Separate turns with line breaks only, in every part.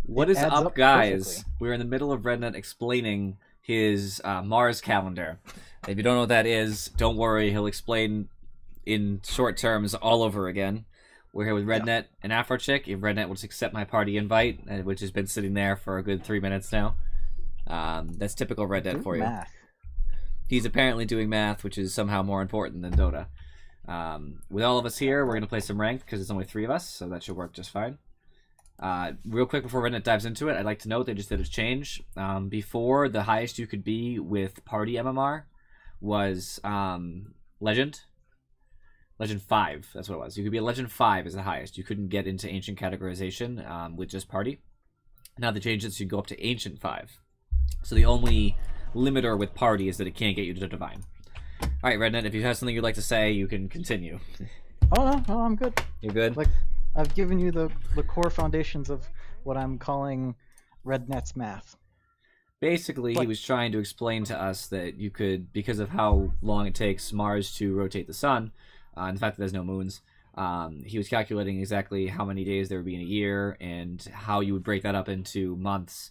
What is
adds
up,
up
guys?
perfectly.
We're in the middle of Rednet explaining his Mars calendar. If you don't know what that is, don't worry. He'll explain in short terms all over again. We're here with Rednet and Afrochick. If Rednet will just accept my party invite, which has been sitting there for a good 3 minutes now. That's typical Rednet
Do
for you.
math.
He's apparently doing math, which is somehow more important than Dota. With all of us here, we're going to play some ranked because there's only 3 of us, so that should work just fine. Real quick before Rednet dives into it, I'd like to note they just did a change. Before, the highest you could be with party MMR was Legend. Legend 5, that's what it was. You could be a Legend 5 is the highest. You couldn't get into Ancient categorization with just party. Now the change is you go up to Ancient 5. So the only limiter with party is that it can't get you to Divine. Alright, Rednet, if you have something you'd like to say, you can continue.
Oh no, I'm good.
You're good?
Like, I've given you the core foundations of what I'm calling RedNet's math.
Basically, he was trying to explain to us that you could, because of how long it takes Mars to rotate the sun, and the fact that there's no moons, he was calculating exactly how many days there would be in a year and how you would break that up into months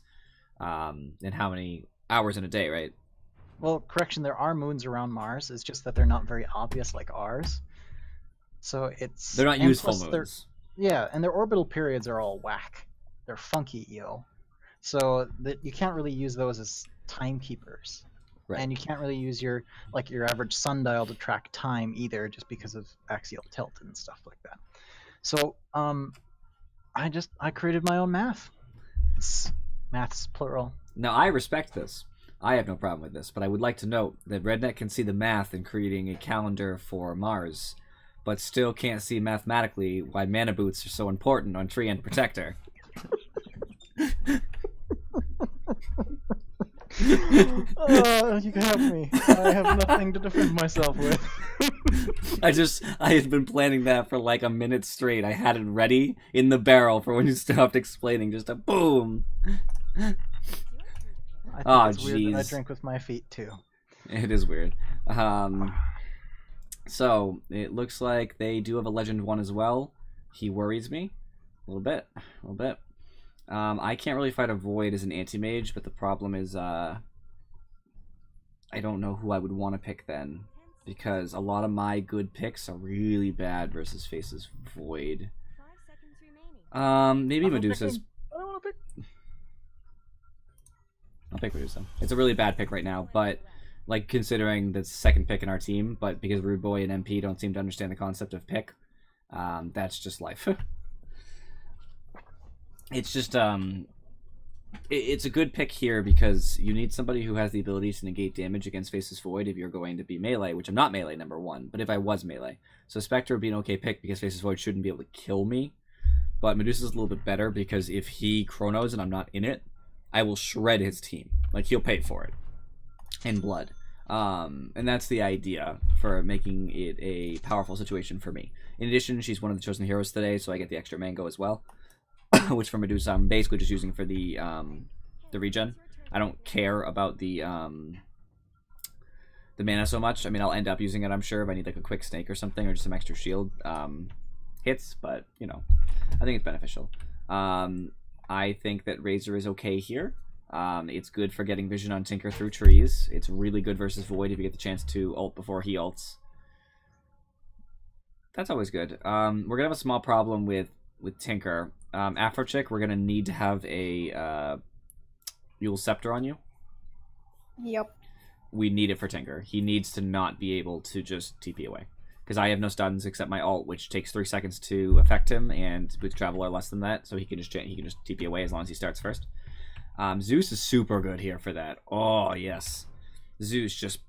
and how many hours in a day, right?
Well, correction, there are moons around Mars. It's just that they're not very obvious like ours. So it's...
They're not
and
useful
plus
moons.
Yeah, and their orbital periods are all whack. They're funky, So that you can't really use those as timekeepers.
Right.
And you can't really use your average sundial to track time either, just because of axial tilt and stuff like that. So I created my own math. It's maths plural.
Now, I respect this. I have no problem with this, but I would like to note that Rednet can see the math in creating a calendar for Mars, but still can't see mathematically why mana boots are so important on Tree and Protector.
You can help me. I have nothing to defend myself with.
I had been planning that for like a minute straight. I had it ready in the barrel for when you stopped explaining, just a boom.
I think it's weird that I drink with my feet too.
It is weird. So it looks like they do have a Legend 1 as well. He worries me a little bit. I can't really fight a Void as an anti-mage, but the problem is I don't know who I would want to pick then, because a lot of my good picks are really bad versus Face's Void. Maybe Medusa's.
I don't want to pick.
I'll pick Medusa. It's a really bad pick right now, but like considering the second pick in our team, but because Rude Boy and MP don't seem to understand the concept of pick, that's just life. It's just it's a good pick here because you need somebody who has the ability to negate damage against Face's Void if you're going to be melee, which I'm not melee number 1, but if I was melee. So Spectre would be an okay pick because Face's Void shouldn't be able to kill me, but Medusa's a little bit better because if he chronos and I'm not in it, I will shred his team. Like, he'll pay for it in blood. And that's the idea for making it a powerful situation for me. In addition, she's one of the chosen heroes today, so I get the extra mango as well. Which for Medusa, I'm basically just using for the regen. I don't care about the mana so much. I mean, I'll end up using it, I'm sure, if I need like a quick snake or something, or just some extra shield hits. But you know, I think it's beneficial. I think that Razor is okay here. It's good for getting vision on Tinker through trees. It's really good versus Void if you get the chance to ult before he ults. That's always good. We're gonna have a small problem with Tinker. Afrochick, we're gonna need to have a Yule Scepter on you.
Yep.
We need it for Tinker. He needs to not be able to just TP away. Because I have no stuns except my ult, which takes 3 seconds to affect him, and with Traveler less than that, so he can just TP away as long as he starts first. Zeus is super good here for that. Oh, yes. Zeus just...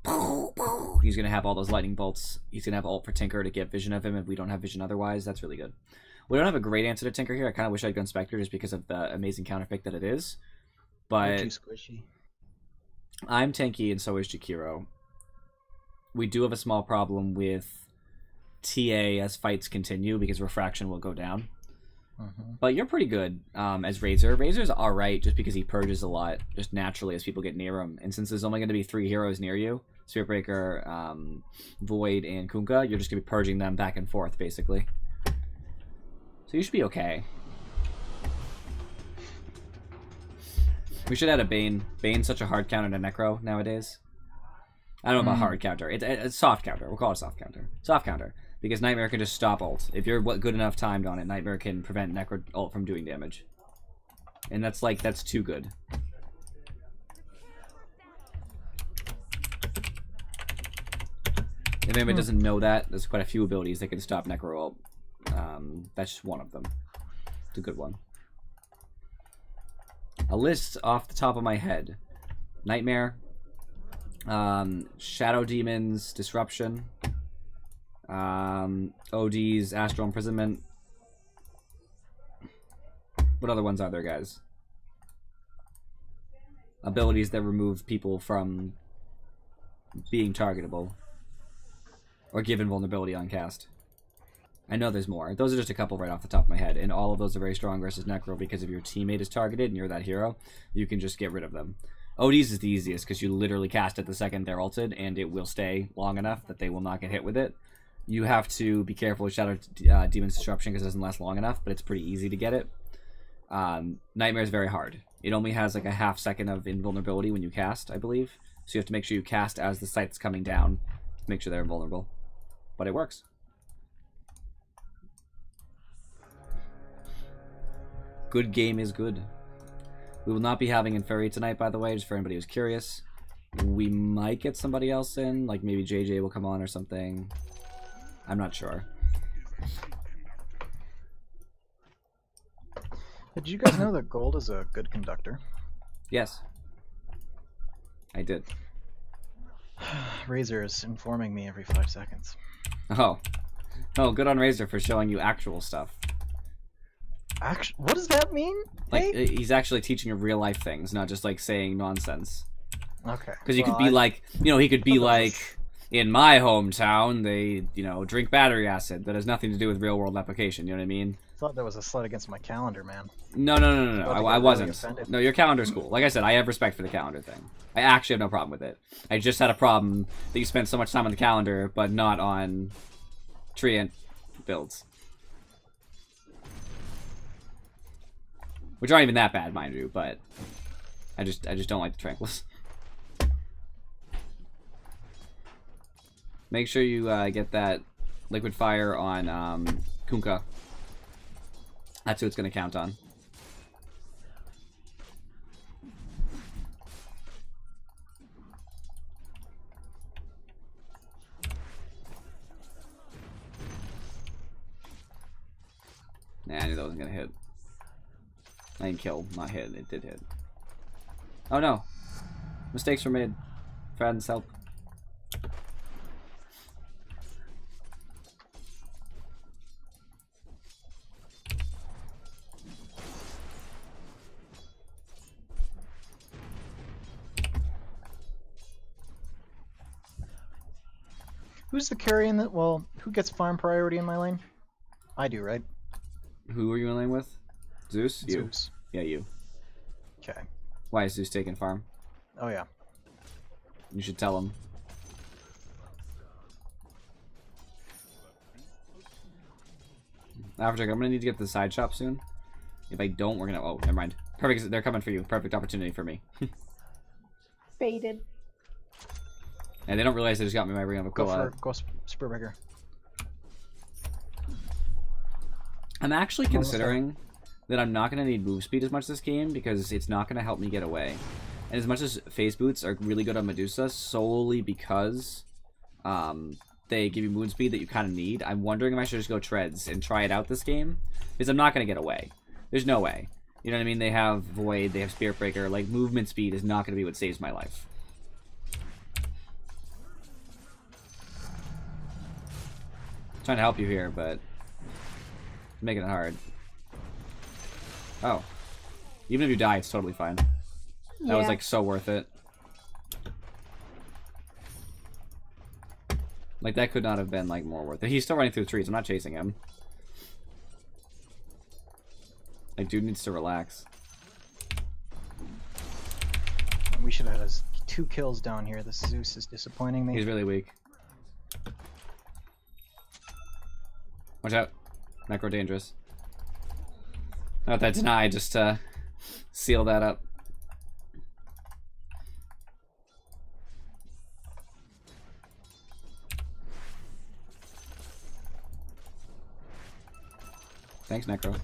He's going to have all those lightning bolts. He's going to have ult for Tinker to get vision of him if we don't have vision otherwise. That's really good. We don't have a great answer to Tinker here. I kind of wish I'd gone Spectre just because of the amazing counterpick that it is. But...
Too squishy.
I'm tanky and so is Jakiro. We do have a small problem with TA as fights continue because refraction will go down. But you're pretty good as Razor. Razor's alright just because he purges a lot just naturally as people get near him. And since there's only going to be 3 heroes near you, Spiritbreaker, Void, and Kunkka, you're just going to be purging them back and forth basically. So you should be okay. We should add a Bane. Bane's such a hard counter to Necro nowadays. I don't know about hard counter. It's soft counter. We'll call it a soft counter. Soft counter. Because Nightmare can just stop ult. If you're good enough timed on it, Nightmare can prevent Necro ult from doing damage. And that's too good. If anybody doesn't know that, there's quite a few abilities that can stop Necro ult. That's just one of them. It's a good one. A list off the top of my head. Nightmare. Shadow Demons, Disruption. OD's Astral Imprisonment. What other ones are there, guys? Abilities that remove people from being targetable. Or give invulnerability on cast. I know there's more. Those are just a couple right off the top of my head, and all of those are very strong versus Necro because if your teammate is targeted and you're that hero, you can just get rid of them. ODs is the easiest because you literally cast it the second they're ulted, and it will stay long enough that they will not get hit with it. You have to be careful with Shadow Demon's Disruption because it doesn't last long enough, but it's pretty easy to get it. Nightmare is very hard. It only has like a half second of invulnerability when you cast, I believe. So you have to make sure you cast as the sight's coming down to make sure they're invulnerable. But it works. Good game is good. We will not be having Inferi tonight, by the way, just for anybody who's curious. We might get somebody else in, like maybe JJ will come on or something. I'm not sure.
Did you guys know that gold is a good conductor?
Yes. I did.
Razor is informing me every 5 seconds.
Oh. Oh, good on Razor for showing you actual stuff.
What does that mean?
Like,
hey?
He's actually teaching you real life things, not just like saying nonsense.
Okay.
Because you could be like, you know, he could be like, in my hometown, they, you know, drink battery acid. That has nothing to do with real world application, you know what I mean?
I thought that was a slight against my calendar, man.
No. I wasn't. No, your calendar's cool. Like I said, I have respect for the calendar thing. I actually have no problem with it. I just had a problem that you spent so much time on the calendar, but not on Treant builds. Which aren't even that bad, mind you, but I just don't like the Tranquils. Make sure you get that Liquid Fire on Kunkka. That's who it's going to count on. Nah, I knew that wasn't going to hit. I didn't kill, not hit. It did hit. Oh no. Mistakes were made. Friends, help.
Who's the carry in that? Well, who gets farm priority in my lane? I do, right?
Who are you in lane with? Zeus? You.
Zeus.
Yeah, you.
Okay.
Why is Zeus taking farm?
Oh yeah.
You should tell him. Afterjack, I'm gonna need to get to the side shop soon. If I don't, we're gonna. Oh, never mind. Perfect. They're coming for you. Perfect opportunity for me.
Baited.
And they don't realize they just got me my ring of Aquila.
Go Spearbreaker.
I'm actually considering that I'm not going to need move speed as much this game because it's not going to help me get away. And as much as phase boots are really good on Medusa, solely because they give you moon speed that you kind of need, I'm wondering if I should just go treads and try it out this game. Because I'm not going to get away. There's no way. You know what I mean? They have Void, they have Spirit Breaker. Like, movement speed is not going to be what saves my life. Trying to help you here, but making it hard. Oh. Even if you die, it's totally fine.
Yeah.
That was, like, so worth it. Like, that could not have been, like, more worth it. He's still running through the trees. I'm not chasing him. Like, dude needs to relax.
We should have had 2 kills down here. This Zeus is disappointing me.
He's really weak. Watch out. Necro dangerous. Not that deny, just seal that up. Thanks, Necro.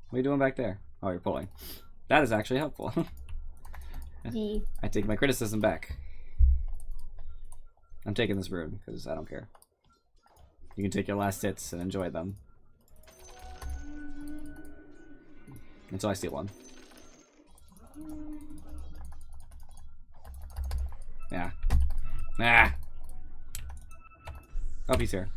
What are you doing back there? Oh, you're pulling. That is actually helpful.
Yeah.
I take my criticism back. I'm taking this rune, because I don't care. You can take your last hits and enjoy them. Until I steal one. Yeah. Ah! Oh, he's here.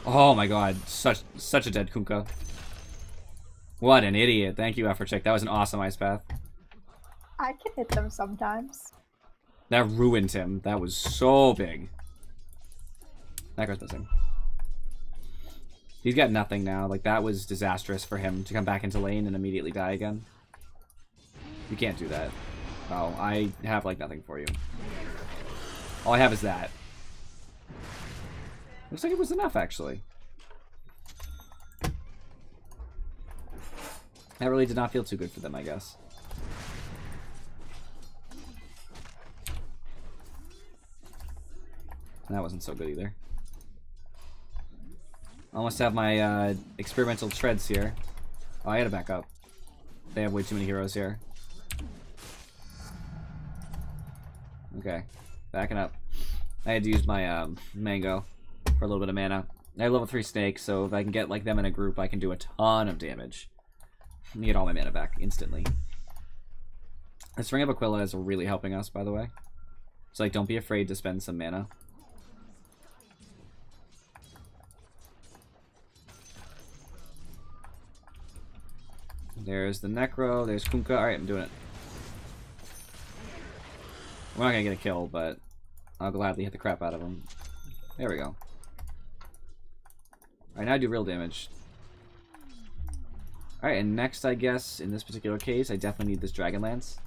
Oh my god, such a dead Kunkka. What an idiot. Thank you, Effort Check. That was an awesome ice path.
I can hit them sometimes.
That ruined him. That was so big. That guy's missing. He's got nothing now. Like, that was disastrous for him to come back into lane and immediately die again. You can't do that. Oh, I have, like, nothing for you. All I have is that. Looks like it was enough, actually. That really did not feel too good for them, I guess. That wasn't so good either. Almost have my experimental treads here. Oh, I gotta back up. They have way too many heroes here. Okay, backing up. I had to use my mango for a little bit of mana. I have level 3 snake, so if I can get like them in a group, I can do a ton of damage. And get all my mana back instantly. This Ring of Aquila is really helping us, by the way. So like, don't be afraid to spend some mana. There's the Necro, there's Kunkka. Alright, I'm doing it. We're not gonna get a kill, but I'll gladly hit the crap out of him. There we go. Alright, now I do real damage. Alright, and next, I guess, in this particular case, I definitely need this Dragon Lance.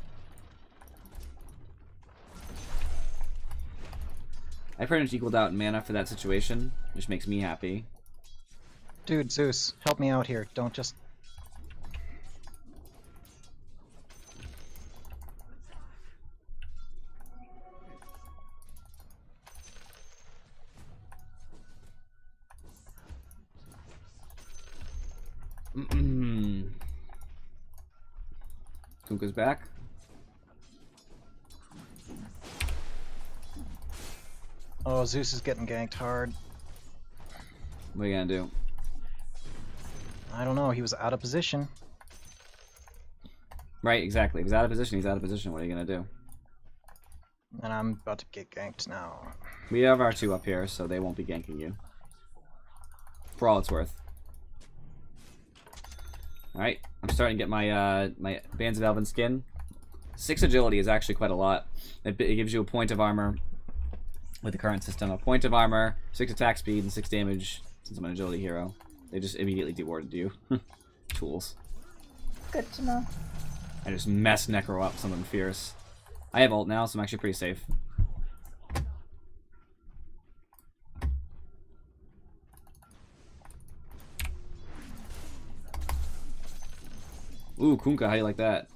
I pretty much equaled out mana for that situation, which makes me happy.
Dude, Zeus, help me out here. Don't just...
Kunkka's back.
Oh, Zeus is getting ganked hard.
What are you gonna do?
I don't know, he was out of position.
Right, exactly. If he's out of position, he's out of position. What are you gonna do?
And I'm about to get ganked now.
We have our 2 up here, so they won't be ganking you. For all it's worth. Alright, I'm starting to get my my Bands of Elven Skin. 6 agility is actually quite a lot. It gives you a point of armor with the current system. A point of armor, 6 attack speed, and 6 damage since I'm an agility hero. They just immediately dewarded you. Tools.
Good to know.
I just messed Necro up, something fierce. I have ult now, so I'm actually pretty safe. Ooh, Kunkka, how do you like that?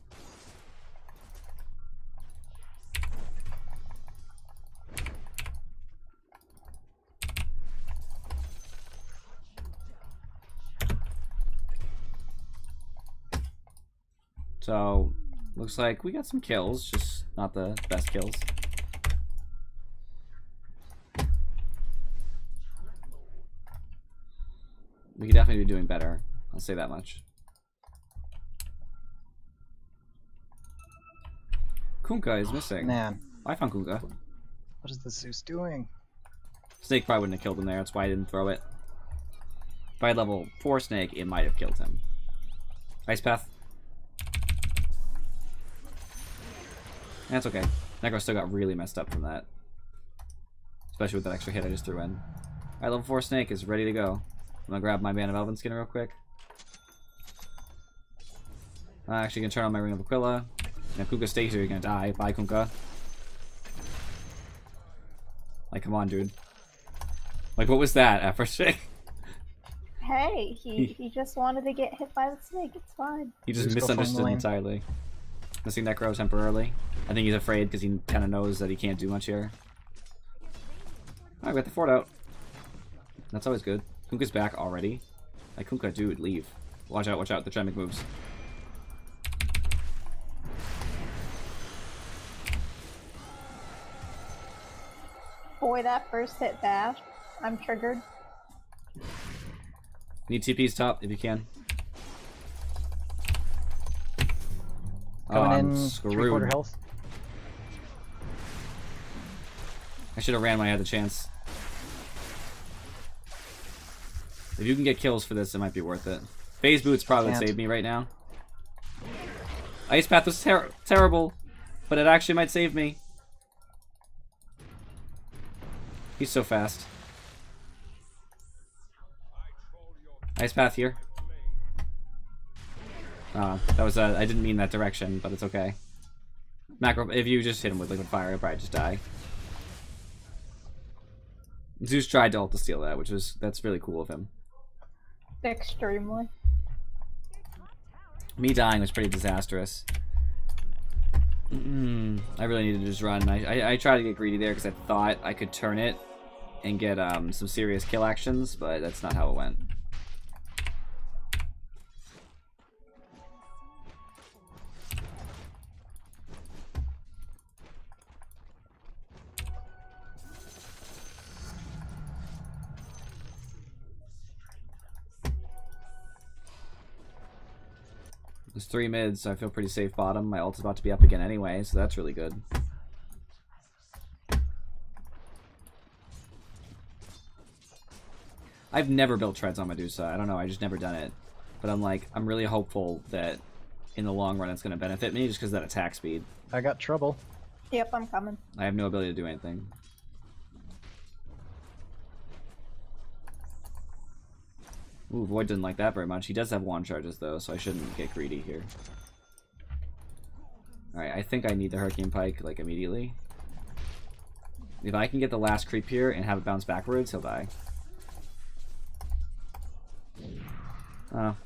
So, looks like we got some kills, just not the best kills. We could definitely be doing better, I'll say that much. Kunkka is missing.
Man,
I found Kunkka.
what is the Zeus doing?
Snake probably wouldn't have killed him there, that's why I didn't throw it. If I had level 4 Snake, it might have killed him. Ice Path. That's okay. Necro still got really messed up from that. Especially with that extra hit I just threw in. Alright, level 4 Snake is ready to go. I'm gonna grab my Band of Elven Skin real quick. I'm actually gonna turn on my Ring of Aquila. Now Kunkka stays here, you're gonna die. Bye, Kunkka. Like, come on, dude. Like, what was that? Effort check?
Hey, he just wanted to get hit by the snake. It's fine.
He just
Just go from the
misunderstood
lane.
entirely. Missing Necro temporarily. I think he's afraid because he kind of knows that he can't do much here. I got the fort out. That's always good. Kunkka's back already. Like, Kunkka, dude, leave. Watch out, watch out. They're trying to make moves.
Boy, that first hit bad. I'm triggered.
Need TP's top if you can.
Coming
I'm
in
screwed.
3/4 health.
I should have ran when I had the chance. If you can get kills for this, it might be worth it. Phase Boots probably would
Can't.
save me right now. Ice Path was terrible, but it actually might save me. He's so fast. Ice Path here. That was I didn't mean that direction, but it's okay. Macro, if you just hit him with liquid fire, he'll probably just die. Zeus tried to ult to steal that, that's really cool of him.
Extremely.
Me dying was pretty disastrous. I really needed to just run. I tried to get greedy there because I thought I could turn it and get some serious kill actions, but that's not how it went. There's 3 mids, so I feel pretty safe bottom. My ult's about to be up again anyway, so that's really good. I've never built treads on Medusa. I don't know, I just never done it. But I'm really hopeful that in the long run it's going to benefit me just because of that attack speed.
I got trouble.
Yep, I'm coming.
I have no ability to do anything. Ooh, Void didn't like that very much. He does have wand charges though, so I shouldn't get greedy here. Alright, I think I need the Hurricane Pike, like, immediately. If I can get the last creep here and have it bounce backwards, he'll die. Oh.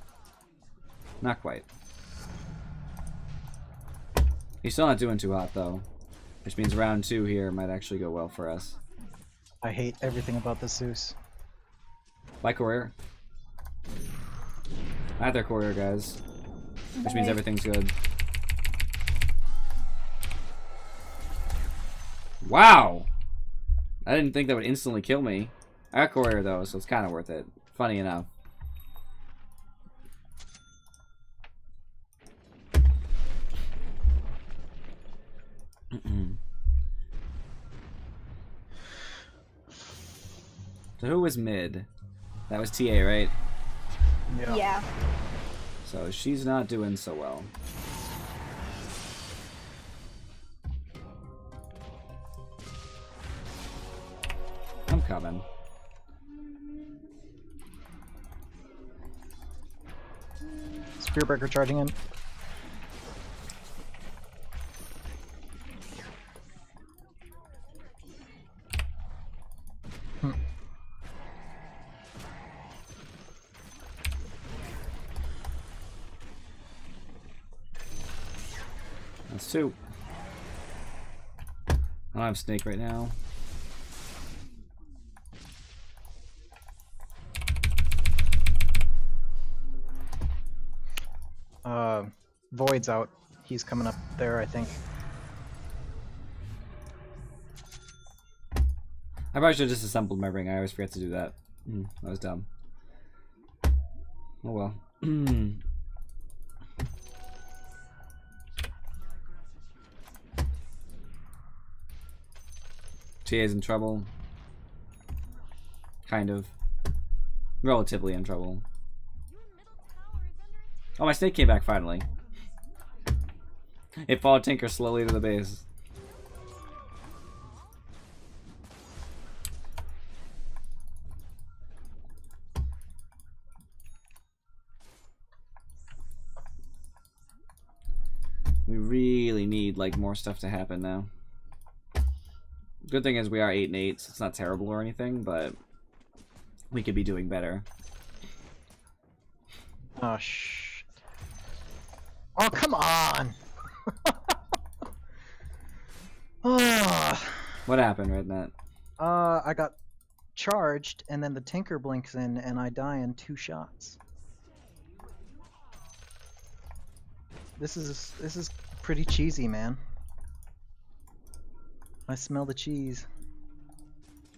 Not quite. He's still not doing too hot, though. Which means round 2 here might actually go well for us.
I hate everything about this Zeus.
Bye, Courier. Hi there, Courier, guys. Which means
Bye.
everything's good. Wow! I didn't think that would instantly kill me. I got Courier, though, so it's kind of worth it. Funny enough. So who was mid? That was TA, right?
Yeah.
So she's not doing so well. I'm coming.
Spearbreaker charging in.
That's 2. I don't have Snake right now.
Void's out. He's coming up there, I think.
I probably should have disassembled my ring. I always forget to do that. That was dumb. Oh well. TA's in trouble. Kind of. Relatively in trouble. Oh, my snake came back finally. It followed Tinker slowly to the base. We really need like more stuff to happen now. Good thing is we are 8 and 8, so it's not terrible or anything, but we could be doing better.
Oh, shit. Oh, come on! Oh.
What happened, Rednet?
I got charged, and then the Tinker blinks in, and I die in 2 shots. This is pretty cheesy, man. I smell the cheese.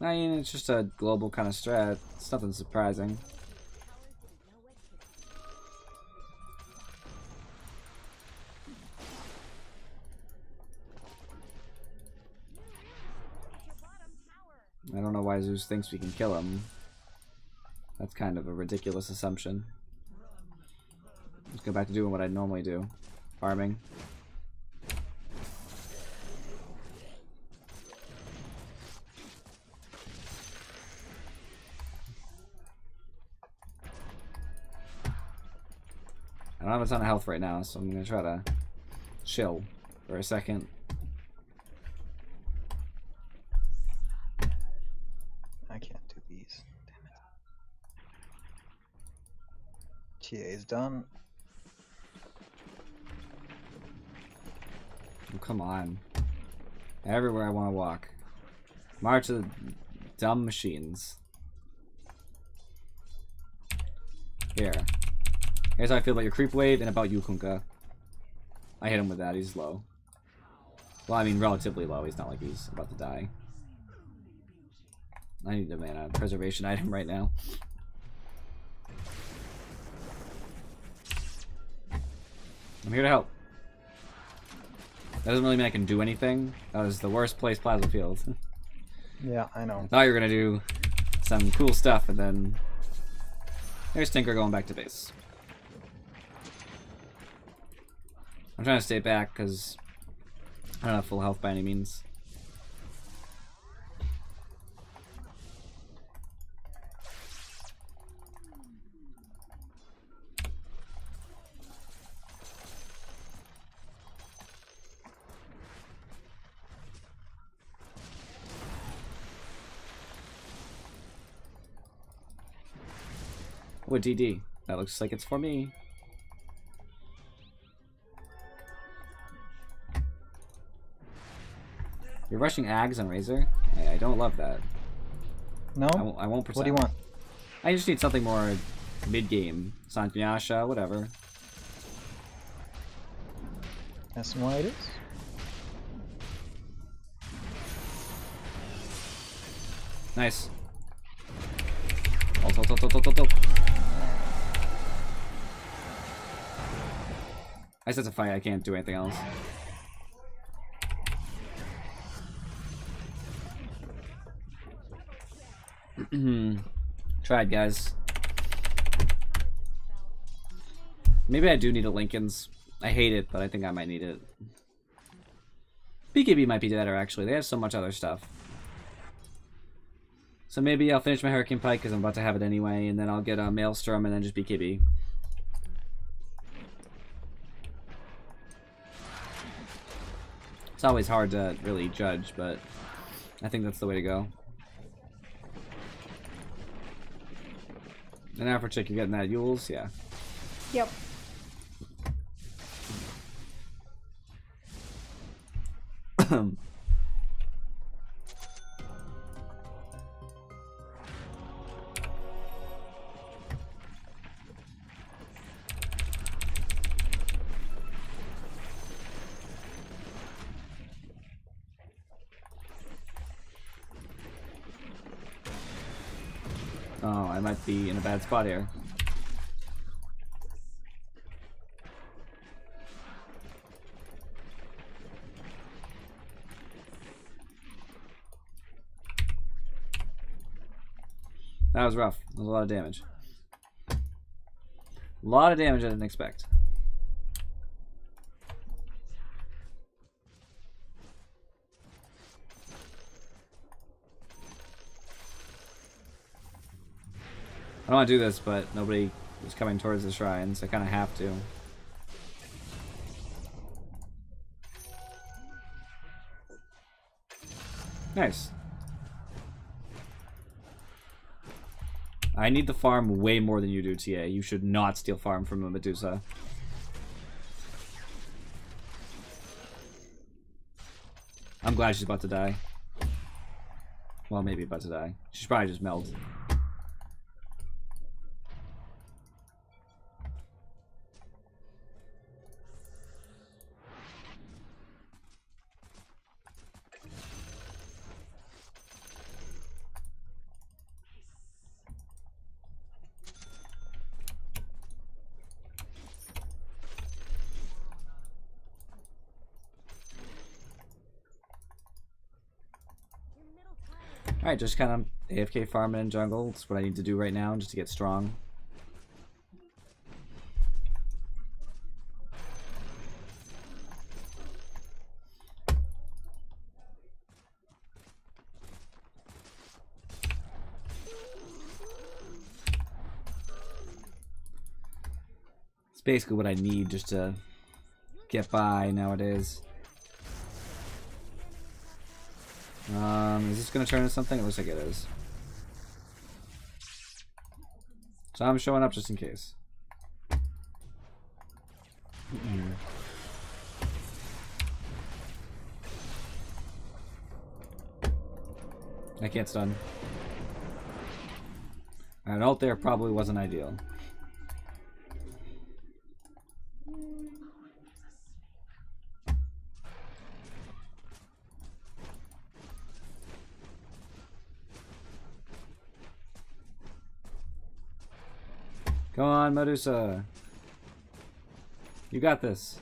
I mean, it's just a global kind of strat. It's nothing surprising. I don't know why Zeus thinks we can kill him. That's kind of a ridiculous assumption. Let's go back to doing what I normally do. Farming. I don't have a ton of health right now, so I'm gonna try to chill for a second.
I can't do these. Damn it. TA is done.
Oh, come on. Everywhere I want to walk. March of the dumb machines. Here. Here's how I feel about your creep wave and about you, Kunkka. I hit him with that. He's low. Well, I mean, relatively low. He's not like he's about to die. I need a mana preservation item right now. I'm here to help. That doesn't really mean I can do anything. That was the worst place Plasma Field.
Yeah, I know.
I thought you were gonna do some cool stuff, and then there's Tinker going back to base. I'm trying to stay back because I don't have full health by any means. Oh, DD. That looks like it's for me. You're rushing Ags on Razor? I don't love that.
No?
I won't protect.
What do you want?
I just need something more mid-game. Santnyasha, whatever.
Asmoitis?
Nice. Ult. I set a fight, I can't do anything else. Tried, guys. Maybe I do need a Lincoln's. I hate it, but I think I might need it. BKB might be better, actually. They have so much other stuff. So maybe I'll finish my Hurricane Pike because I'm about to have it anyway, and then I'll get a Maelstrom and then just BKB. It's always hard to really judge, but I think that's the way to go. And now for Chick, you're getting that Yules? Yeah.
Yep.
Oh, I might be in a bad spot here. That was rough. That was a lot of damage. A lot of damage I didn't expect. I don't want to do this, but nobody is coming towards the shrine, so I kind of have to. Nice. I need the farm way more than you do, TA. You should not steal farm from a Medusa. I'm glad she's about to die. Well, maybe about to die. She's probably just melt. Alright, just kind of AFK farming in jungle. It's what I need to do right now just to get strong. It's basically what I need just to get by nowadays. Is this gonna turn into something? It looks like it is. So I'm showing up just in case. I can't stun. An ult there probably wasn't ideal. Go on, Medusa. You got this.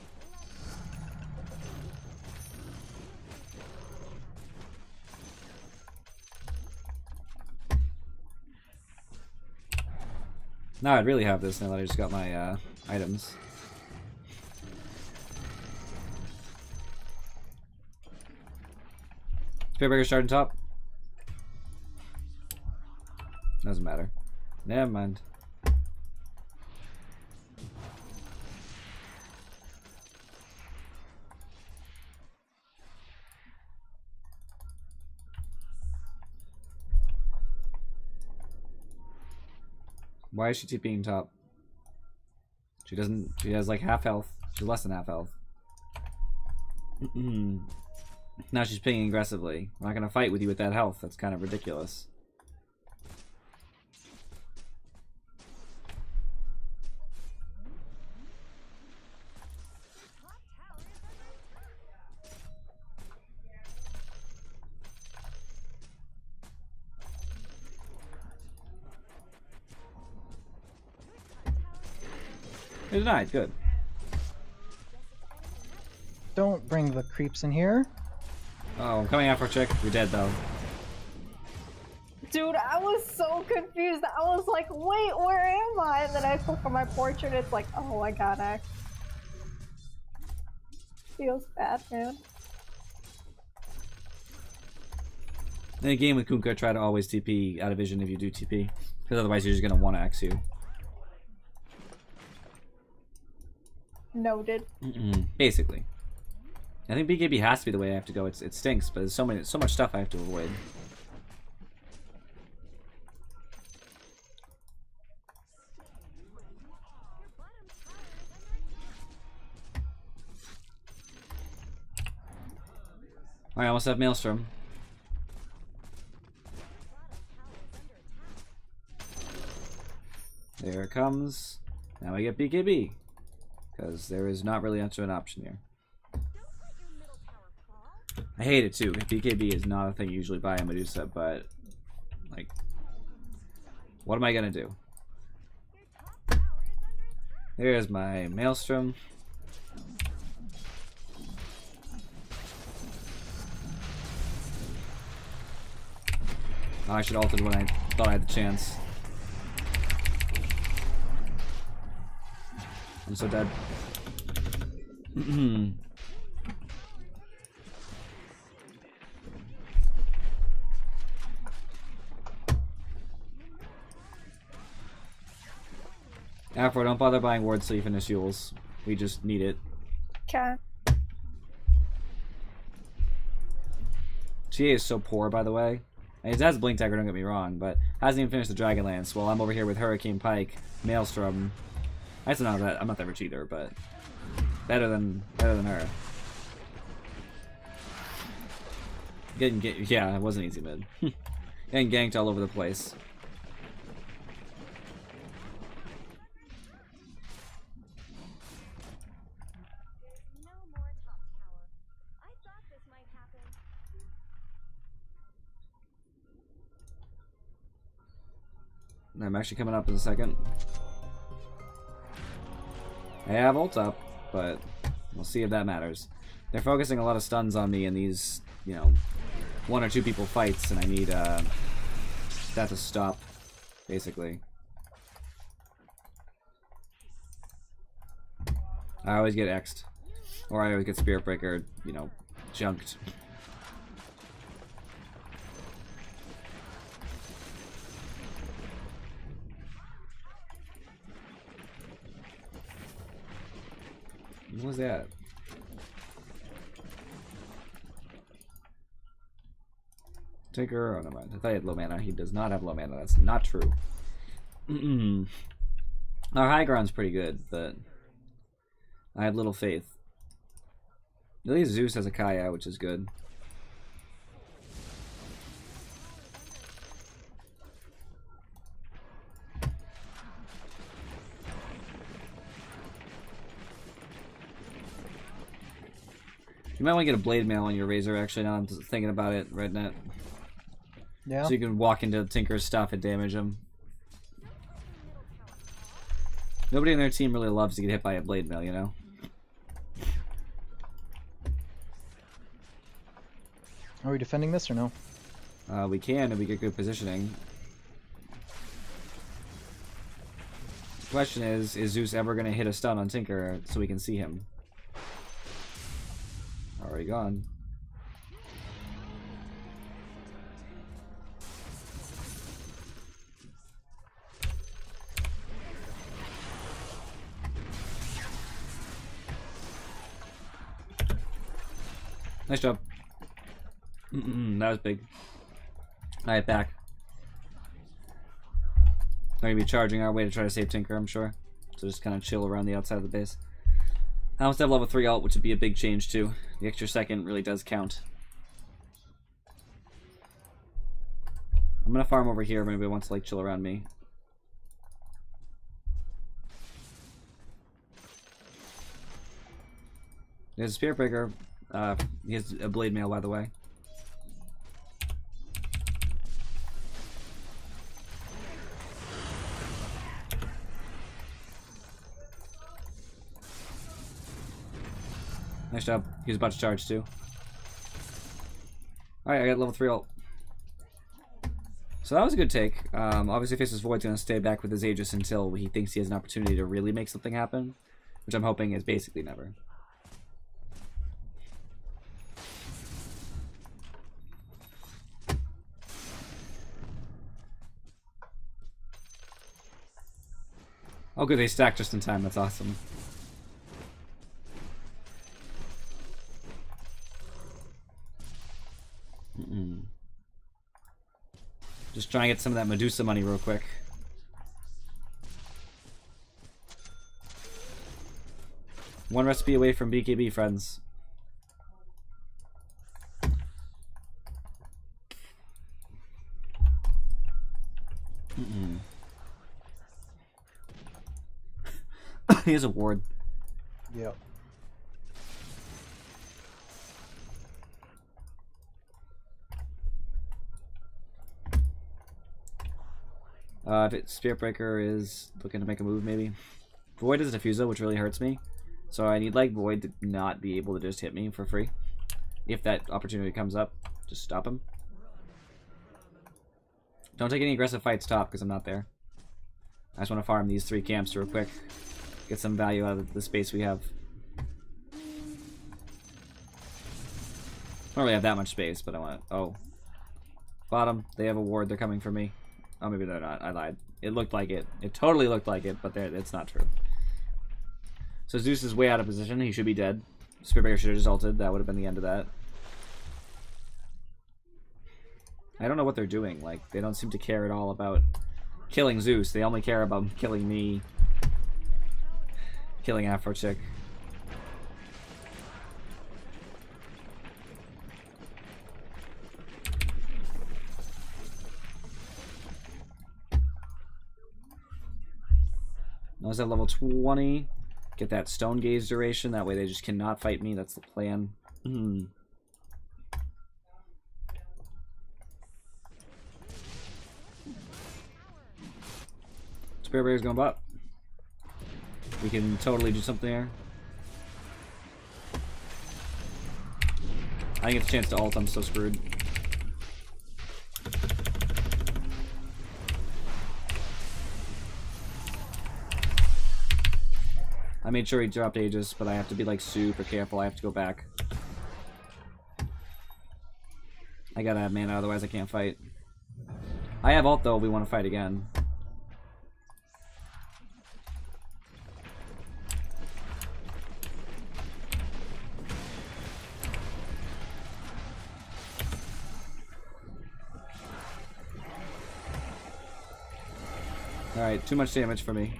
Now I'd really have this now that I just got my items. Spearbreaker starting top. Doesn't matter. Never mind. Why is she TPing top? She doesn't. She has like half health. She's less than half health. Now she's pinging aggressively. I'm not gonna fight with you with that health. That's kind of ridiculous. They denied, good.
Don't bring the creeps in here.
Oh, I'm coming after a chick. You're dead though.
Dude, I was so confused. I was like, wait, where am I? And then I click on my portrait, it's like, oh, I got X. Feels bad, man.
In a game with Kunkka, try to always TP out of vision if you do TP. Because otherwise you're just going to want to X you.
Noted.
Basically. I think BKB has to be the way I have to go. It stinks, but there's so much stuff I have to avoid. I almost have Maelstrom. There it comes. Now I get BKB. Because there is not really much of an option here. I hate it too. BKB is not a thing you usually buy a Medusa, but like, what am I gonna do? Here's my Maelstrom. Oh, I should have ulted when I thought I had the chance. I'm so dead. Afro, don't bother buying wards till you finish Yules. We just need it.
Okay.
TA is so poor, by the way. And he has Blink Dagger, don't get me wrong, but hasn't even finished the Dragonlance, while I'm over here with Hurricane Pike, Maelstrom. I'm not that rich either, but better than her. Yeah, it wasn't easy mid. Getting ganked all over the place. I'm actually coming up in a second. I have ult up, but we'll see if that matters. They're focusing a lot of stuns on me in these, you know, 1 or 2 people fights, and I need that to stop, basically. I always get X'd. Or I always get Spirit Breaker, you know, junked. What was that? Tinker, oh no mind. I thought he had low mana. He does not have low mana. That's not true. Our high ground's pretty good, but I have little faith. At least Zeus has a Kaya, which is good. You might want to get a blade mail on your Razor, actually, now I'm thinking about it, Rednet.
Yeah.
So you can walk into Tinker's stuff and damage him. Nobody in their team really loves to get hit by a blade mail, you know?
Are we defending this or no?
We can if we get good positioning. The question is Zeus ever going to hit a stun on Tinker so we can see him? Already gone. Nice job. That was big. Alright, back. We're gonna be charging our way to try to save Tinker, I'm sure. So just kind of chill around the outside of the base. I almost have level 3 ult, which would be a big change too. The extra second really does count. I'm gonna farm over here if anybody wants to like chill around me. There's a Spirit Breaker. He has a blade mail, by the way. Nice job. He was about to charge too. Alright, I got level 3 ult. So that was a good take. Obviously Faceless Void's going to stay back with his Aegis until he thinks he has an opportunity to really make something happen. Which I'm hoping is basically never. Oh good, they stacked just in time. That's awesome. Just trying to get some of that Medusa money real quick. One recipe away from BKB, friends. He has a ward.
Yep.
Spirit Breaker is looking to make a move, maybe. Void is a Diffuser, which really hurts me. So I need like Void to not be able to just hit me for free. If that opportunity comes up, just stop him. Don't take any aggressive fights top, because I'm not there. I just want to farm these 3 camps real quick. Get some value out of the space we have. I don't really have that much space, but I want to... Oh. Bottom, they have a ward, they're coming for me. Oh, maybe they're not. I lied. It looked like it. It totally looked like it, but it's not true. So Zeus is way out of position. He should be dead. Spirit Breaker should have just ulted. That would have been the end of that. I don't know what they're doing. Like, they don't seem to care at all about killing Zeus. They only care about killing me. Killing Afro Chick. I was at level 20. Get that Stone Gaze duration. That way they just cannot fight me. That's the plan. Spirit Barrier's going bot. We can totally do something there. I didn't get the chance to ult. I'm so screwed. I made sure he dropped Aegis, but I have to be like super careful. I have to go back. I gotta have mana, otherwise I can't fight. I have ult though if we want to fight again. Alright, too much damage for me.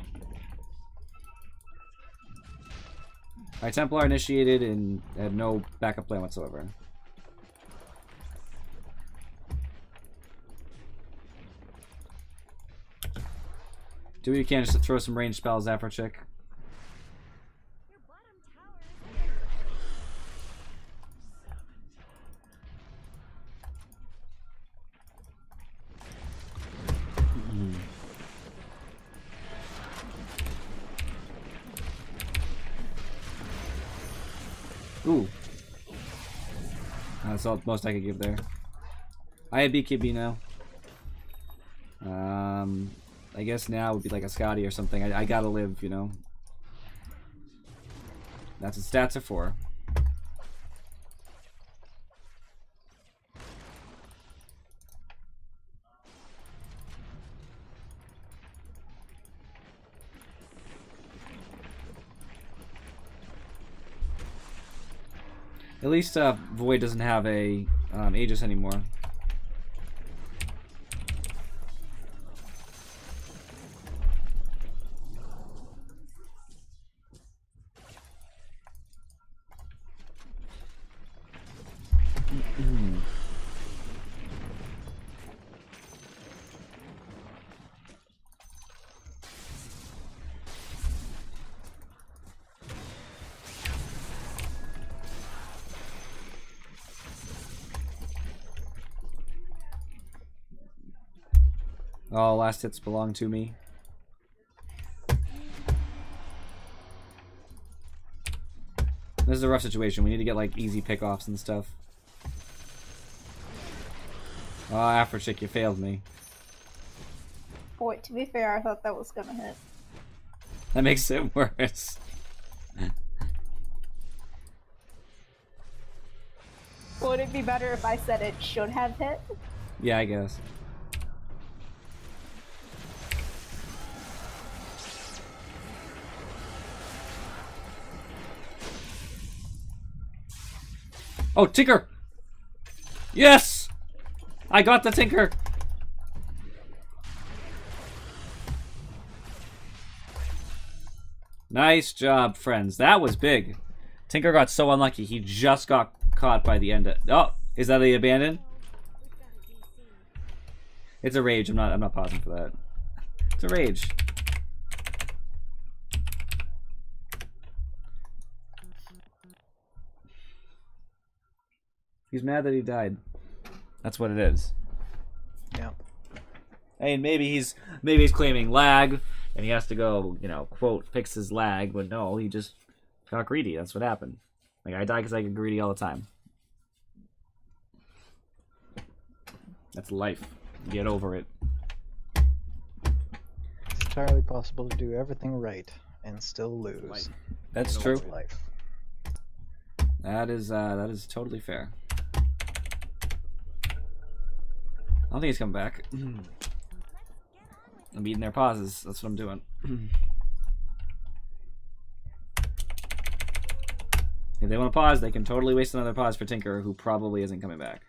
Alright, Templar initiated and had no backup plan whatsoever. Do what you can just to throw some ranged spells after Chick. Ooh. That's all most I could give there. I have BKB now. I guess now would be like a Scotty or something. I gotta live, you know. That's what stats are for. At least Void doesn't have a Aegis anymore. Oh, last hits belong to me. This is a rough situation. We need to get like easy pickoffs and stuff. Oh, Afro Chick, you failed me.
Boy, to be fair, I thought that was gonna hit.
That makes it worse.
Would it be better if I said it should have hit?
Yeah, I guess. Oh, Tinker! Yes! I got the Tinker! Nice job, friends. That was big. Tinker got so unlucky. He just got caught by the end of... Oh! Is that the abandon? It's a rage. I'm not pausing for that. It's a rage. He's mad that he died. That's what it is.
Yeah.
Hey, and maybe he's claiming lag, and he has to go, you know, quote, fix his lag, but no, he just got greedy. That's what happened. Like, I die because I get greedy all the time. That's life. Get over it.
It's entirely possible to do everything right and still lose.
That's true.
That's life.
That is totally fair. I don't think he's coming back. I'm eating their pauses. That's what I'm doing. If they want to pause, they can totally waste another pause for Tinker, who probably isn't coming back.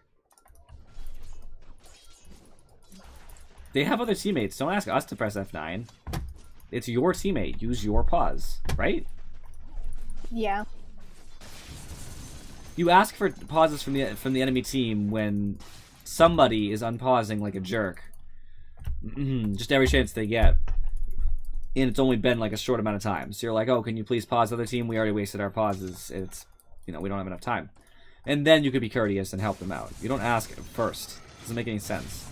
They have other teammates. Don't ask us to press F9. It's your teammate. Use your pause, right?
Yeah.
You ask for pauses from the enemy team when somebody is unpausing like a jerk. Just every chance they get. And it's only been like a short amount of time. So you're like, oh, can you please pause the other team? We already wasted our pauses. It's, you know, we don't have enough time. And then you could be courteous and help them out. You don't ask first. Doesn't make any sense.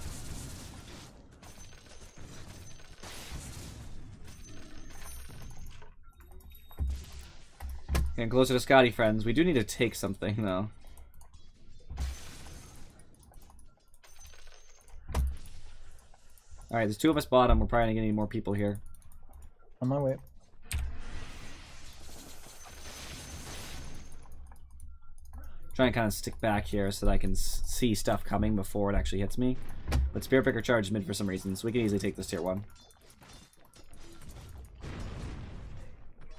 Getting closer to Scotty, friends. We do need to take something, though. Alright, there's 2 of us bottom. We're probably gonna need more people here.
On my way.
Try and kind of stick back here so that I can see stuff coming before it actually hits me. But Spirit Breaker charged mid for some reason, so we can easily take this tier 1.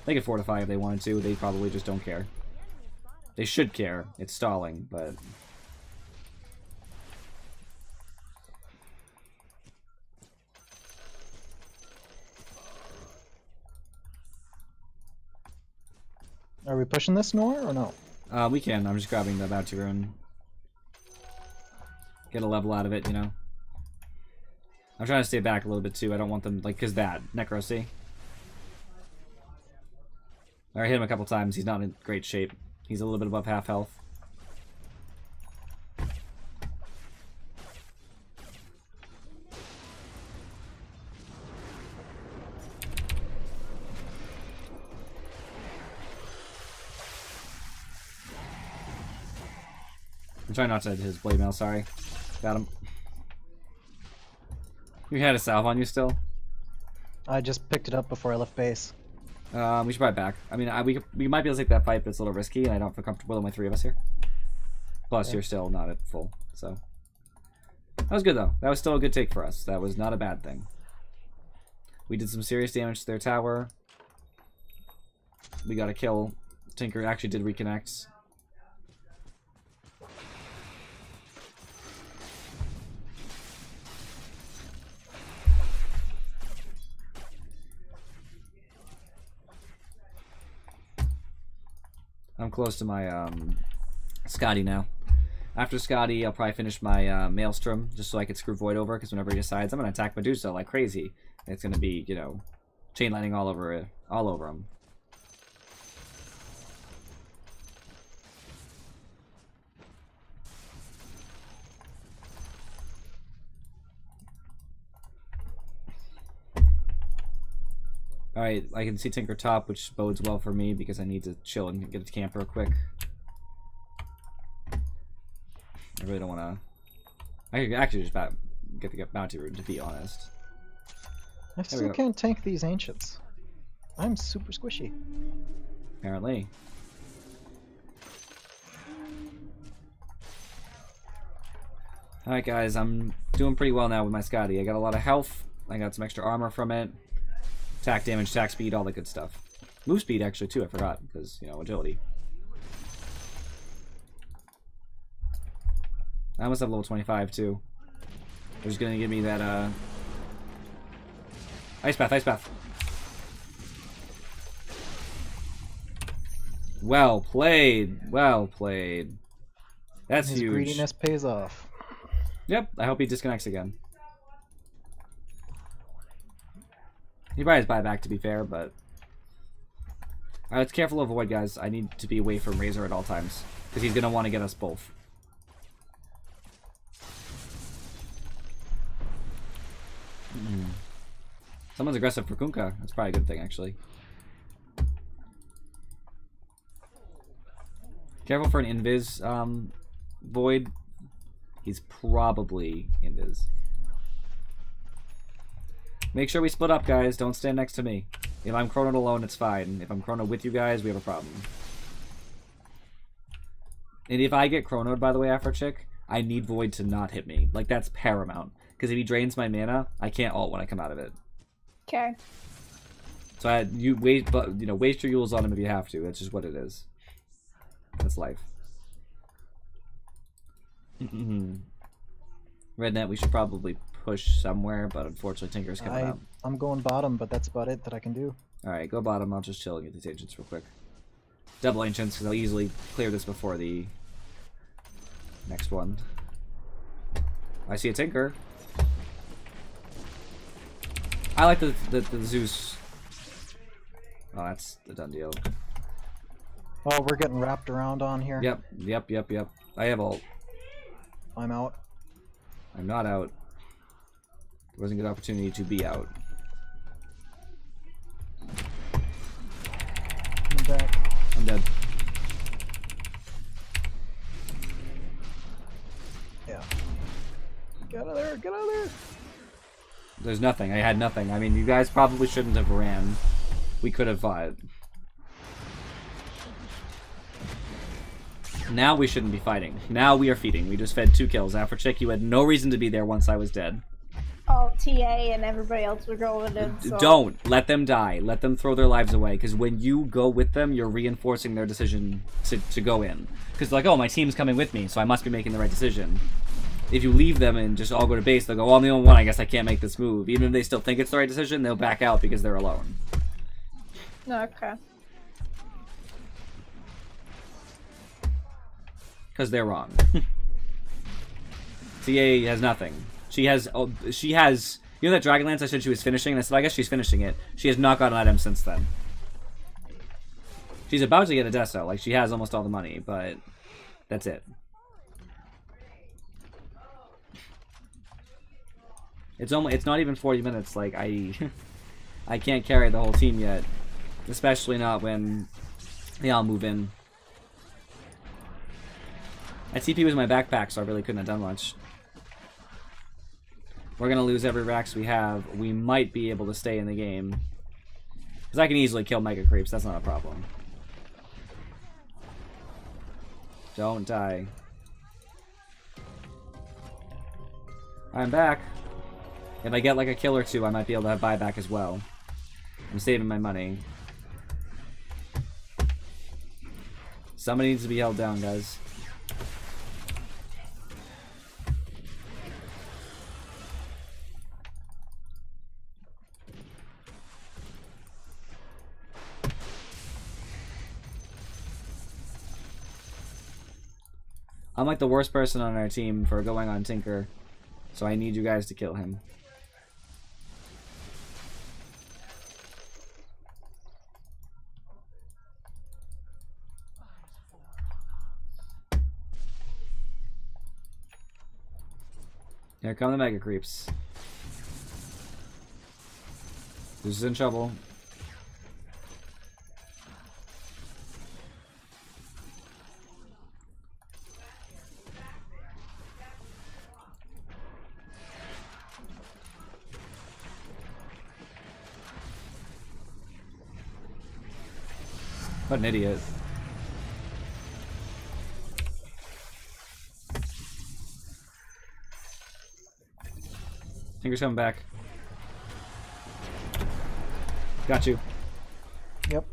They could fortify if they wanted to. They probably just don't care. They should care. It's stalling, but...
Are we pushing this, Nor, or no?
We can. I'm just grabbing the bounty rune. Get a level out of it, you know. I'm trying to stay back a little bit, too. I don't want them, like, because that. Necro, see? I hit him a couple times. He's not in great shape. He's a little bit above half health. I'm trying not to hit his blade mail, sorry. Got him. You had a salve on you still?
I just picked it up before I left base.
We should probably back. I mean, we might be able to take that fight, but it's a little risky, and I don't feel comfortable with only 3 of us here. Plus,
Yeah.
you're still not at full, so... That was good, though. That was still a good take for us. That was not a bad thing. We did some serious damage to their tower. We got a kill. Tinker actually did reconnect. I'm close to my Scotty now. After Scotty, I'll probably finish my Maelstrom, just so I can screw Void over, because whenever he decides I'm going to attack Medusa like crazy, it's going to be, you know, chain lightning all over it, all over him. Alright, I can see Tinker top, which bodes well for me because I need to chill and get a camp real quick. I really don't want to... I could actually just get the bounty route, to be honest.
I still can't tank these ancients. I'm super squishy.
Apparently. Alright guys, I'm doing pretty well now with my Scotty. I got a lot of health, I got some extra armor from it. Attack damage, attack speed, all the good stuff. Move speed, actually, too, I forgot, because, you know, agility. I almost have level 25, too. They're just gonna give me that, Ice Path, Ice Path. Well played, well played. That's
His
huge.
greediness pays off.
Yep, I hope he disconnects again. He probably has buyback, to be fair, but... Alright, let's careful of Void, guys. I need to be away from Razor at all times. Because he's going to want to get us both. Someone's aggressive for Kunkka. That's probably a good thing, actually. Careful for an Invis, Void. He's probably Invis. Make sure we split up, guys. Don't stand next to me. If I'm chronoed alone, it's fine. If I'm chronoed with you guys, we have a problem. And if I get chronoed, by the way, after Chick, I need Void to not hit me. Like, that's paramount. Because if he drains my mana, I can't ult when I come out of it.
Okay.
So waste your Yules on him if you have to. That's just what it is. That's life. Rednet, we should probably push somewhere, but unfortunately Tinker's coming up.
I'm going bottom, but that's about it that I can do.
Alright, go bottom. I'll just chill and get these ancients real quick. Double ancients, because I'll easily clear this before the next one. I see a Tinker. I like the Zeus. Oh, that's the done deal.
Oh, we're getting wrapped around on here.
Yep. I have ult.
I'm out.
I'm not out. There wasn't a good opportunity to be out.
I'm back.
I'm dead.
Yeah. Get out of there! Get out of there!
There's nothing. I had nothing. I mean, you guys probably shouldn't have ran. We could have fought. Now we shouldn't be fighting. Now we are feeding. We just fed 2 kills. After Chick, you had no reason to be there once I was dead.
Oh, TA and everybody else were going in. So.
Don't. Let them die. Let them throw their lives away. Because when you go with them, you're reinforcing their decision to go in. Because like, oh, my team's coming with me, so I must be making the right decision. If you leave them and just all go to base, they'll go, oh, I'm the only one, I guess I can't make this move. Even if they still think it's the right decision, they'll back out because they're alone.
Okay.
Because they're wrong. TA has nothing. She has, you know that Dragonlance I said she was finishing? And I said, I guess she's finishing it. She has not got an item since then. She's about to get a Deso. Like, she has almost all the money, but that's it. It's not even 40 minutes. Like, I can't carry the whole team yet. Especially not when they all move in. That TP was in my backpack, so I really couldn't have done much. We're gonna lose every Rax we have. We might be able to stay in the game. Because I can easily kill Mega Creeps, that's not a problem. Don't die. I'm back. If I get like a kill or 2, I might be able to have buyback as well. I'm saving my money. Somebody needs to be held down, guys. I'm like the worst person on our team for going on Tinker, so I need you guys to kill him. Here come the Mega Creeps. This is in trouble. What an idiot. Tinker's coming back. Got you.
Yep.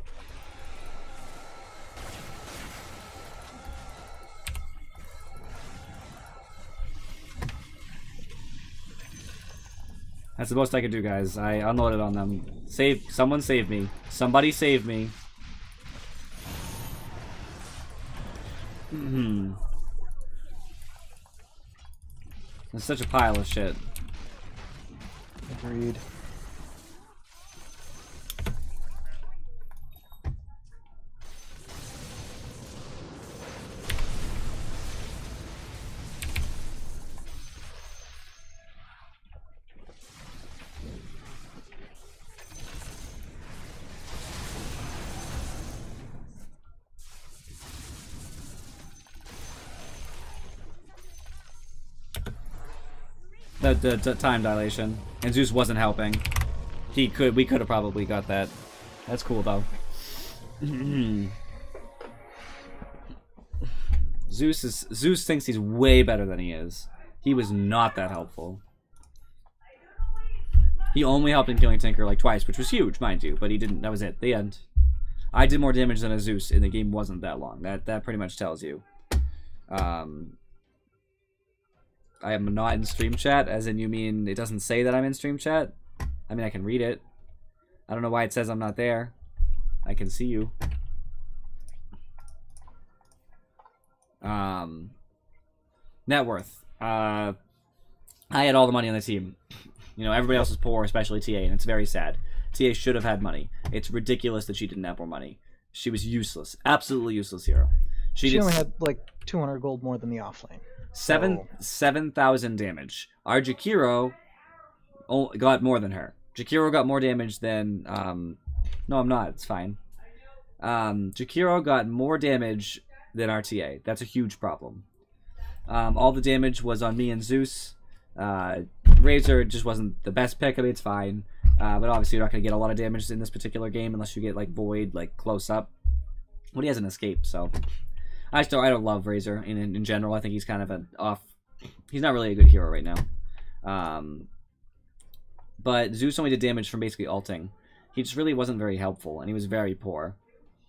That's the most I could do, guys. I unloaded on them. Someone save me. Somebody save me. It's such a pile of shit.
Agreed.
The time dilation. And Zeus wasn't helping. We could have probably got that. That's cool though. Zeus thinks he's way better than he is. He was not that helpful. He only helped in killing Tinker like twice, which was huge, mind you, but he didn't. That was it. The end. I did more damage than a Zeus, and the game wasn't that long. That pretty much tells you. I am not in stream chat, as in you mean it doesn't say that I'm in stream chat? I mean, I can read it. I don't know why it says I'm not there. I can see you. Net worth. I had all the money on the team. You know, everybody else is poor, especially TA, and it's very sad. TA should have had money. It's ridiculous that she didn't have more money. She was useless. Absolutely useless hero.
She only had like 200 gold more than the offlane.
7,000 damage. Our Jakiro got more than her. Jakiro got more damage than... no, I'm not. It's fine. Jakiro got more damage than our TA. That's a huge problem. All the damage was on me and Zeus. Razor just wasn't the best pick. I mean, it's fine. But obviously you're not going to get a lot of damage in this particular game unless you get like Void, like close up. Well, he has an escape, so... I don't love Razor in general. I think he's kind of an off... He's not really a good hero right now. But Zeus only did damage from basically ulting. He just really wasn't very helpful, and he was very poor.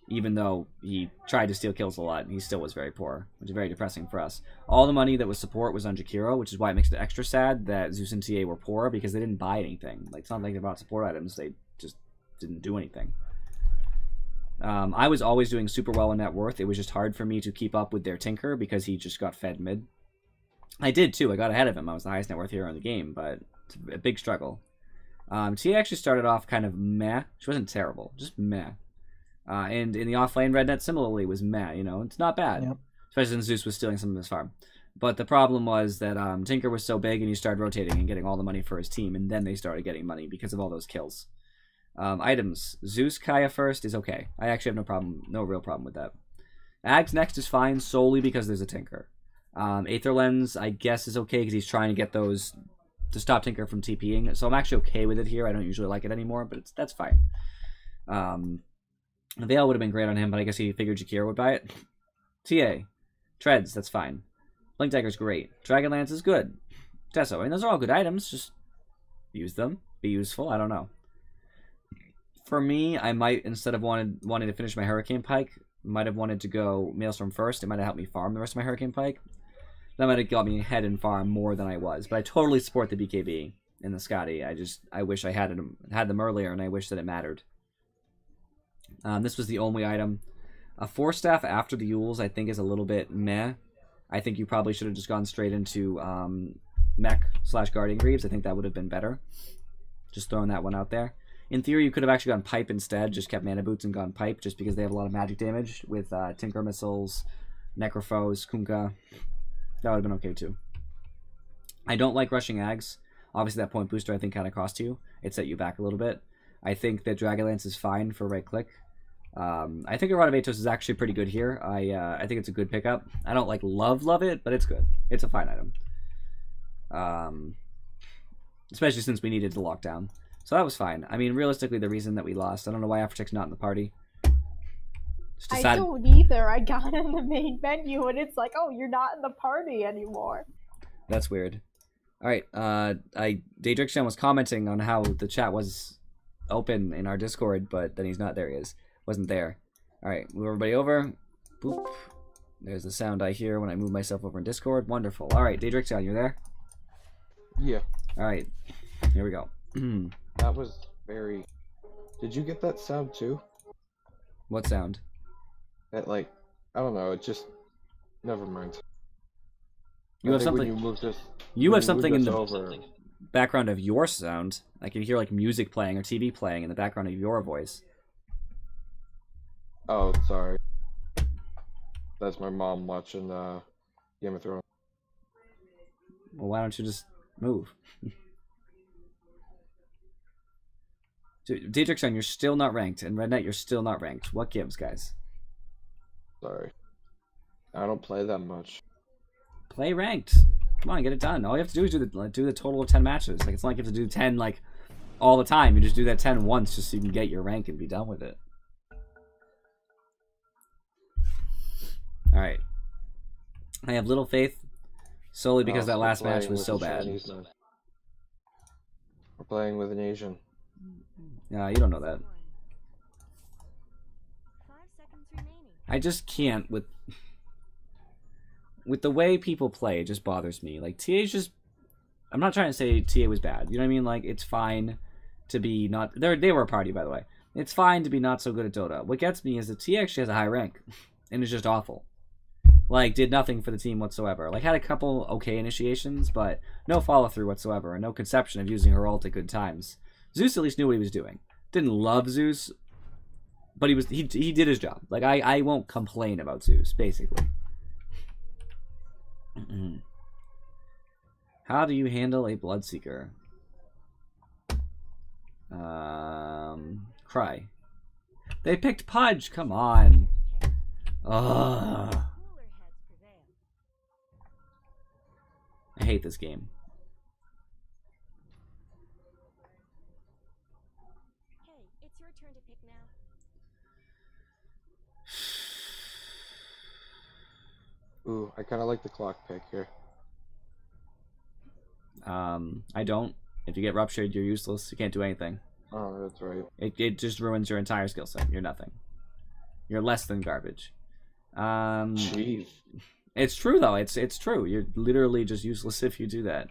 Even though he tried to steal kills a lot, he still was very poor, which is very depressing for us. All the money that was support was on Jakiro, which is why it makes it extra sad that Zeus and TA were poor, because they didn't buy anything. Like, it's not like they bought support items, they just didn't do anything. I was always doing super well in net worth. It was just hard for me to keep up with their Tinker because he just got fed mid. I did too. I got ahead of him. I was the highest net worth hero in the game, but it's a big struggle. Tia actually started off kind of meh. She wasn't terrible, just meh. And in the offlane, Rednet similarly was meh. You know, it's not bad,
Yep.
especially since Zeus was stealing some of his farm. But the problem was that Tinker was so big, and he started rotating and getting all the money for his team, and then they started getting money because of all those kills. Items. Zeus Kaya first is okay. I actually have no real problem with that. Ags next is fine solely because there's a Tinker. Aether Lens, I guess, is okay because he's trying to get those to stop Tinker from TPing. So I'm actually okay with it here. I don't usually like it anymore, but that's fine. Veil would have been great on him, but I guess he figured Jakiro would buy it. TA. Treads, that's fine. Blink Dagger's great. Dragonlance is good. Tesso, I mean, those are all good items. Just use them. Be useful. I don't know. For me, I might, instead of wanting to finish my Hurricane Pike, might have wanted to go Maelstrom first. It might have helped me farm the rest of my Hurricane Pike. That might have got me ahead in farm more than I was. But I totally support the BKB and the Scotty. I wish I had them earlier, and I wish that it mattered. This was the only item. A 4-staff after the Yules, I think, is a little bit meh. I think you probably should have just gone straight into Mech/Guardian Greaves. I think that would have been better. Just throwing that one out there. In theory, you could have actually gone Pipe instead, just kept Mana Boots and gone Pipe, just because they have a lot of magic damage with Tinker Missiles, Necrophos, Kunkka. That would have been okay too. I don't like rushing Ags. Obviously, that point booster I think kind of cost you. It set you back a little bit. I think that Dragonlance is fine for right click. I think Arata Vatos is actually pretty good here. I think it's a good pickup. I don't like love it, but it's good. It's a fine item. Especially since we needed to lock down. So that was fine. I mean, realistically, the reason that we lost, I don't know why Aftercheck's not in the party.
I don't either. I got in the main menu and it's like, oh, you're not in the party anymore.
That's weird. Alright, Daedrixon was commenting on how the chat was open in our Discord, but then he's not there. He is. Wasn't there. Alright, move everybody over. Boop. There's the sound I hear when I move myself over in Discord. Wonderful. Alright, Daedrixon, you're there?
Yeah.
Alright, here we go.
That was very... Did you get that sound too?
What sound?
That, like, I don't know, it just... Never mind.
You have something... You have something in the background of your sound. I can hear, like, music playing or TV playing in the background of your voice.
Oh, sorry. That's my mom watching Game of Thrones.
Well, why don't you just move? Dude, Daedrixon, you're still not ranked, and Red Knight, you're still not ranked. What gives, guys?
Sorry. I don't play that much.
Play ranked. Come on, get it done. All you have to do is do the total of 10 matches. Like, it's not like you have to do 10, like, all the time. You just do that 10 once just so you can get your rank and be done with it. Alright. I have little faith, solely because that last match was so bad.
We're playing with an Asian.
Yeah, you don't know that. I just can't with with the way people play, it just bothers me. Like, TA's just... I'm not trying to say TA was bad. You know what I mean? Like, it's fine to be not... They were a party, by the way. It's fine to be not so good at Dota. What gets me is that TA actually has a high rank. And is just awful. Like, did nothing for the team whatsoever. Like, had a couple okay initiations, but no follow-through whatsoever. And no conception of using her ult at good times. Zeus at least knew what he was doing. Didn't love Zeus, but he did his job. Like, I won't complain about Zeus, basically. How do you handle a Bloodseeker? Cry. They picked Pudge, come on. Ugh. I hate this game.
Hey, it's your turn to pick now.
Ooh, I kind of like the clock pick here.
I don't. If you get ruptured, you're useless. You can't do anything.
Oh, that's right.
It just ruins your entire skill set. You're nothing. You're less than garbage.
Jeez.
It's true though. It's true. You're literally just useless if you do that.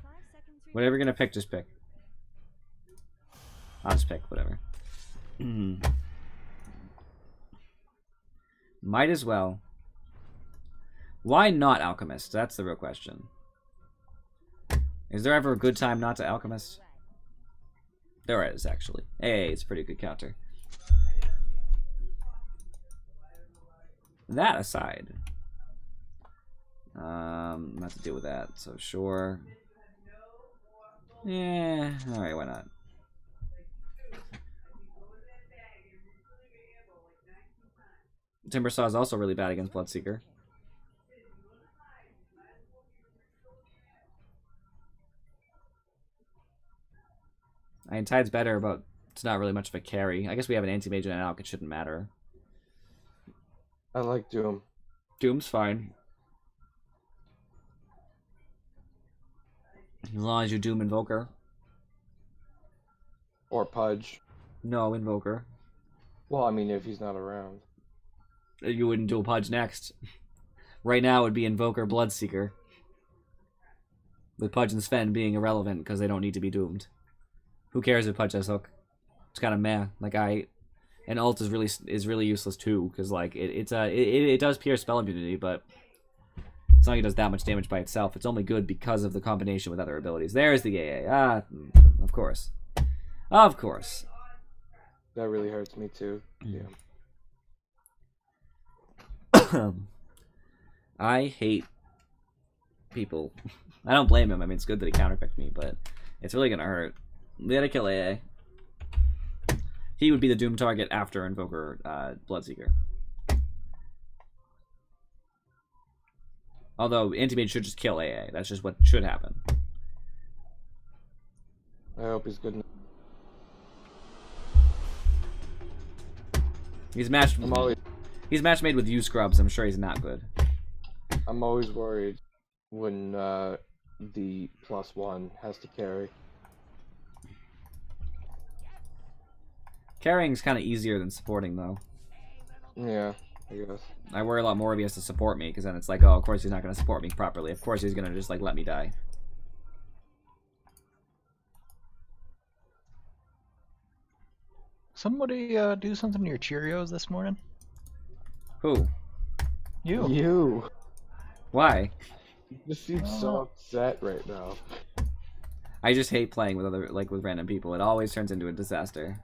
Whatever you're gonna pick, just pick. I'll just pick whatever. Might as well. Why not Alchemist? That's the real question. Is there ever a good time not to Alchemist? There is, actually. Hey, it's a pretty good counter. That aside, I'm not to deal with that, so sure. Yeah, alright, why not? Timbersaw is also really bad against Bloodseeker. I mean, Tide's better, but it's not really much of a carry. I guess we have an anti-mage and an alch, it shouldn't matter.
I like Doom.
Doom's fine. As long as you Doom Invoker.
Or Pudge.
No, Invoker.
Well, I mean, if he's not around.
You wouldn't do a Pudge next. Right now it would be Invoker Bloodseeker. With Pudge and Sven being irrelevant because they don't need to be doomed. Who cares if Pudge has hook? It's kind of meh. Like and ult is really useless too because like it does pierce spell immunity, but it's not like it does that much damage by itself. It's only good because of the combination with other abilities. There's the AA. Of course, of course.
That really hurts me too. Yeah.
I hate people. I don't blame him. I mean, it's good that he counterpicked me, but it's really gonna hurt. We gotta kill AA. He would be the Doom target after Invoker Bloodseeker. Although Anti-Mage should just kill AA. That's just what should happen.
I hope he's good enough.
He's match made with you scrubs. I'm sure he's not good.
I'm always worried when the +1 has to carry.
Carrying's kind of easier than supporting, though.
Yeah, I guess.
I worry a lot more if he has to support me, because then it's like, oh, of course he's not going to support me properly. Of course he's going to just, like, let me die.
Somebody do something to your Cheerios this morning?
Who?
You.
You.
Why?
You seem so upset right now.
I just hate playing with with random people. It always turns into a disaster.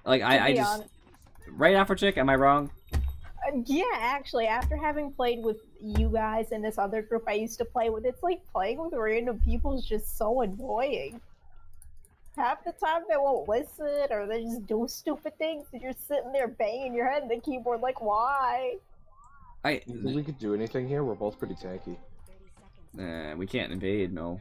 Like, I just...
honest.
Right, Afro Chick? Am I wrong?
Yeah, actually, after having played with you guys and this other group I used to play with, it's like playing with random people is just so annoying. Half the time they won't listen, or they just do stupid things, and you're sitting there banging your head on the keyboard like, why?
You think we could do anything here? We're both pretty tanky.
We can't invade, no.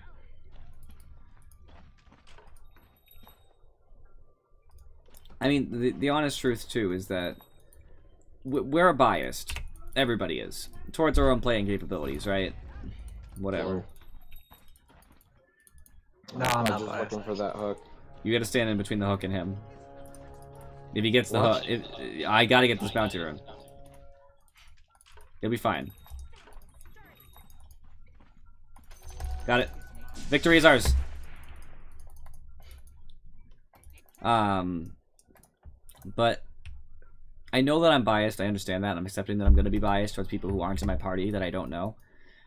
I mean, the honest truth, too, is that we're biased. Everybody is. Towards our own playing capabilities, right? Whatever.
No, I'm
I'm
not
just
biased.
looking for that hook.
You gotta stand in between the hook and him. If he gets the hook... I gotta get this bounty rune. He'll be fine. Got it. Victory is ours. But I know that I'm biased. I understand that. I'm accepting that I'm going to be biased towards people who aren't in my party that I don't know.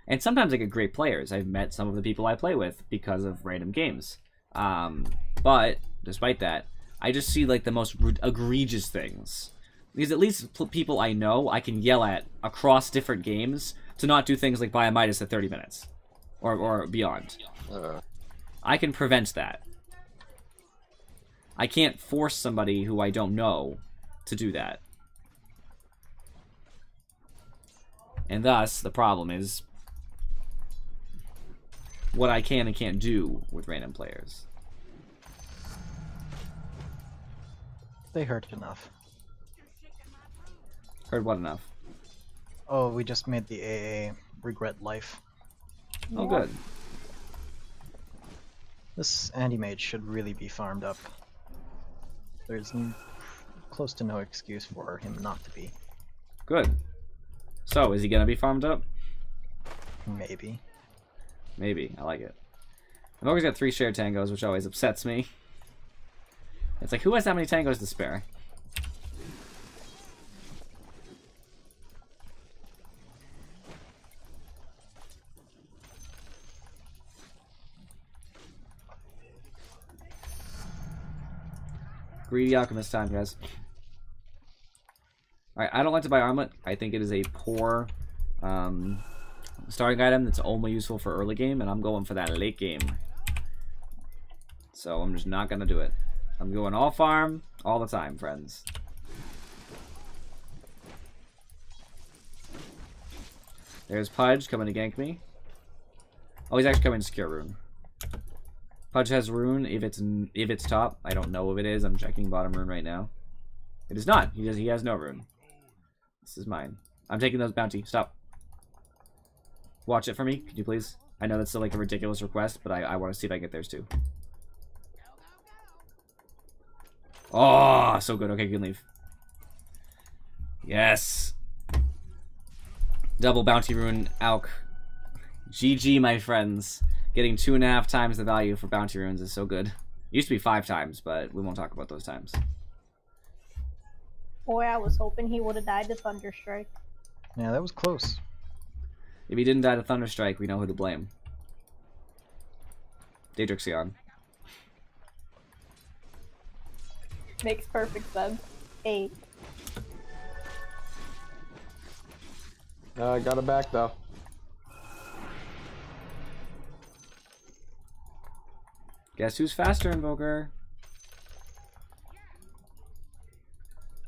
And sometimes I get great players. I've met some of the people I play with because of random games. But despite that, I just see like the most egregious things. Because at least people I know, I can yell at across different games to not do things like buy a Midas at 30 minutes. Or beyond. I can prevent that. I can't force somebody who I don't know to do that. And thus, the problem is what I can and can't do with random players.
They hurt enough.
Heard what enough?
Oh, we just made the AA regret life.
Oh, good.
This anti-mage should really be farmed up. There's close to no excuse for him not to be.
Good. So, is he gonna be farmed up?
Maybe.
Maybe. I like it. I've always got 3 shared tangos, which always upsets me. It's like, who has that many tangos to spare? Greedy Alchemist time, guys. Alright, I don't like to buy armlet. I think it is a poor starting item that's only useful for early game, and I'm going for that late game. So I'm just not going to do it. I'm going all farm, all the time, friends. There's Pudge coming to gank me. Oh, he's actually coming to secure rune. Pudge has rune if it's top. I don't know if it is. I'm checking bottom rune right now. It is not. He has no rune. This is mine. I'm taking those bounty. Stop. Watch it for me, could you please? I know that's still like a ridiculous request, but I want to see if I get theirs too. Oh, so good. Okay, you can leave. Yes. Double bounty rune, Alk. GG, my friends. Getting 2.5 times the value for bounty runes is so good. It used to be 5 times, but we won't talk about those times.
Boy, I was hoping he would have died to Thunderstrike.
Yeah, that was close.
If he didn't die to Thunderstrike, we know who to blame. Daedrixion.
Makes perfect sense. 8.
I got it back though.
Guess who's faster, Invoker?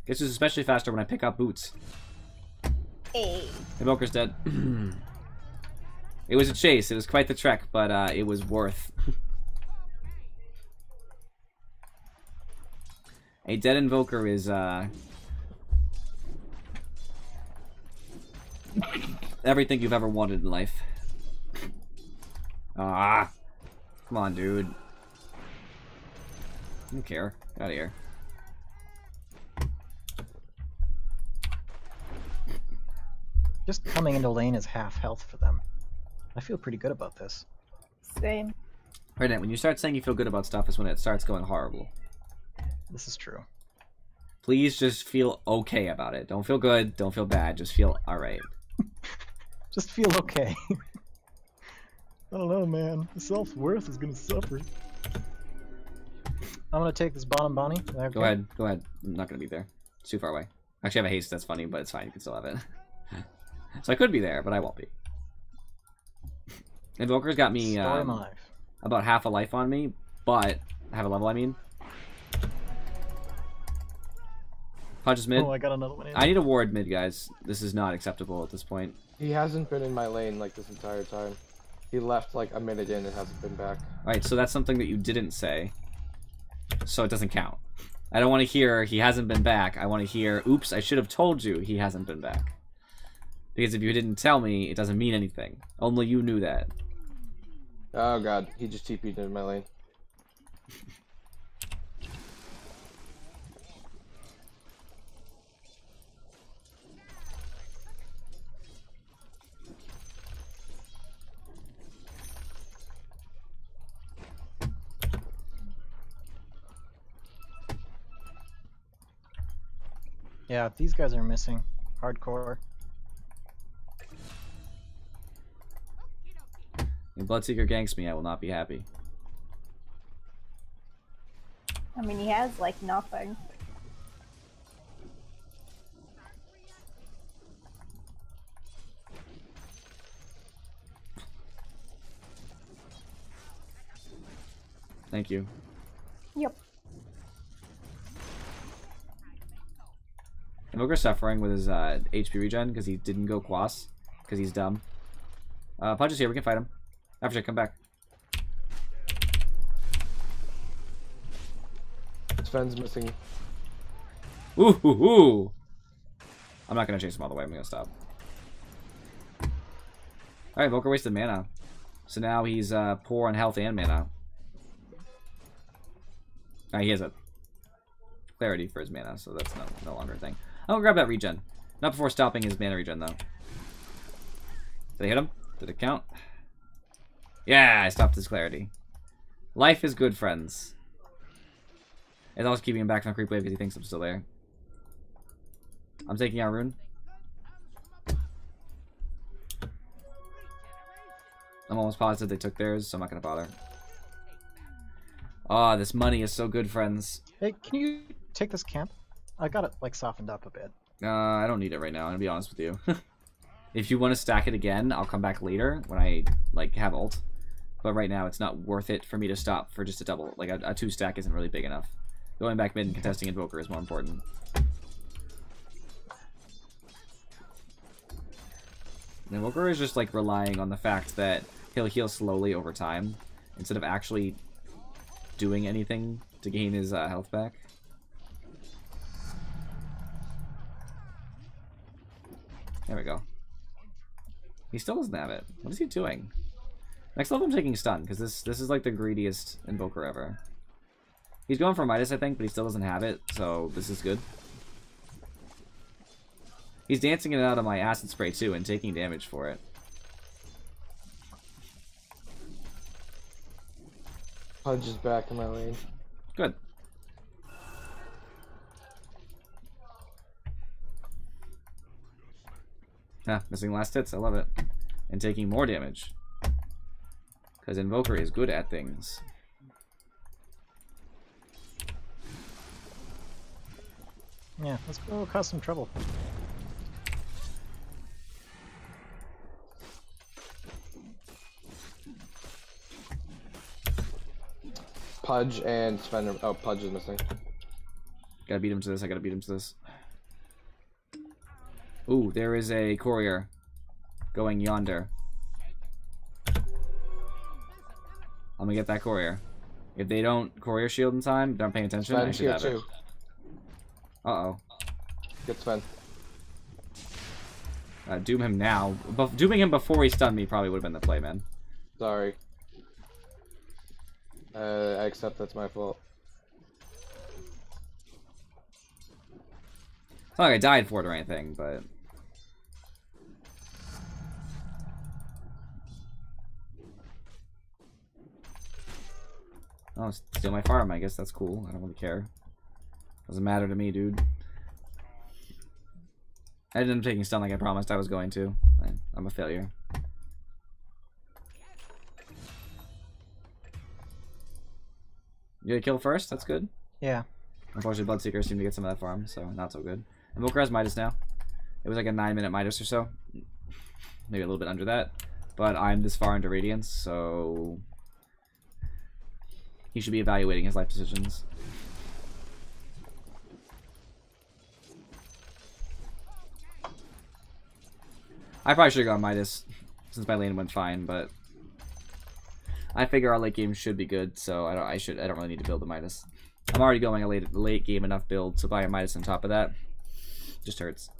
Guess who's especially faster when I pick up boots?
8.
Invoker's dead. It was a chase. It was quite the trek, but it was worth. A dead Invoker is everything you've ever wanted in life. Ah, come on, dude. I don't care. Get out of here.
Just coming into lane is half health for them. I feel pretty good about this.
Same.
Right now, when you start saying you feel good about stuff is when it starts going horrible.
This is true.
Please just feel okay about it. Don't feel good. Don't feel bad. Just feel alright.
Just feel okay. I don't know, man. The self-worth is gonna suffer. I'm gonna take this bottom bounty. Okay.
Go ahead. Go ahead. I'm not going to be there. It's too far away. Actually, I have a haste. That's funny, but it's fine. You can still have it. So I could be there, but I won't be. Invoker's got me
Story of my life.
about half a life on me, but half a level, I mean. Punch is mid.
Oh, I got another one in.
I need a ward mid, guys. This is not acceptable at this point.
He hasn't been in my lane like this entire time. He left like a minute in and hasn't been back.
Alright, so that's something that you didn't say. So it doesn't count. I don't want to hear he hasn't been back. I want to hear, oops, I should have told you he hasn't been back. Because if you didn't tell me, it doesn't mean anything. Only you knew that.
Oh god, he just TP'd in my lane.
Yeah, these guys are missing. Hardcore.
If Bloodseeker ganks me, I will not be happy.
I mean, he has like nothing.
Thank you.
Yep.
Invoker's suffering with his HP regen because he didn't go Quas because he's dumb. Punch is here. We can fight him. After come back.
Sven's missing.
Ooh, ooh, ooh. I'm not gonna chase him all the way. I'm gonna stop. All right, Invoker wasted mana, so now he's poor on health and mana. He has a clarity for his mana, so that's no longer a thing. I'm gonna grab that regen. Not before stopping his mana regen, though. Did I hit him? Did it count? Yeah, I stopped his clarity. Life is good, friends. It's always keeping him back from the creep wave because he thinks I'm still there. I'm taking out Rune. I'm almost positive they took theirs, so I'm not gonna bother. Oh, this money is so good, friends.
Hey, can you take this camp? I got it like softened up a bit.
I don't need it right now, I'm gonna be honest with you. If you want to stack it again, I'll come back later when I like have ult. But right now, it's not worth it for me to stop for just a double. Like a 2-stack isn't really big enough. Going back mid and contesting Invoker is more important. And Invoker is just like relying on the fact that he'll heal slowly over time instead of actually doing anything to gain his health back. There we go. He still doesn't have it. What is he doing? Next level I'm taking stun, because this is like the greediest Invoker ever. He's going for Midas, I think, but he still doesn't have it, so this is good. He's dancing it out of my acid spray too and taking damage for it.
Pudge is back in my lane.
Good. Ah, missing last hits, I love it. And taking more damage. Because Invoker is good at things.
Yeah, let's go cause some trouble.
Pudge and Sven are... Oh, Pudge is missing.
Gotta beat him to this, I gotta beat him to this. Ooh, there is a courier going yonder. I'm gonna get that courier. If they don't courier shield in time, don't pay attention, I
Sven's
should
here
have
too.
it. Uh-oh.
Get Sven.
Doom him now. Dooming him before he stunned me probably would have been the play, man.
Sorry. I accept that's my fault.
It's not like I died for it or anything, but... Oh, steal my farm, I guess that's cool. I don't really care. Doesn't matter to me, dude. I ended up taking stun like I promised I was going to. I'm a failure. You get a kill first? That's good.
Yeah.
Unfortunately, Bloodseeker seemed to get some of that farm, so not so good. Invoker has Midas now. It was like a 9-minute Midas or so. Maybe a little bit under that. But I'm this far into Radiance, so... he should be evaluating his life decisions. I probably should have gone Midas, since my lane went fine, but... I figure our late game should be good, so I don't really need to build a Midas. I'm already going a late game enough build, so buy a Midas on top of that just hurts.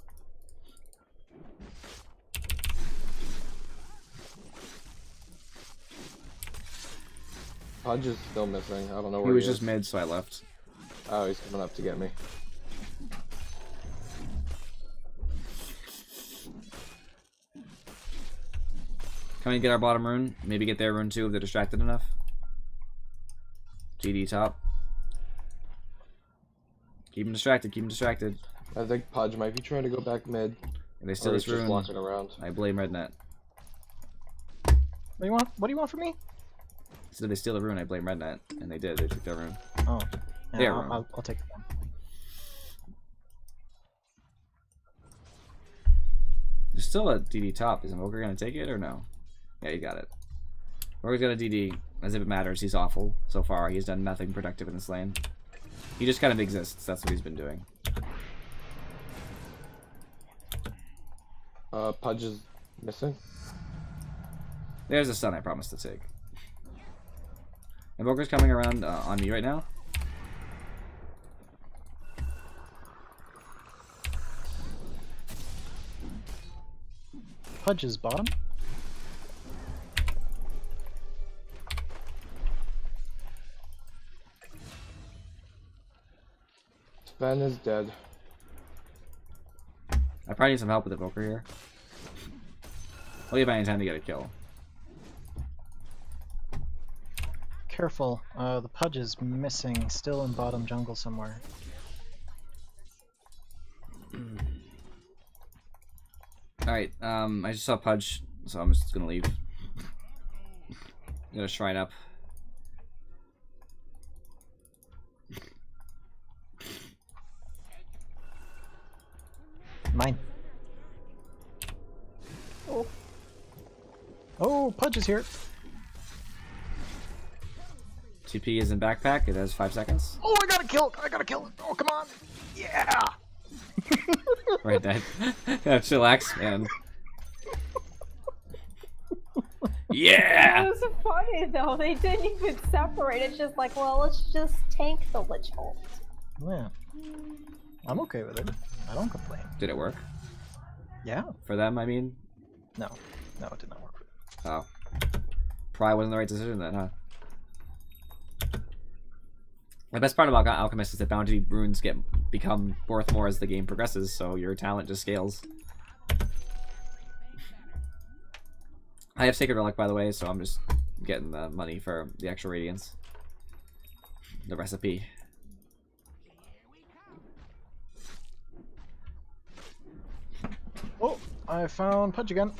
Pudge is still missing. I don't know where
He was
is.
just mid, so I left.
Oh, he's coming up to get me.
Can we get our bottom rune? Maybe get their rune too if they're distracted enough. GD top. Keep him distracted, keep him distracted.
I think Pudge might be trying to go back mid.
And they steal
Or
this
he's just
rune.
walking around.
I blame Rednet.
What do you want? What do you want from me?
So they steal the rune, I blame Rednet. And they did, they took their rune.
Oh, yeah,
Their
I'll,
rune.
I'll take it then.
There's still a DD top. Is Invoker gonna take it or no? Yeah, he got it. Invoker's got a DD. As if it matters, he's awful. So far, he's done nothing productive in this lane. He just kind of exists. That's what he's been doing.
Pudge is missing.
There's a stun I promised to take. Invoker's coming around on me right now.
Pudge's bottom.
Sven is dead.
I probably need some help with Invoker here. Only if I intend to get a kill.
Careful, the Pudge is missing, still in bottom jungle somewhere.
Alright, I just saw Pudge, so I'm just gonna leave. I'm gonna shrine up.
Mine.
Oh,
Oh, Pudge is here.
TP is in backpack, it has 5 seconds.
Oh, I got a kill! I got a kill! Oh, come on! Yeah!
Right, that. Chillax, man. Yeah!
it was funny though. They didn't even separate. It's just like, well, let's just tank the Lich Ult.
Yeah. I'm okay with it. I don't complain.
Did it work?
Yeah.
For them, I mean?
No. No, it did not work.
Oh. Probably wasn't the right decision then, huh? The best part about Alchemist is that bounty runes become worth more as the game progresses, so your talent just scales. I have Sacred Relic, by the way, so I'm just getting the money for the extra Radiance. The recipe.
Oh, I found Pudge again.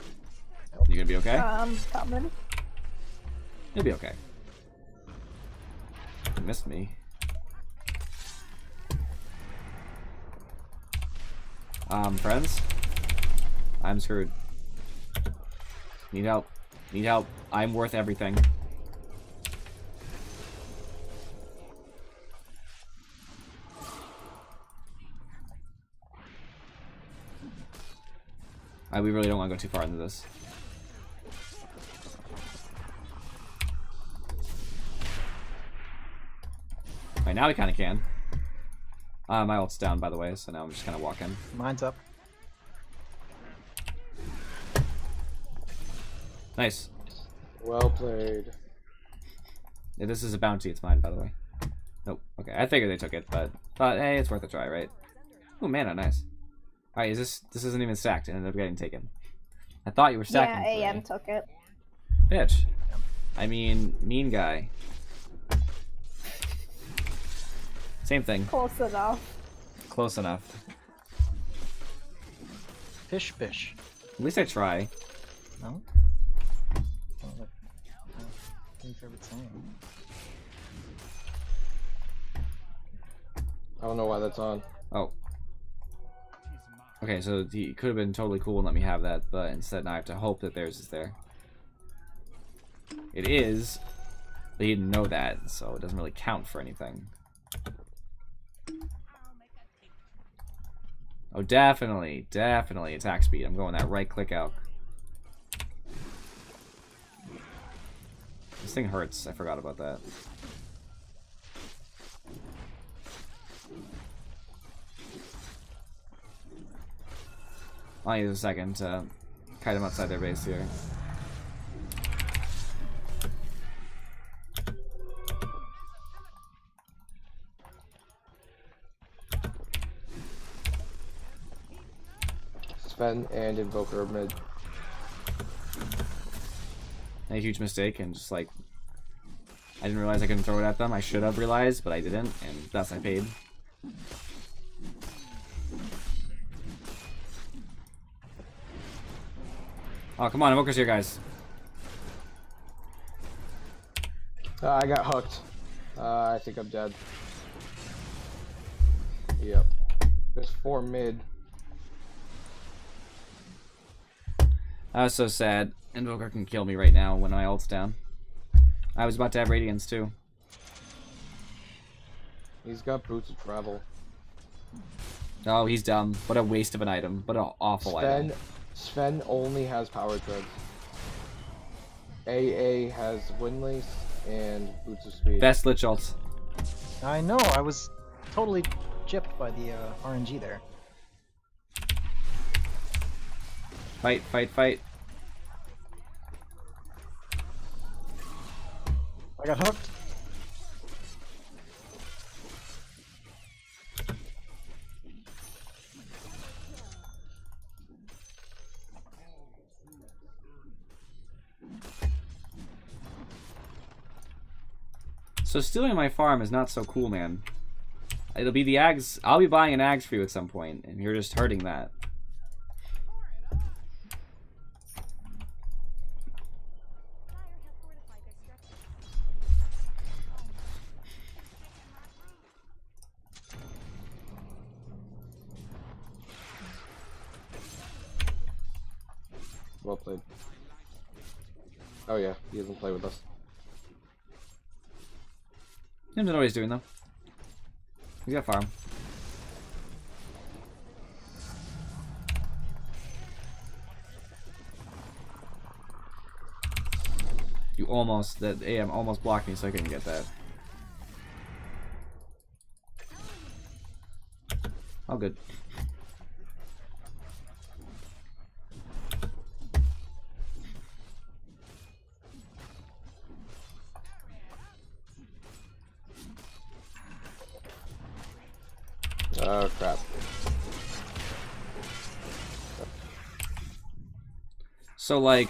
You gonna be okay?
Coming.
You'll be okay. You missed me. Friends? I'm screwed. Need help. Need help. I'm worth everything. We really don't want to go too far into this. Alright, now we kind of can. My ult's down, by the way, so now I'm just kind of walking.
Mine's up.
Nice.
Well played.
Yeah, this is a bounty. It's mine, by the way. Nope. Okay, I figured they took it, but thought, hey, it's worth a try, right? Ooh, mana, nice. Alright, this isn't even stacked. It ended up getting taken. I thought you were stacking.
Yeah,
for me.
AM took it.
Bitch. I mean, mean guy. Same thing.
Close enough.
Close enough.
Pish pish.
At least I try.
No? Oh, look. Your favorite saying.
I don't know why that's on.
Oh. Okay, so he could have been totally cool and let me have that, but instead now I have to hope that theirs is there. It is, but he didn't know that, so it doesn't really count for anything. Oh, definitely, definitely attack speed. I'm going that right click out. This thing hurts. I forgot about that. I'll use a second to kite them outside their base here.
Sven and Invoker mid.
A huge mistake, and just like I didn't realize I couldn't throw it at them. I should have realized, but I didn't, and thus I paid. Oh, come on, Invoker's here, guys.
I got hooked. I think I'm dead. Yep. There's 4 mid.
That was so sad. Invoker can kill me right now when my ult's down. I was about to have Radiance too.
He's got boots of travel.
Oh, he's dumb. What a waste of an item. What an awful item.
Sven only has power treads. AA has windlace and boots of speed.
Best Lich ult.
I know, I was totally gypped by the RNG there.
Fight, fight, fight.
I got hooked.
So stealing my farm is not so cool, man. It'll be the Ags. I'll be buying an Ags for you at some point, and you're just hurting that.
Well played. Oh yeah, he doesn't play with us.
He doesn't know what he's doing though. He's got farm. You almost, that AM almost blocked me, so I couldn't get that. Oh, good.
Oh crap.
So, like,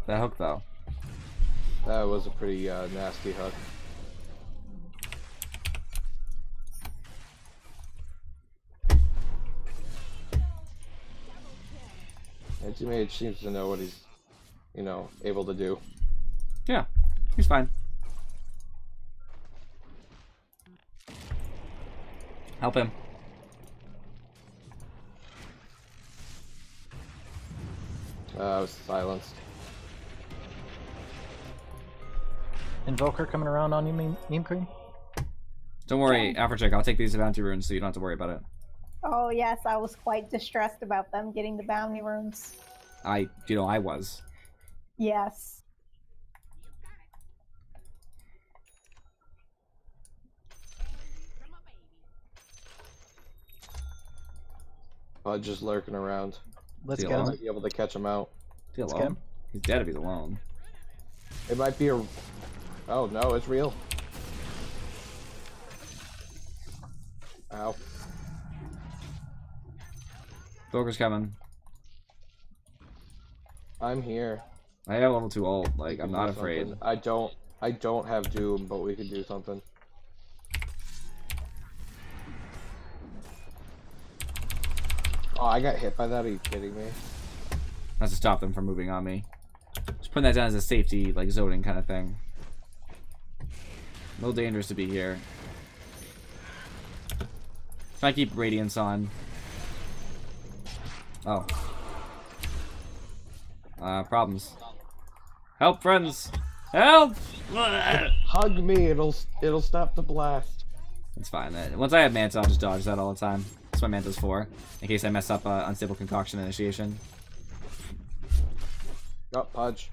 that hook though.
That was a pretty nasty hook. Anti-Mage seems to know what he's, you know, able to do.
Yeah, he's fine. Help him.
I was silenced.
Invoker coming around on you, meme cream?
Don't worry, Afrocheck, I'll take these bounty runes so you don't have to worry about it.
Oh yes, I was quite distressed about them getting the bounty runes.
I was.
Yes.
Bud just lurking around.
Let's
See
get
you
him.
alone?
Might be able to catch him out.
Is he
Let's
alone?
get him.
He's dead if he's alone.
It might be a... Oh no, it's real. Ow.
Invoker's coming.
I'm here.
I have level 2 ult, like,
We
I'm
can
not
do
afraid.
something. I don't have Doom, but we can do something. Oh, I got hit by that, are you kidding me?
That's to stop them from moving on me. Just putting that down as a safety, like, zoning kind of thing. A little dangerous to be here. Try to keep Radiance on. Oh. Problems. Help, friends! Help!
Hug me, it'll stop the blast.
It's fine. Once I have Manta, I'll just dodge that all the time. That's what Manta's for. In case I mess up Unstable Concoction Initiation.
Oh, Pudge.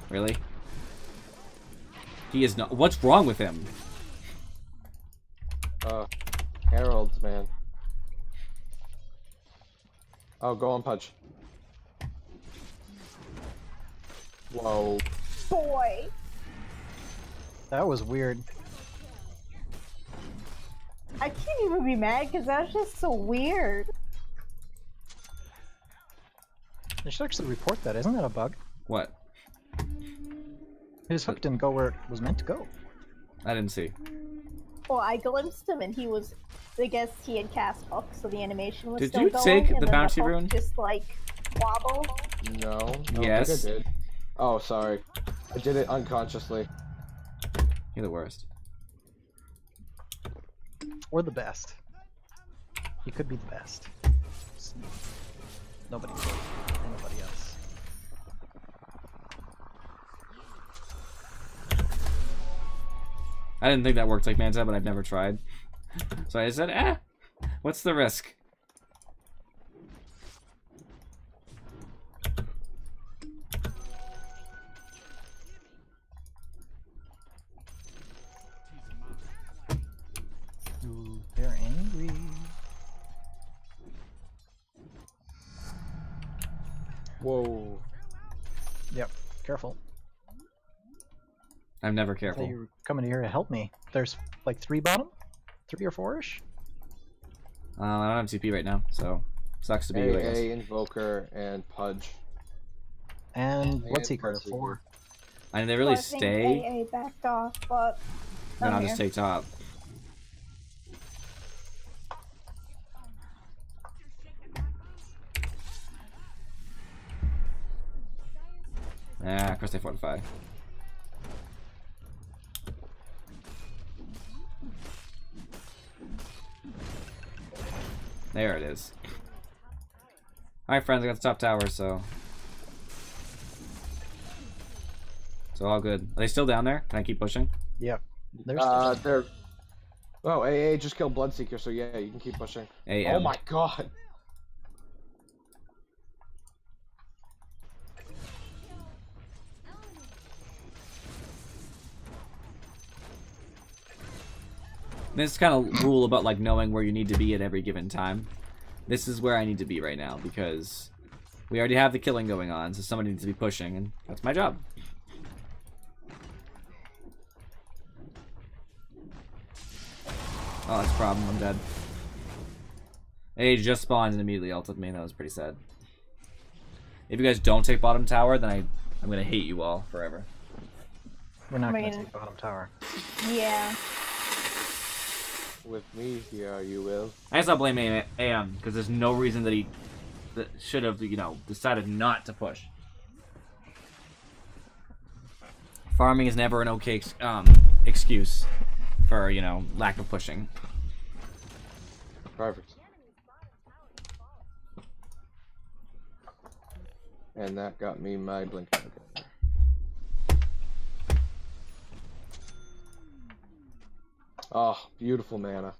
Really? He is not. What's wrong with him?
Heralds, man. Oh, go on, Pudge. Whoa.
Boy.
That was weird.
I can't even be mad because that was just so weird.
They should actually report that. Isn't that a bug?
What?
His hook didn't go where it was meant to go.
I didn't see.
Well, I glimpsed him and he was. I guess he had cast hook, so the animation was
Did
still
you
going.
take
and
the
then
bounty
hook
rune?
just like wobbled.
No, I don't think
Yes.
I did. Oh, sorry. I did it unconsciously.
You're the worst.
Or the best. You could be the best. Nobody could. Anybody else.
I didn't think that worked like Manta, but I've never tried. So I said, what's the risk?
Ooh, they're angry.
Whoa.
Yep, careful.
I'm never
I thought
careful.
you were coming here to help me. There's like 3 bottom? 3 or 4-ish?
I don't have TP right now, so sucks to be you, I guess.
AA, Invoker, and Pudge.
And
Yeah,
Bloodseeker at
Bloodseeker.
4.
I mean, they
So
really
I think
stay.
AA backed off, but
Then
I'm
I'll
here.
just take top. Of course they fortify. There it is. Alright, friends, I got the top tower, so... So all good. Are they still down there? Can I keep pushing?
Yep. There's
They're... Oh, AA just killed Bloodseeker, so yeah, you can keep pushing.
AM.
Oh my god!
This kind of rule about like knowing where you need to be at every given time. This is where I need to be right now because we already have the killing going on, so somebody needs to be pushing, and that's my job. Oh, that's a problem. I'm dead. Hey, just spawned and immediately ulted me. That was pretty sad. If you guys don't take bottom tower, then I'm gonna hate you all forever.
We're not
I
going to
mean-
take bottom tower.
Yeah.
With me, yeah, you will.
I guess I'll blame AM because there's no reason that he should have, decided not to push. Farming is never an okay excuse for, lack of pushing.
Perfect. And that got me my blink. Oh, beautiful mana.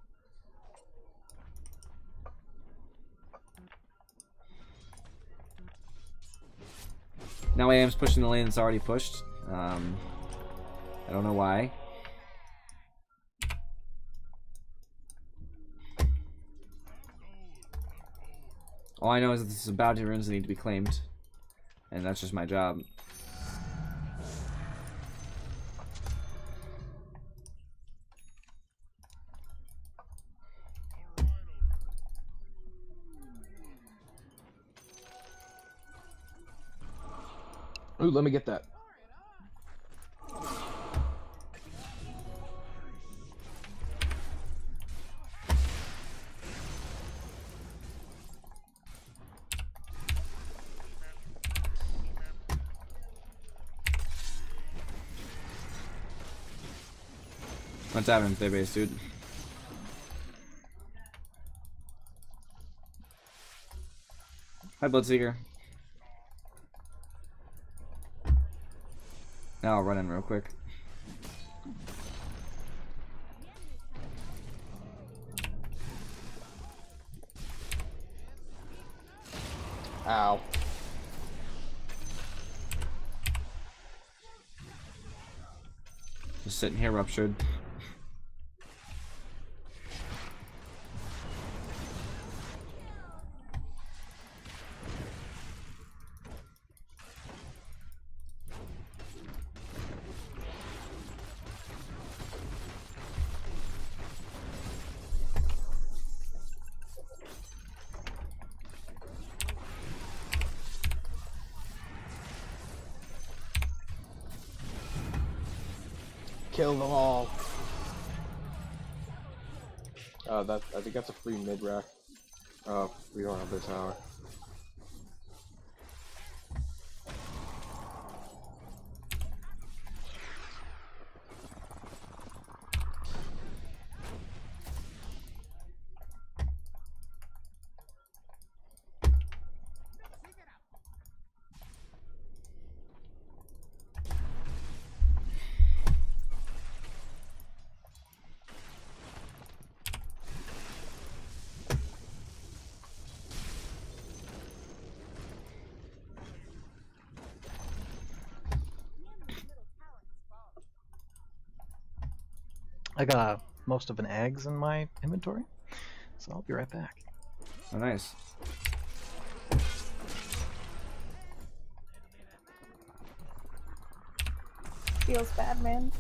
Now AM's pushing the lane that's already pushed. I don't know why. All I know is that this is bounty runes that need to be claimed. And that's just my job.
Ooh, let me get that.
What's happening with their base, dude? Hi, Bloodseeker. Now I'll run in real quick.
Ow.
Just sitting here ruptured.
Kill them all. I think that's a free mid rack. We don't have this tower.
I got most of an eggs in my inventory, so I'll be right back.
Oh, nice.
Feels bad, man.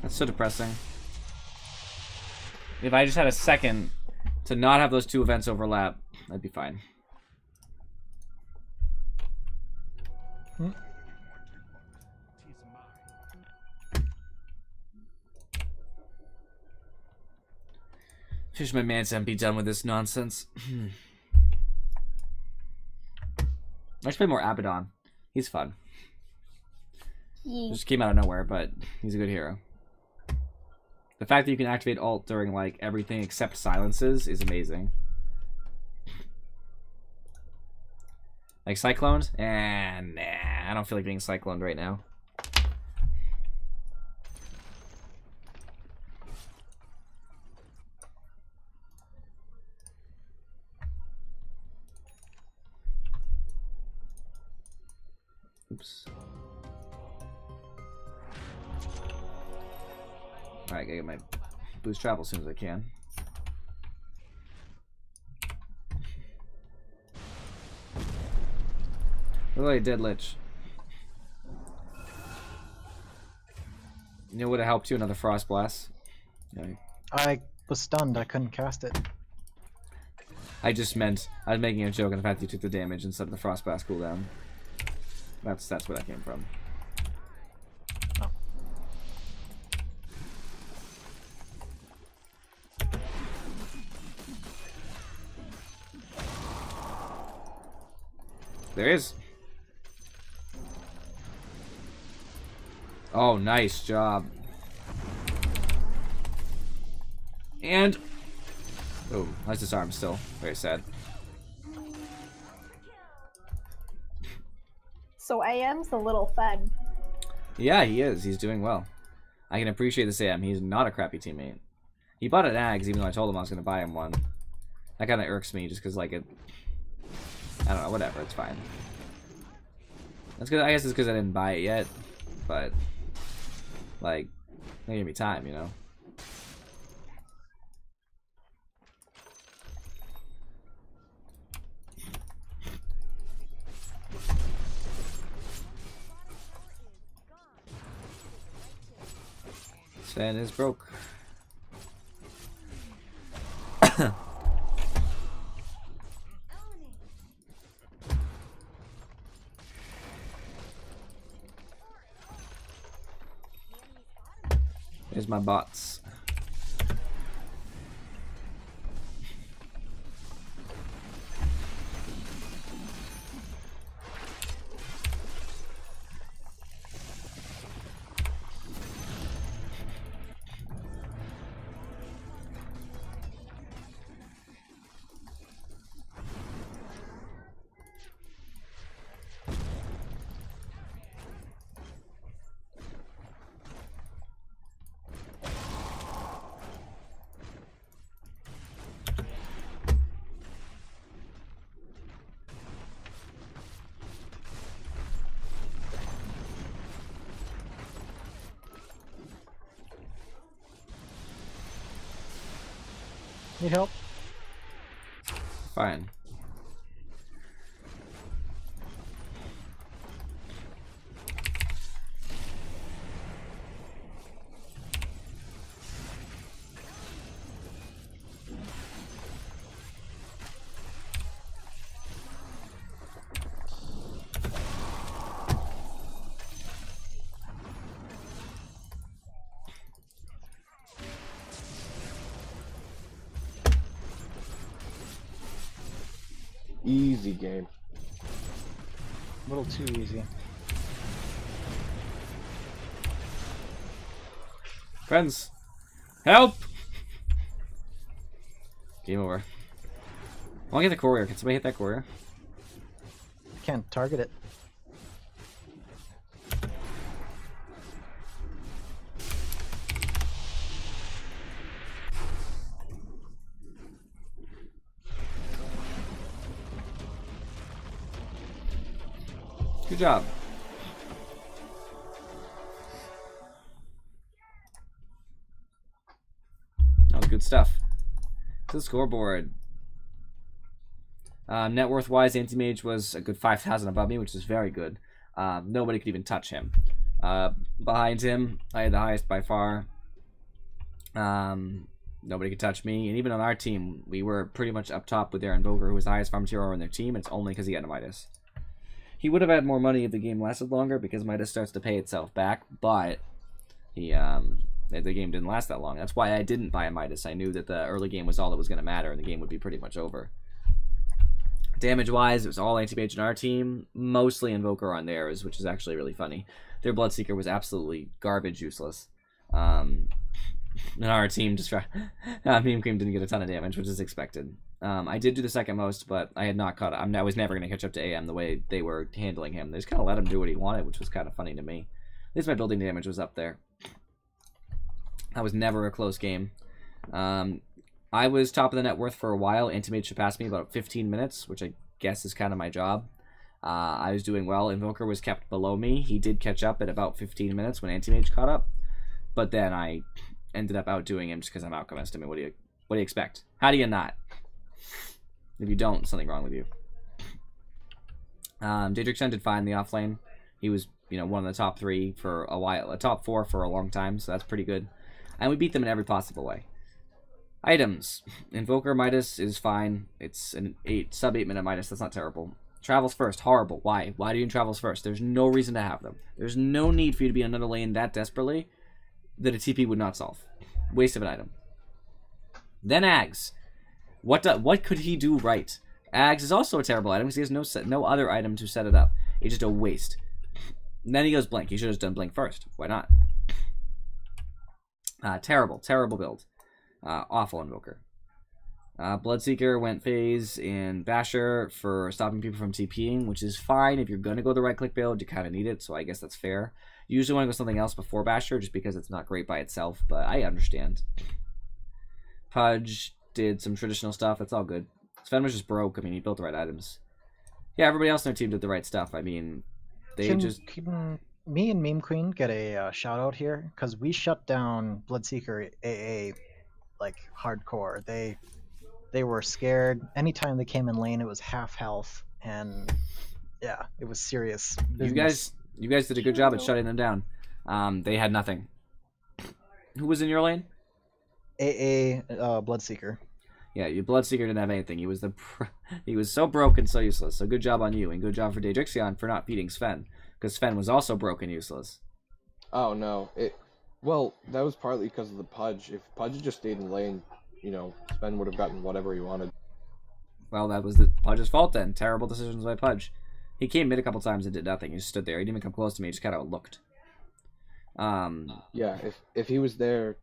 That's so depressing. If I just had a second to not have those two events overlap, I'd be fine. Finish my man's and be done with this nonsense. I should play more Abaddon. He's fun. Just came out of nowhere, but he's a good hero. The fact that you can activate ult during like everything except silences is amazing. Like Cyclones? Nah, I don't feel like being Cycloned right now. Oops. Alright, gotta get my boost travel as soon as I can. Look like a dead lich. You know what would have helped you? Another frost blast. Yeah.
I was stunned. I couldn't cast it.
I just meant I was making a joke on the fact that you took the damage instead of the frost blast cooldown. That's where that came from.
Oh.
There is. Oh, nice job. And oh, that's disarmed still. Very sad.
So AM's a little fed.
Yeah, he is. He's doing well. I can appreciate this AM. He's not a crappy teammate. He bought an Ags even though I told him I was going to buy him one. That kind of irks me just because, like, it... I don't know, whatever. It's fine. That's good. I guess it's because I didn't buy it yet. But, like, they gave me time, you know? Sven is broke. Here's my bots.
Need help?
Fine.
Easy game.
A little too easy.
Friends, help! Game over. I want to get the courier. Can somebody hit that courier?
Can't target it.
Good job. That was good stuff. To the scoreboard. Net worth wise, Anti-Mage was a good 5,000 above me, which is very good. Nobody could even touch him. Behind him, I had the highest by far. Nobody could touch me. And even on our team, we were pretty much up top with their Invoker, who was the highest farm hero on their team. And it's only because he had a Midas. He would have had more money if the game lasted longer, because Midas starts to pay itself back. But the game didn't last that long. That's why I didn't buy a Midas. I knew that the early game was all that was going to matter, and the game would be pretty much over. Damage-wise, it was all Anti-Mage on our team, mostly Invoker on theirs, which is actually really funny. Their Bloodseeker was absolutely garbage useless. And our team just Meme Cream didn't get a ton of damage, which is expected. I did do the second most, but I had not caught up. I was never going to catch up to AM the way they were handling him. They just kind of let him do what he wanted, which was kind of funny to me. At least my building damage was up there. That was never a close game. I was top of the net worth for a while. Anti-Mage surpassed me about 15 minutes, which I guess is kind of my job. I was doing well. Invoker was kept below me. He did catch up at about 15 minutes when Anti-Mage caught up. But then I ended up outdoing him just because I'm Alchemist. I mean, what do you expect? How do you not? If you don't, something wrong with you. Daedrixon did fine in the offlane. He was, one of the top 3 for a while, a top 4 for a long time, so that's pretty good. And we beat them in every possible way. Items. Invoker Midas is fine. It's an sub 8 minute Midas. That's not terrible. Travels first. Horrible. Why? Why do you travels first? There's no reason to have them. There's no need for you to be in another lane that desperately that a TP would not solve. Waste of an item. Then Ags. What could he do right? Ags is also a terrible item because he has no other item to set it up. It's just a waste. And then he goes Blink. He should have done Blink first. Why not? Terrible build. Awful Invoker. Bloodseeker went phase in Basher for stopping people from TPing, which is fine. If you're going to go the right-click build, you kind of need it, so I guess that's fair. You usually want to go something else before Basher, just because it's not great by itself, but I understand. Pudge did some traditional stuff. That's all good. Sven was just broke. I mean, he built the right items. Yeah, everybody else in their team did the right stuff. I mean,
Can me and Meme Queen get a shout out here? Because we shut down Bloodseeker AA like hardcore. They were scared. Anytime they came in lane, it was half health, and yeah, it was serious business.
You guys did a good job at shutting them down. They had nothing. Who was in your lane?
AA Bloodseeker.
Yeah, your Bloodseeker didn't have anything. He was so broke and so useless. So good job on you, and good job for Daedrixion for not feeding Sven, because Sven was also broke and useless.
Oh no, well, that was partly because of the Pudge. If Pudge had just stayed in lane, Sven would have gotten whatever he wanted.
Well, that was the Pudge's fault then. Terrible decisions by Pudge. He came mid a couple times and did nothing. He just stood there. He didn't even come close to me. He just kind of looked.
Yeah, if he was there,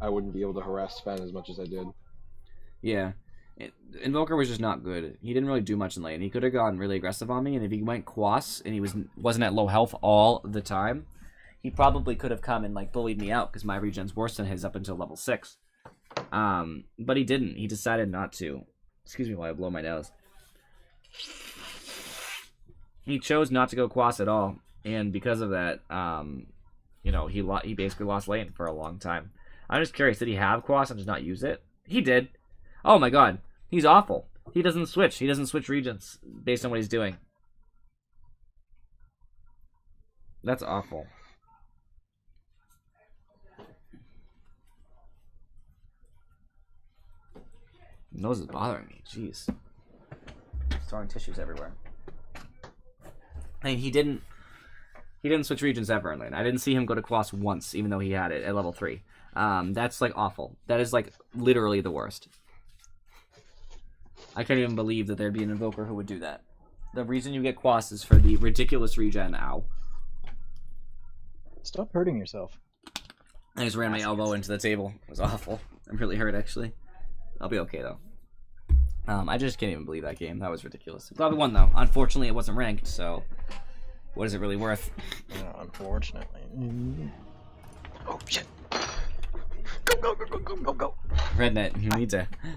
I wouldn't be able to harass Sven as much as I did.
Yeah. Invoker was just not good. He didn't really do much in lane. He could have gone really aggressive on me, and if he went Quas and he wasn't at low health all the time, he probably could have come and bullied me out because my regen's worse than his up until level 6. But he didn't. He decided not to. Excuse me while I blow my nose. He chose not to go Quas at all, and because of that, he basically lost lane for a long time. I'm just curious, did he have Quas and just not use it? He did. Oh my god, he's awful. He doesn't switch. He doesn't switch regions based on what he's doing. That's awful. Nose is bothering me. Jeez. Throwing tissues everywhere. I mean, he didn't switch regions ever in lane. I didn't see him go to Quas once, even though he had it at level 3. That's awful. That is literally the worst. I can't even believe that there'd be an invoker who would do that. The reason you get Quas is for the ridiculous regen. Ow.
Stop hurting yourself.
I just ran my elbow into the table. It was awful. I'm really hurt, actually. I'll be okay, though. I just can't even believe that game. That was ridiculous. Glad we won, though. Unfortunately, it wasn't ranked, so what is it really worth?
Unfortunately. Oh, shit. Go, go, go, go, go, go, go.
Rednet,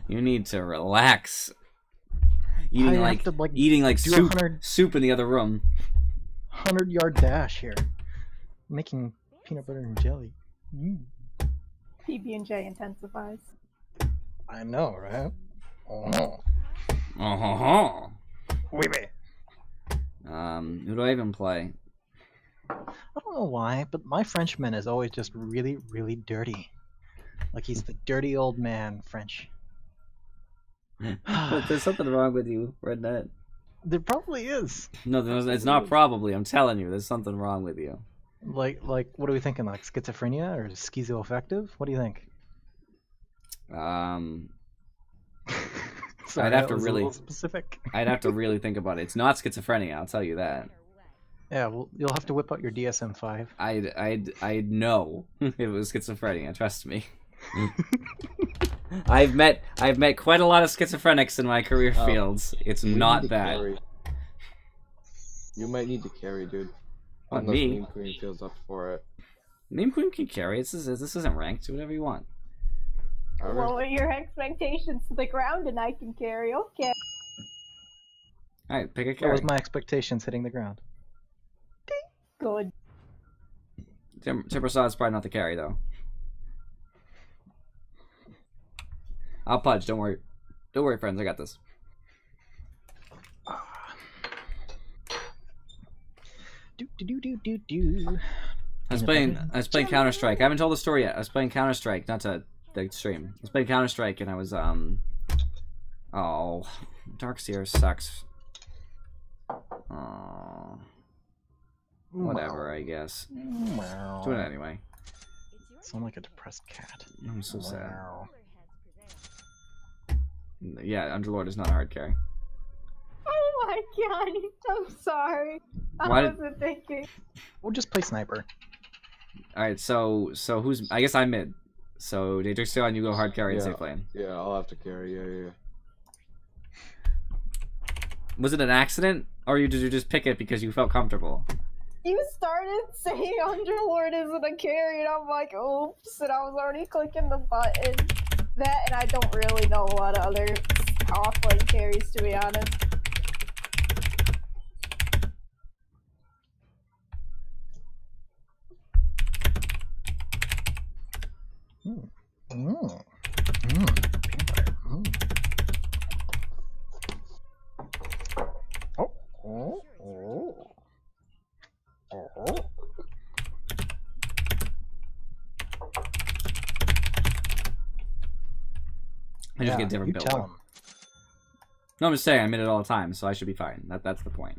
you need to relax. Eating
I
like,
have to,
eating like
do
soup,
100
soup in the other room.
100-yard dash here. Making peanut butter and jelly.
PB&J intensifies.
I know, right? Oh.
Oh,
Wait, wait.
who do I even play?
I don't know why, but my Frenchman is always just really, really dirty. Like he's the dirty old man French.
But there's something wrong with you, Rednet.
There probably is.
No, it's not probably. I'm telling you, there's something wrong with you.
Like, what are we thinking? Like schizophrenia or schizoaffective? What do you think? Sorry,
I'd have to
that was a
really
little specific.
I'd have to really think about it. It's not schizophrenia, I'll tell you that.
Yeah, well, you'll have to whip out your DSM-5.
I'd know if it was schizophrenia. Trust me. I've met quite a lot of schizophrenics in my career fields. It's
We
not
need to
bad.
carry. You might need to carry, dude.
Not
Unless
me.
Meme Queen feels up for it.
Meme Queen can carry. This isn't ranked. Do whatever you want.
Alright.
Lower your expectations to the ground and I can carry. Okay.
All right, pick a
That
carry.
was my expectations hitting the ground.
Good.
Timbersaw is probably not the carry though. I'll pudge. Don't worry. Don't worry, friends. I got this.
Do.
I was playing Counter Strike. I haven't told the story yet. I was playing Counter Strike, not to the stream. I was playing Counter Strike and I was oh, Darkseer sucks. Oh, whatever, I guess. Do it anyway.
Sound like a depressed cat.
I'm so sad.
Wow.
Yeah, Underlord is not a hard carry.
Oh my god, I'm sorry. I
Why did-
wasn't thinking.
We'll just play sniper.
All right, so who's? I guess I'm mid. So Daedrixia and you go hard carry and safe lane.
Yeah, I'll have to carry. Yeah.
Was it an accident, or did you just pick it because you felt comfortable?
You started saying Underlord isn't a carry, and I'm like, oops, and I was already clicking the button. That, and I don't really know a lot of other offlane carries, to be honest.
Peanut butter. Oh.
I just get different
you
build.
tell him.
No, I'm just saying I'm in it all the time, so I should be fine. That's the point.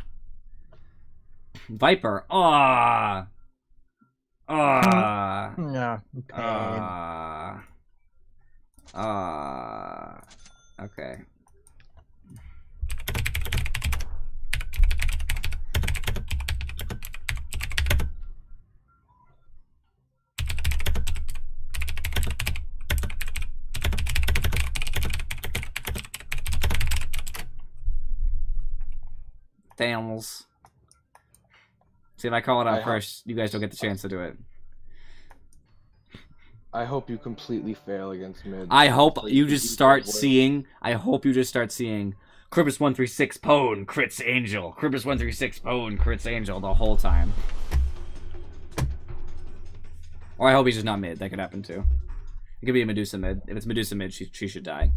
Viper. Ah. Ah.
Yeah.
Okay. Thamels. See, if I call it out first, you guys don't get the chance to do it.
I hope you completely fail against mid.
I hope
Like,
you
you
just
get
start
worse.
seeing. I hope you just start seeing. Cribbus 136 Pwn crits Angel. Cribbus 136 Pwn crits Angel the whole time. Or I hope he's just not mid. That could happen too. It could be a Medusa mid. If it's Medusa mid, she should die.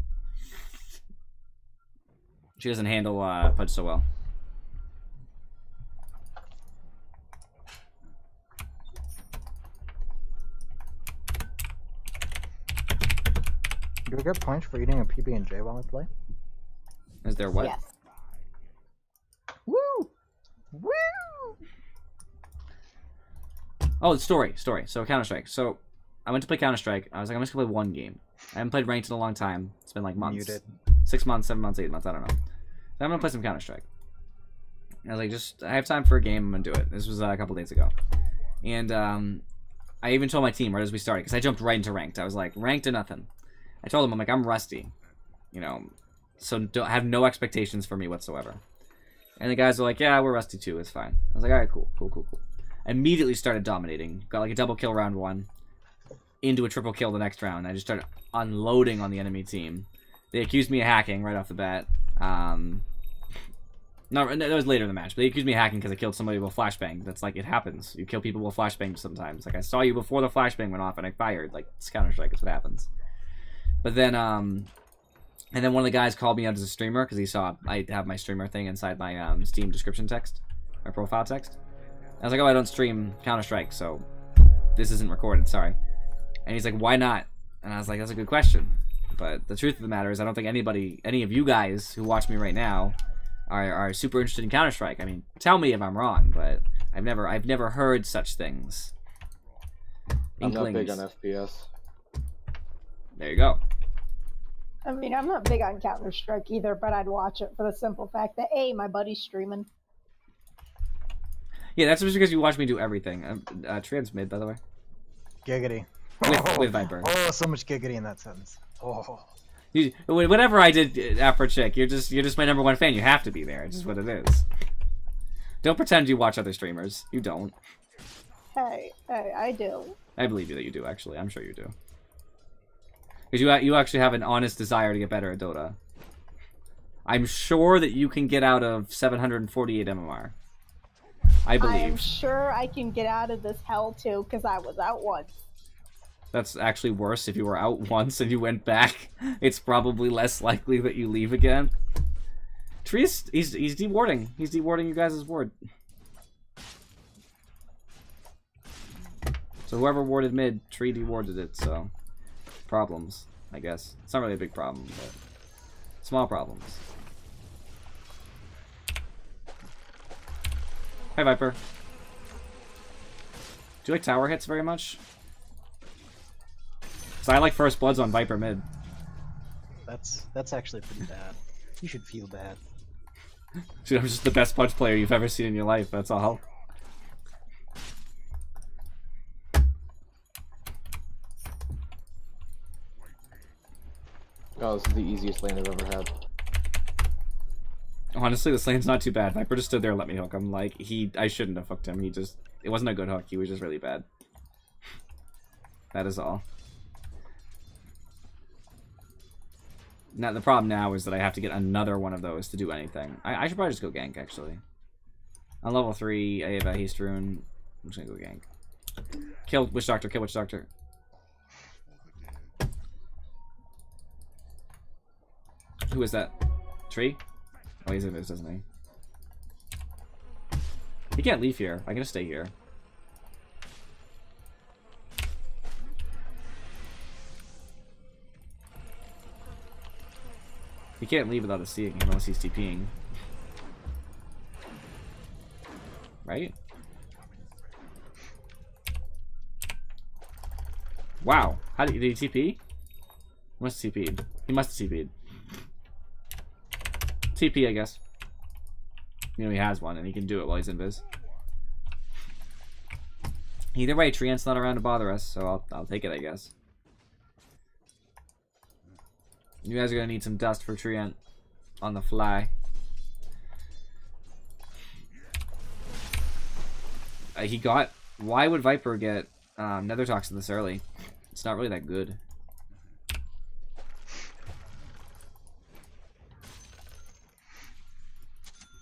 She doesn't handle Pudge so well.
Do I get points for eating a PB&J while I play?
Is there what?
Yes.
Woo! Woo!
Oh, the story. So Counter-Strike. So I went to play Counter-Strike. I was like, I'm just gonna play one game. I haven't played ranked in a long time. It's been like months.
Muted.
6 months, 7 months, 8 months, I don't know. So I'm gonna play some Counter-Strike. I was like, I have time for a game, I'm gonna do it. This was a couple days ago. And I even told my team right as we started, because I jumped right into ranked. I was like, ranked or nothing. I told them, I'm like, I'm rusty. You know, so don't have no expectations for me whatsoever. And the guys were like, yeah, we're rusty too, it's fine. I was like, alright, cool. Immediately started dominating. Got like a double kill round 1. Into a triple kill the next round. I just started unloading on the enemy team. They accused me of hacking right off the bat. No, that was later in the match, but they accused me of hacking because I killed somebody with a flashbang. That's like, it happens. You kill people with flashbangs sometimes. Like, I saw you before the flashbang went off and I fired. Like, it's Counter-Strike, it's what happens. But then, and then one of the guys called me out as a streamer because he saw I have my streamer thing inside my Steam description text, my profile text. I was like, oh, I don't stream Counter-Strike, so this isn't recorded, sorry. And he's like, why not? And I was like, that's a good question. But the truth of the matter is I don't think any of you guys who watch me right now are super interested in Counter-Strike. I mean, tell me if I'm wrong, but I've never heard such things.
I'm not big
Inklings.
on FPS.
There you go.
I mean, I'm not big on Counter-Strike either, but I'd watch it for the simple fact that, A, my buddy's streaming.
Yeah, that's just because you watch me do everything. Transmid, by the way.
Giggity.
With Viper.
Oh, so much giggity in that sentence. Oh.
Whatever I did after Chick, you're just my #1 fan. You have to be there. It's just what it is. Don't pretend you watch other streamers. You don't.
Hey, I do.
I believe you that you do, actually. I'm sure you do. Because you actually have an honest desire to get better at Dota. I'm sure that you can get out of 748 MMR. I believe.
I'm sure I can get out of this hell too, because I was out once.
That's actually worse. If you were out once and you went back, it's probably less likely that you leave again. Trees, he's dewarding. He's dewarding you guys' ward. So whoever warded mid, Tree dewarded it, so... Problems, I guess. It's not really a big problem, but... Small problems. Hi, Viper. Do you like tower hits very much? So I like first bloods on Viper mid.
That's actually pretty bad. You should feel bad.
Dude, I'm just the best punch player you've ever seen in your life, that's all.
Oh, this is the easiest lane I've ever had.
Honestly, this lane's not too bad. Viper just stood there and let me hook him. Like, I shouldn't have hooked him. It wasn't a good hook. He was just really bad. That is all. Now, the problem now is that I have to get another one of those to do anything. I should probably just go gank, actually. On level 3, I have a haste rune. I'm just gonna go gank. Kill Witch Doctor, kill Witch Doctor. Who is that? Tree? Oh, he's in this, doesn't he? He can't leave here. I can just stay here. He can't leave without us seeing him unless he's TPing. Right? Wow. Did he TP? He must have TP'd. He must have TP'd. TP, I guess. You know, he has one, and he can do it while he's invis. Either way, Treant's not around to bother us, so I'll take it, I guess. You guys are gonna need some dust for Treant on the fly. He got... Why would Viper get Nether Toxin this early? It's not really that good.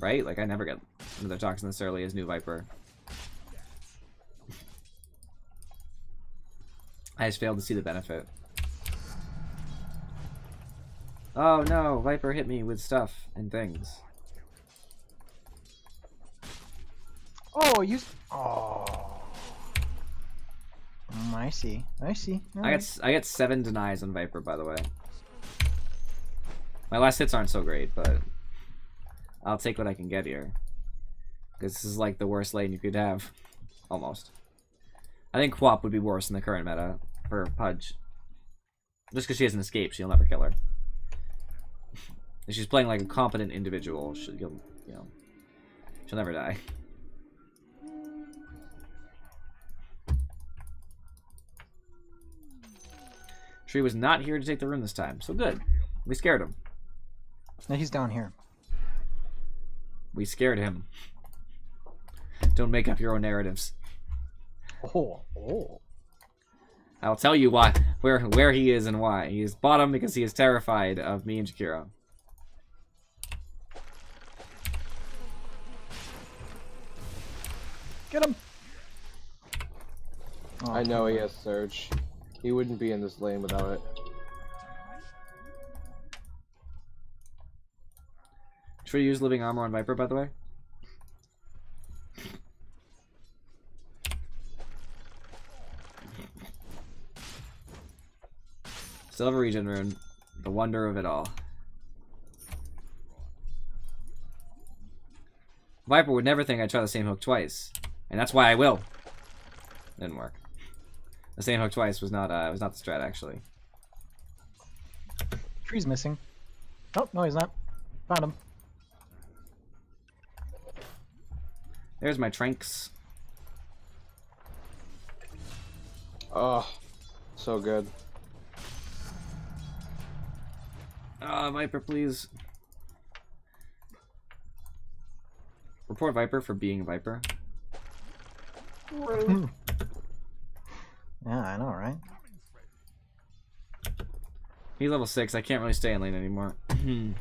Right? Like, I never get Nether Toxin this early as new Viper. I just failed to see the benefit. Oh no, Viper hit me with stuff and things.
Oh, you... Oh. I see. I see.
I get 7 denies on Viper, by the way. My last hits aren't so great, but I'll take what I can get here. Because this is like the worst lane you could have. Almost. I think Quap would be worse in the current meta for Pudge. Just because she has an escape, she'll never kill her. If she's playing like a competent individual, she'll never die. Tree was not here to take the rune this time, so good. We scared him.
No, he's down here.
We scared him. Don't make up your own narratives.
Oh.
I'll tell you where he is and why. He is bottom because he is terrified of me and Jakiro.
Get him! Oh,
I know he has Surge. He wouldn't be in this lane without it.
Should we use living armor on Viper, by the way? Still have a regen rune. The wonder of it all. Viper would never think I'd try the same hook twice. And that's why I will. Didn't work. The same hook twice was not the strat, actually.
Tree's missing. Oh, no, he's not. Found him.
There's my tranks.
Oh, so good.
Viper, please. Report Viper for being a Viper.
Rude.
Yeah, I know, right?
He's level 6. I can't really stay in lane anymore. I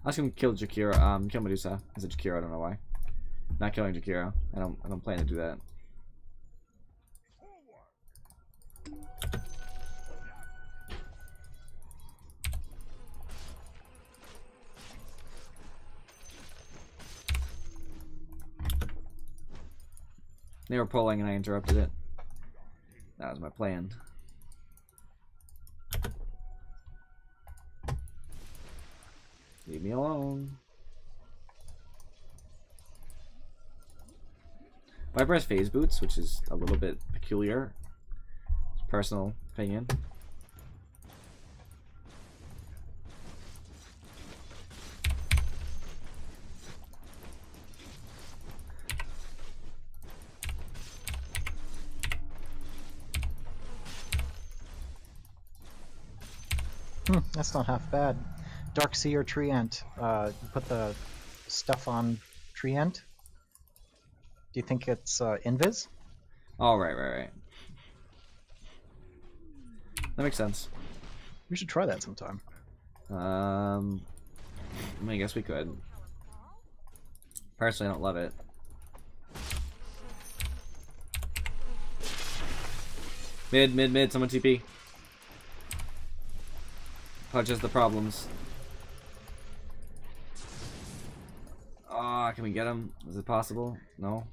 was gonna kill Jakiro. Kill Medusa. Is it Jakiro? I don't know why. Not killing Jakiro. I don't plan to do that. They were pulling and I interrupted it. That was my plan. Leave me alone. Viper has phase boots, which is a little bit peculiar. Personal opinion.
That's not half bad. Dark Sea or Treant? You put the stuff on Treant? Do you think it's invis?
Oh, right. That makes sense.
We should try that sometime.
I guess we could. Personally, I don't love it. Mid, someone TP. Punches the problems. Ah, can we get him? Is it possible? No?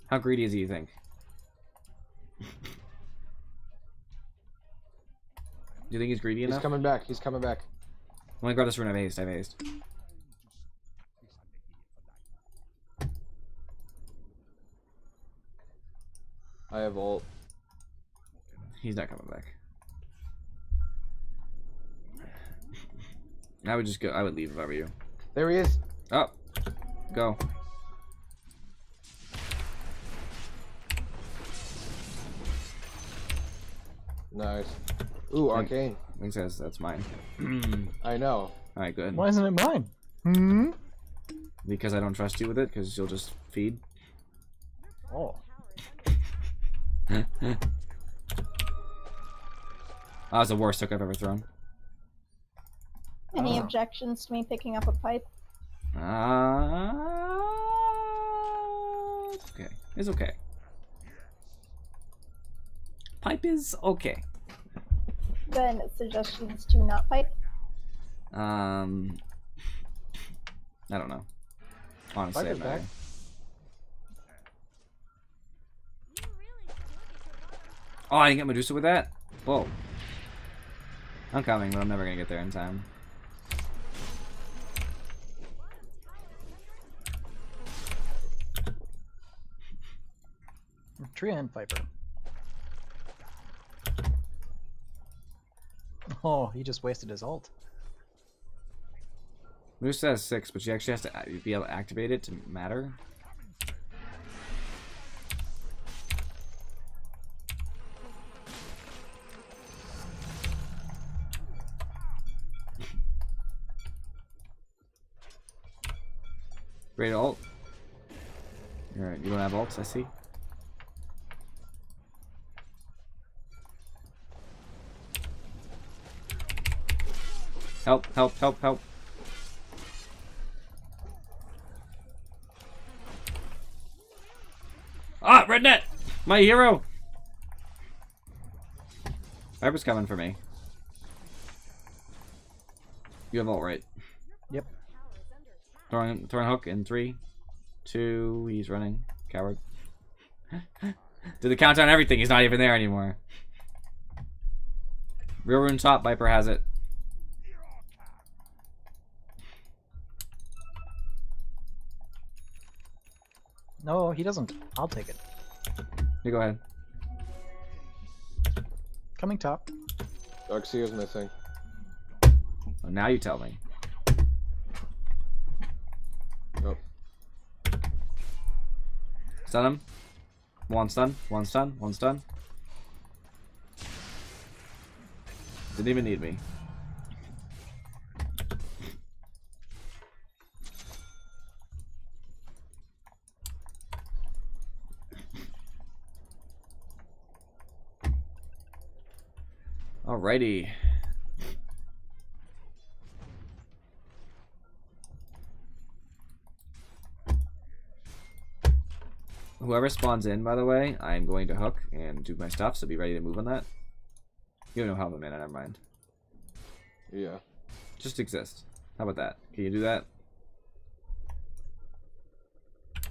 How greedy is he, you think? Do you think he's greedy enough?
He's coming back. He's coming back.
I'm gonna grab this rune. I have haste.
I have ult.
He's not coming back. I would just go. I would leave if I were you.
There he is.
Oh, go.
Nice. Ooh, arcane.
Link says that's mine.
I know.
Alright, good.
Why isn't it mine? Hmm?
Because I don't trust you with it, because you'll just feed.
Oh.
That was the worst hook I've ever thrown.
Any objections to me picking up a pipe?
It's okay. It's okay. Pipe is okay.
Then suggestions to not pipe?
I don't know. Honestly,
Pipe is
I'm
back.
Oh, I didn't get Medusa with that? Whoa. I'm coming, but I'm never gonna get there in time.
Treant Viper. Oh, he just wasted his ult.
Moose has 6, but she actually has to be able to activate it to matter. Great ult. Alright, you don't have ults, I see. Help, help, help, help. Ah, red net! My hero! Viper's coming for me. You have ult, right?
Yep.
Throwing hook in 3, 2, he's running. Coward. Did the countdown everything, he's not even there anymore. Real rune top, Viper has it.
No, he doesn't. I'll take it.
You go ahead.
Coming top.
Darkseer's missing.
Oh, now you tell me.
Nope.
Stun him. One stun, one stun, one stun. Didn't even need me. Alrighty. Whoever spawns in, by the way, I'm going to hook and do my stuff, so be ready to move on that. You don't know how the mana, never mind.
Yeah.
Just exist. How about that? Can you do that?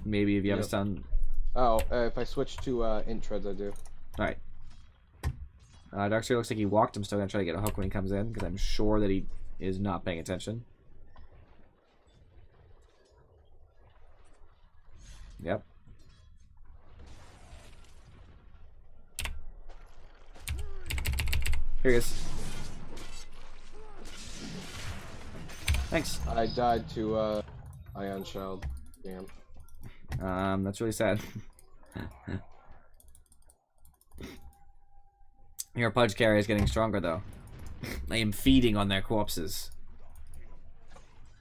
Maybe if you have a
Yep.
stun.
Oh, if I switch to int treads, I do.
Alright. Darkseer looks like he walked. I'm still going to try to get a hook when he comes in, because I'm sure that he is not paying attention. Yep. Here he is. Thanks.
I died to Ion Child. Damn.
That's really sad. Your Pudge carry is getting stronger, though. I am feeding on their corpses.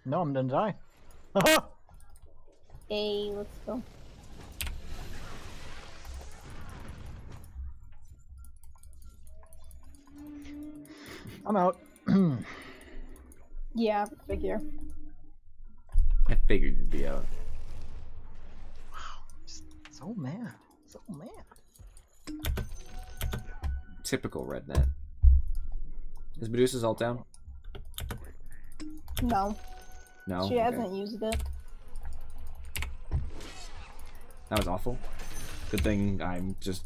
No, I'm gonna die.
Hey, let's go.
I'm out.
Yeah, figure.
I figured you'd be out.
Just so mad. So mad.
Typical red net. Is Medusa's ult down?
No,
No?
she
Okay.
hasn't used it.
That was awful. Good thing I'm just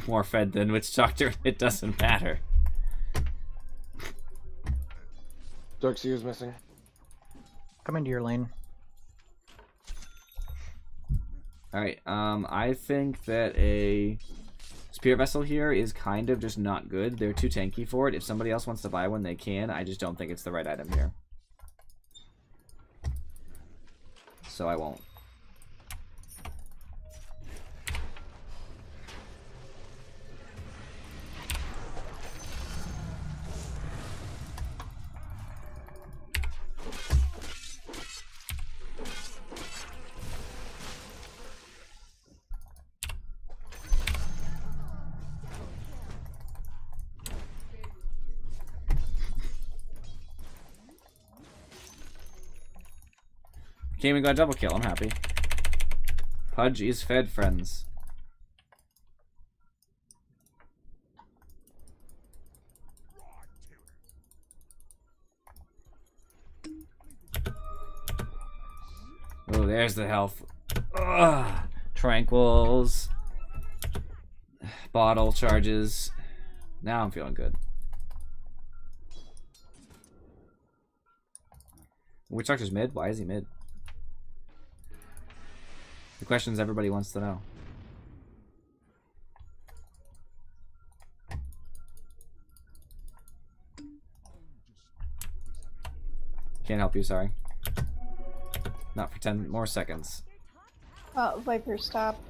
more fed than Witch Doctor. It doesn't matter.
Darkseer's missing.
Come into your lane.
Alright, I think that a Spear Vessel here is kind of just not good. They're too tanky for it. If somebody else wants to buy one, they can. I just don't think it's the right item here. So I won't. Came and got a double kill. I'm happy. Pudge is fed, friends. Oh, there's the health. Ugh. Tranquils. Bottle charges. Now I'm feeling good. Witch Doctor's mid? Why is he mid? The questions everybody wants to know. Can't help you, sorry. Not for 10 more seconds.
Viper, stop.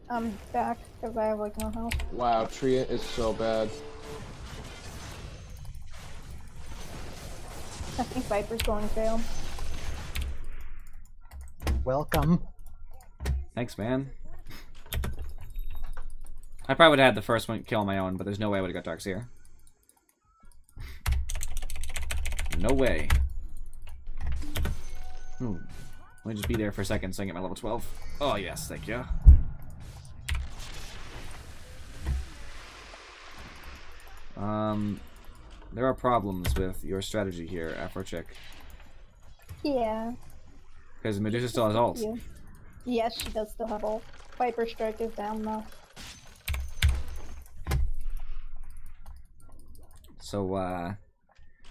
I'm back because I have like no health.
Wow, Treant is so bad.
I think Viper's going to fail.
Welcome.
Thanks, man. I probably would have had the first one kill on my own, but there's no way I would have got Darkseer. No way. Let me just be there for a second so I can get my level 12. Oh, yes, thank you. There are problems with your strategy here, Afrochick.
Yeah.
Because Medusa still has ult.
Yes, she does still have ult. Viper strike is down though.
So,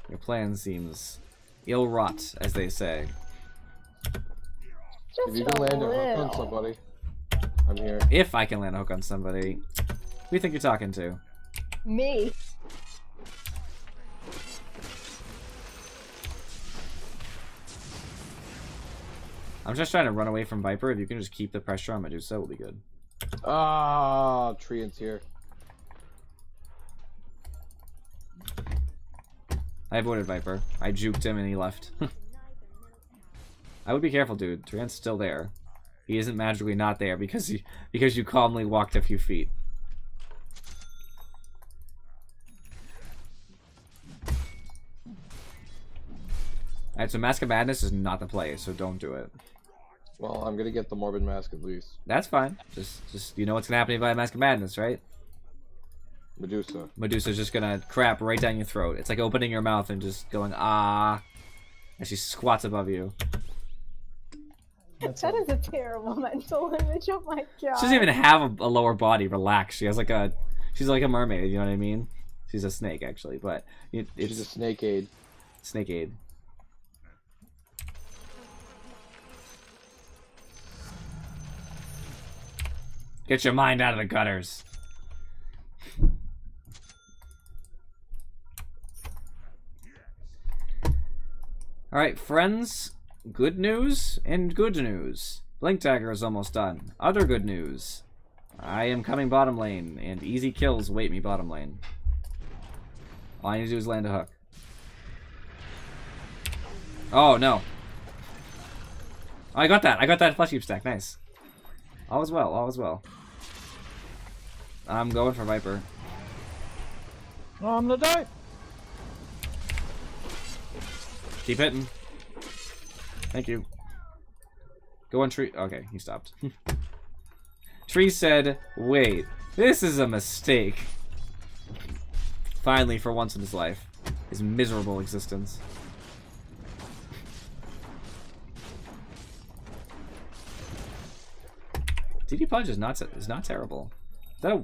your plan seems ill-wrought, as they say.
Just
If you can land a hook on
little.
somebody, I'm here.
If I can land a hook on somebody, who do you think you're talking to?
Me.
I'm just trying to run away from Viper. If you can just keep the pressure on Medusa, we'll be good.
Ah, Treant's here.
I avoided Viper. I juked him and he left. I would be careful, dude. Triant's still there. He isn't magically not there because you calmly walked a few feet. Alright, so Mask of Madness is not the play, so don't do it.
Well, I'm gonna get the Morbid Mask at least.
That's fine. Just you know what's gonna happen if you buy Mask of Madness, right?
Medusa.
Medusa's just gonna crap right down your throat. It's like opening your mouth and just going, ah, as she squats above you.
That's
That is a terrible mental image. Oh my god.
She doesn't even have a lower body. Relax. She has like she's like a mermaid. You know what I mean? She's a snake actually, but it's
She's a snake aid.
snake aid. Get your mind out of the gutters. Alright, friends. Good news and good news. Blink Dagger is almost done. Other good news. I am coming bottom lane, and easy kills wait me bottom lane. All I need to do is land a hook. Oh, no. Oh, I got that. I got that flesh heap stack. Nice. All is well. All is well. I'm going for Viper.
Oh, I'm gonna die.
Keep hitting. Thank you. Go on, Tree. Okay, he stopped. Tree said, wait, this is a mistake. Finally, for once in his life. His miserable existence. DD Punch is not terrible.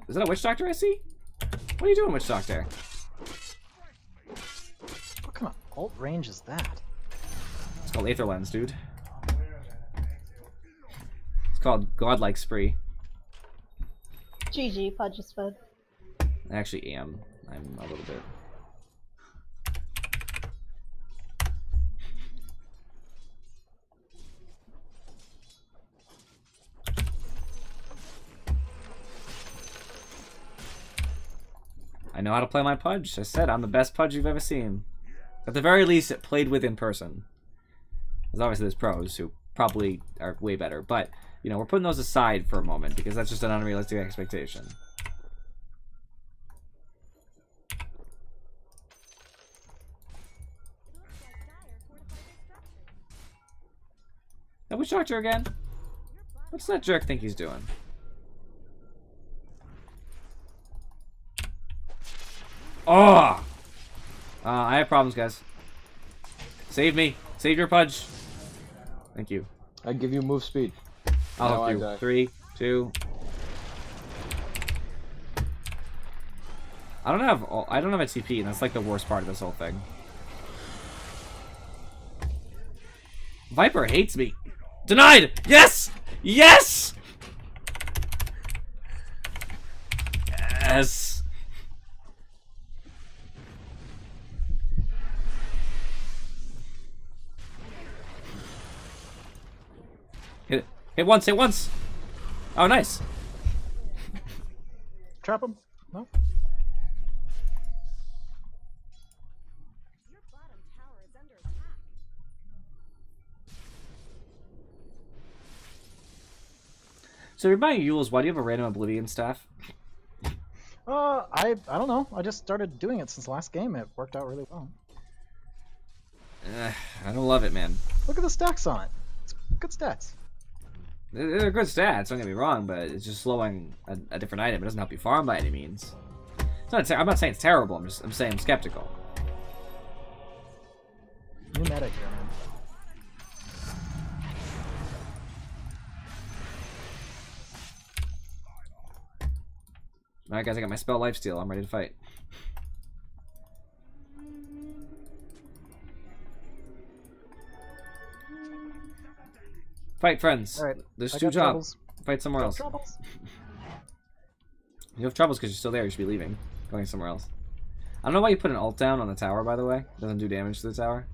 Is that a Witch Doctor I see? What are you doing, Witch Doctor?
What kind of alt range is that?
It's called Aether Lens, dude. It's called Godlike Spree.
GG, Pudge is fed.
I actually am. I'm a little bit. I know how to play my Pudge. I said I'm the best Pudge you've ever seen. At the very least, it played with in person. Because obviously there's pros who probably are way better. But, you know, we're putting those aside for a moment because that's just an unrealistic expectation. That Witch Doctor again? What's that jerk think he's doing? Oh! I have problems, guys. Save me. Save your Pudge. Thank you.
I give you move speed.
I'll
Now
help
I
you.
die.
3, 2. I don't have a TP, and that's like the worst part of this whole thing. Viper hates me. Denied! Yes! Yes! Yes! Hit once, hit once! Oh, nice.
Trap him. No.
Your bottom tower is under attack.
So you're buying Yules, why do you have a random Oblivion staff?
I don't know. I just started doing it since the last game. It worked out really well.
I don't love it, man.
Look at the stacks on it. It's good stats.
They're good stats, don't get me wrong, but it's just slowing a different item. It doesn't help you farm by any means. I'm not saying it's terrible, I'm saying I'm skeptical.
New meta here, man.
Alright guys, I got my spell lifesteal. I'm ready to fight. Fight, friends.
All right,
There's
I
two
got
jobs.
troubles.
Fight somewhere
Got
else.
troubles.
You have troubles because you're still there. You should be leaving. Going somewhere else. I don't know why you put an ult down on the tower, by the way. It doesn't do damage to the tower.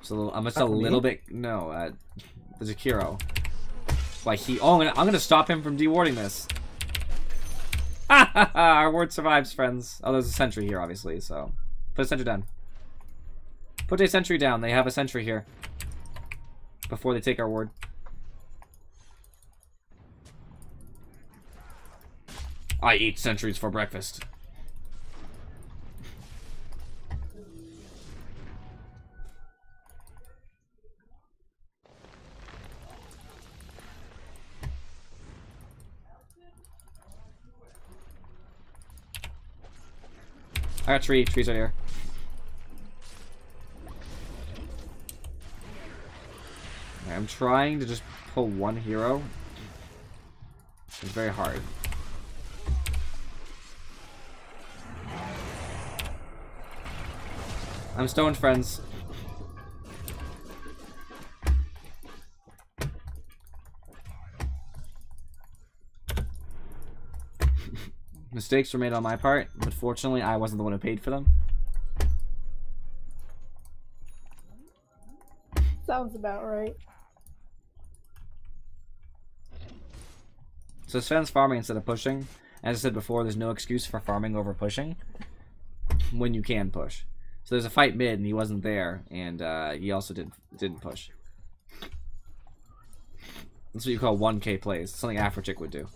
So I'm just a
Not for
little
me?
bit... No, there's a Kiro. Like he... Oh, I'm gonna stop him from dewarding this. Ha ha ha! Our ward survives, friends. Oh, there's a sentry here, obviously, so... Put a sentry down. Put a sentry down. They have a sentry here. Before they take our ward. I eat sentries for breakfast. I got tree. Trees right here. I'm trying to just pull one hero. It's very hard. I'm stoned, friends. Mistakes were made on my part, but fortunately I wasn't the one who paid for them.
Sounds about right.
So Sven's farming instead of pushing. As I said before, there's no excuse for farming over pushing when you can push. So there's a fight mid and he wasn't there, and he also didn't push. That's what you call 1K plays. Something Afrochick would do.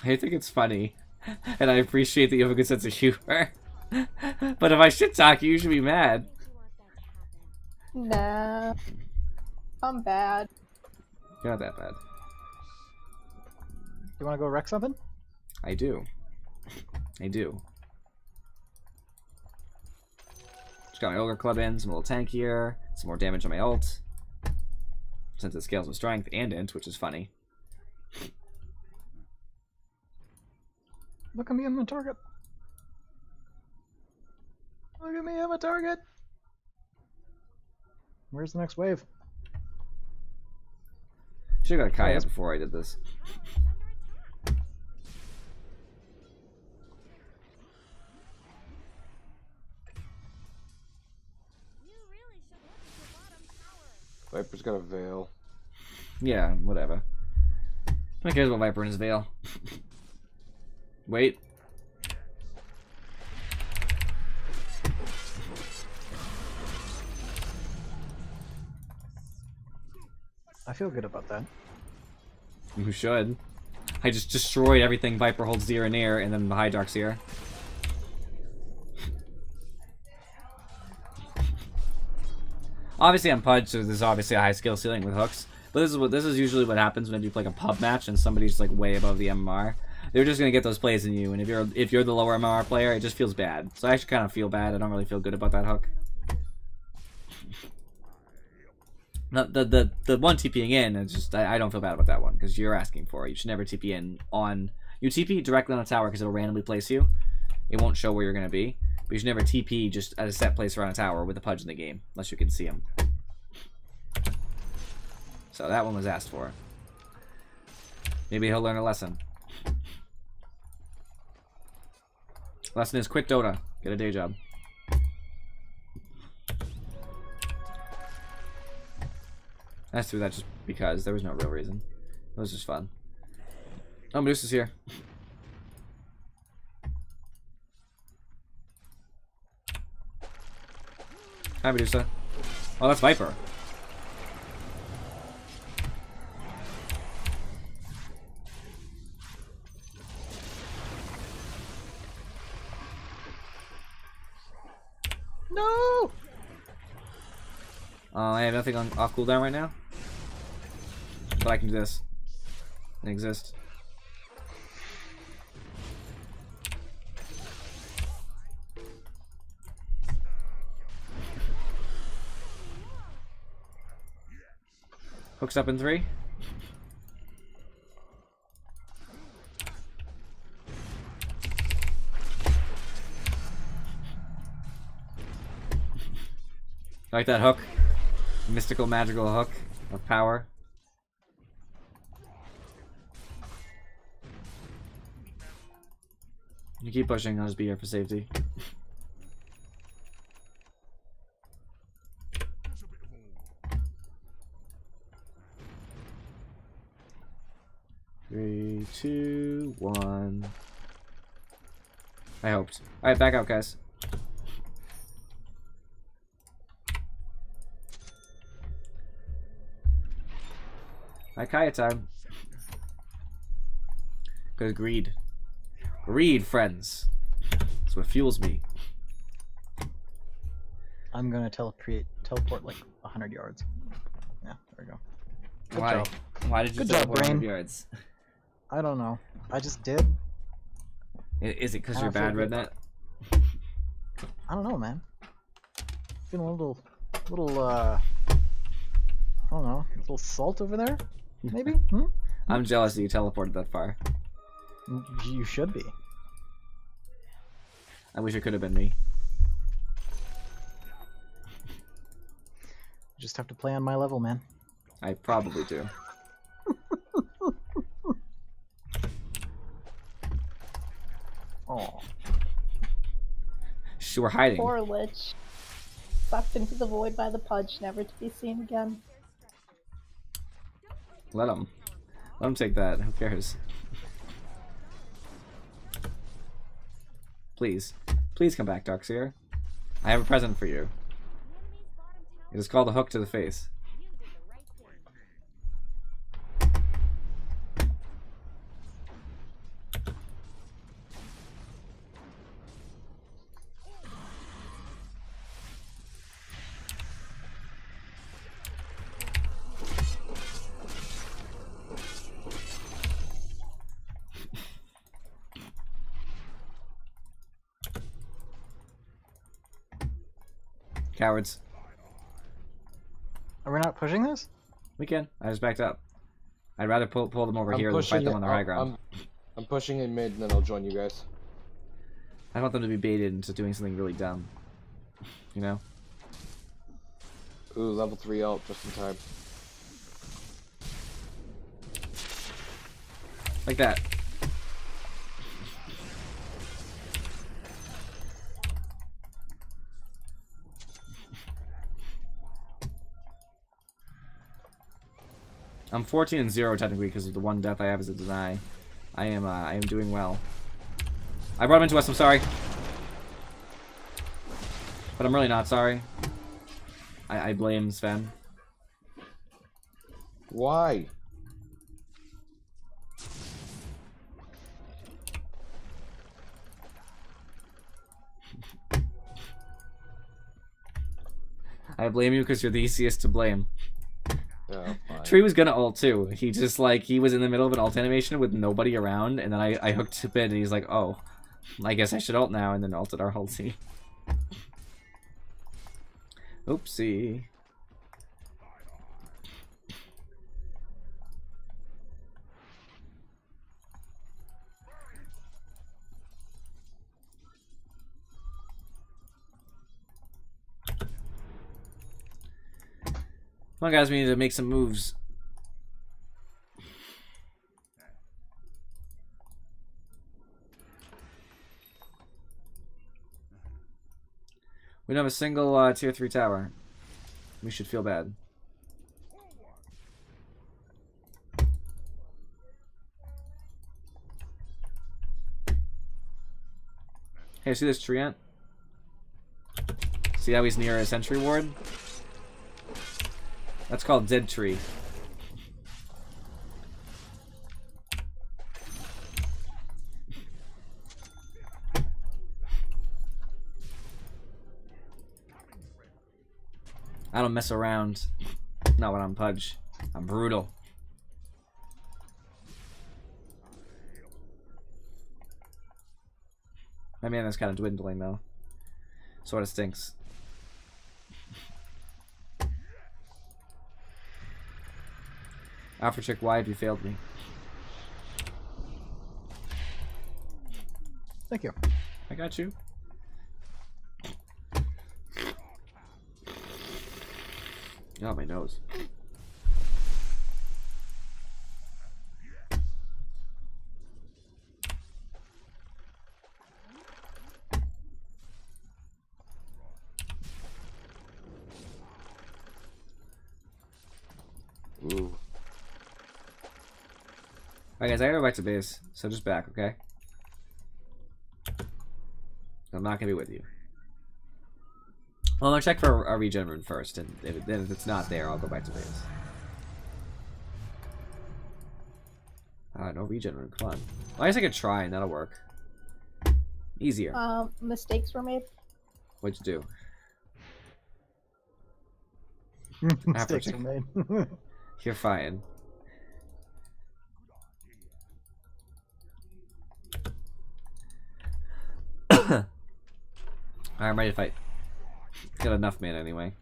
I think it's funny, and I appreciate that you have a good sense of humor. But if I shit talk you, you should be mad.
You want that to happen.
Nah. I'm bad.
You're not that bad.
You want to go wreck something?
I do. I do. Just got my Ogre Club in, some little tankier, some more damage on my ult. Since it scales with strength and int, which is funny.
Look at me, I'm a target. Look at me, I'm a target. Where's the next wave?
Should've got a Kaya before I did this.
You really should look at your bottom tower.
Viper's got a veil.
Yeah, whatever. Who cares about Viper and his veil? Wait.
I feel good about that.
You should. I just destroyed everything Viper holds dear and near, and then the Hydrox here. Obviously I'm Pudge, so there's obviously a high skill ceiling with hooks. But this is usually what happens when I do like a pub match and somebody's like way above the MMR. They're just gonna get those plays in you, and if you're the lower MMR player, it just feels bad. So I actually kind of feel bad. I don't really feel good about that hook. The one TPing in, it's just I don't feel bad about that one because you're asking for it. You should never TP in on you TP directly on a tower because it'll randomly place you. It won't show where you're gonna be, but you should never TP just at a set place around a tower with a Pudge in the game unless you can see him. So that one was asked for. Maybe he'll learn a lesson. Lesson is quit Dota. Get a day job. I just threw that just because. There was no real reason. It was just fun. Oh, Medusa's here. Hi, Medusa. Oh, that's Viper.
No!
I have nothing on off cooldown right now. But I can do this. It exists. Hooks up in 3. I like that hook. Mystical, magical hook of power. You keep pushing, I'll just be here for safety. Three, two, one. I hoped. Alright, back out, guys. Hi, Kaya time. Because greed. Greed, friends. That's what fuels me.
I'm gonna teleport like 100 yards. Yeah, there we go. Good
Why?
job.
Why did you
Good
teleport
job,
100
brain.
yards?
I don't know. I just did.
Is it because
I
you're
don't feel
bad,
good.
Rednet?
I don't know, man. Feeling a little, I don't know, a little salt over there, maybe? Hmm?
I'm jealous that you teleported that far.
You should be.
I wish it could have been me.
Just have to play on my level, man.
I probably do.
Oh,
She were hiding.
Poor Lich. Sucked into the void by the Pudge, never to be seen again.
Let him. Let him take that. Who cares? Please. Please come back, Darkseer. I have a present for you. It is called a hook to the face. Cowards.
are we not pushing this?
We can. I just backed up. I'd rather pull them over here than fight them on the high ground.
I'm pushing in mid, and then I'll join you guys.
I want them to be baited into doing something really dumb. You know?
Ooh, level 3 ult just in time.
Like that. I'm 14-0 technically because of the one death I have as a deny. I am doing well. I brought him into us, I'm sorry. But I'm really not sorry. I blame Sven.
Why?
I blame you because you're the easiest to blame.
Oh, fine.
Tree was gonna ult too. He just like he was in the middle of an ult animation with nobody around, and then I hooked to bid, and he's like, "Oh, I guess I should ult now," and then ulted our ulti. Oopsie. Come on, guys, we need to make some moves. We don't have a single tier 3 tower. We should feel bad. Hey, see this treant? See how he's near a sentry ward? That's called dead tree. I don't mess around. Not when I'm Pudge. I'm brutal. My mana's kind of dwindling though. Sort of stinks. Alpha Chick, why have you failed me?
Thank you.
I got you. Oh, my nose. Ooh. Alright guys, I gotta go back to base, so just back, okay? I'm not gonna be with you. Well, I'll check for a regen rune first, and if it's not there, I'll go back to base. No regen rune, come on. Well, I guess I could try, and that'll work. Easier.
Mistakes were made.
What'd you do?
Mistakes were made.
You're fine. Alright, I'm ready to fight. Got enough mana anyway.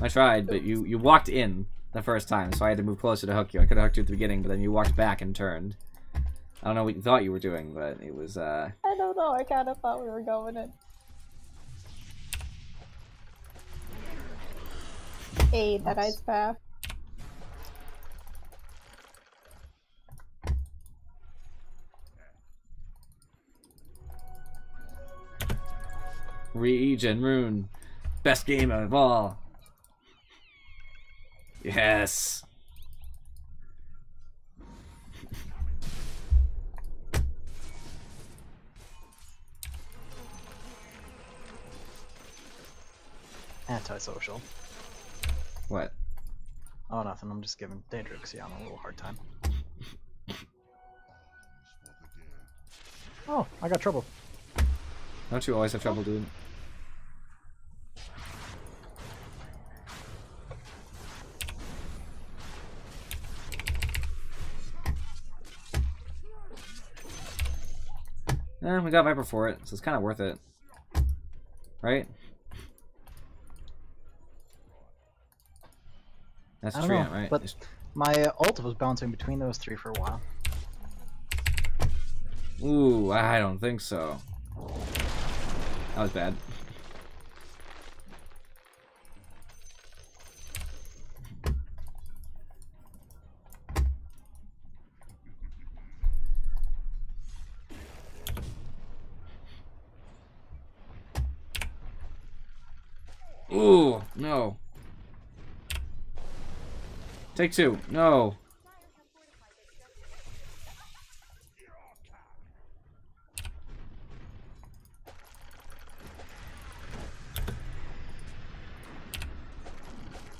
I tried, but you walked in the first time, so I had to move closer to hook you. I could have hooked you at the beginning, but then you walked back and turned. I don't know what you thought you were doing, but it was,
I don't know, I kind of thought we were going in. Hey, that ice path.
Regen Rune. Best game of all. Yes.
Antisocial.
What?
Oh, nothing. I'm just giving Daedrixion a little hard time. Oh, I got trouble.
Don't you always have trouble, dude? We got Viper for it, so it's kind of worth it. Right? That's
I don't know,
Treant, right?
but my ult was bouncing between those three for a while.
Ooh, I don't think so. That was bad. Ooh, no. Take two. No.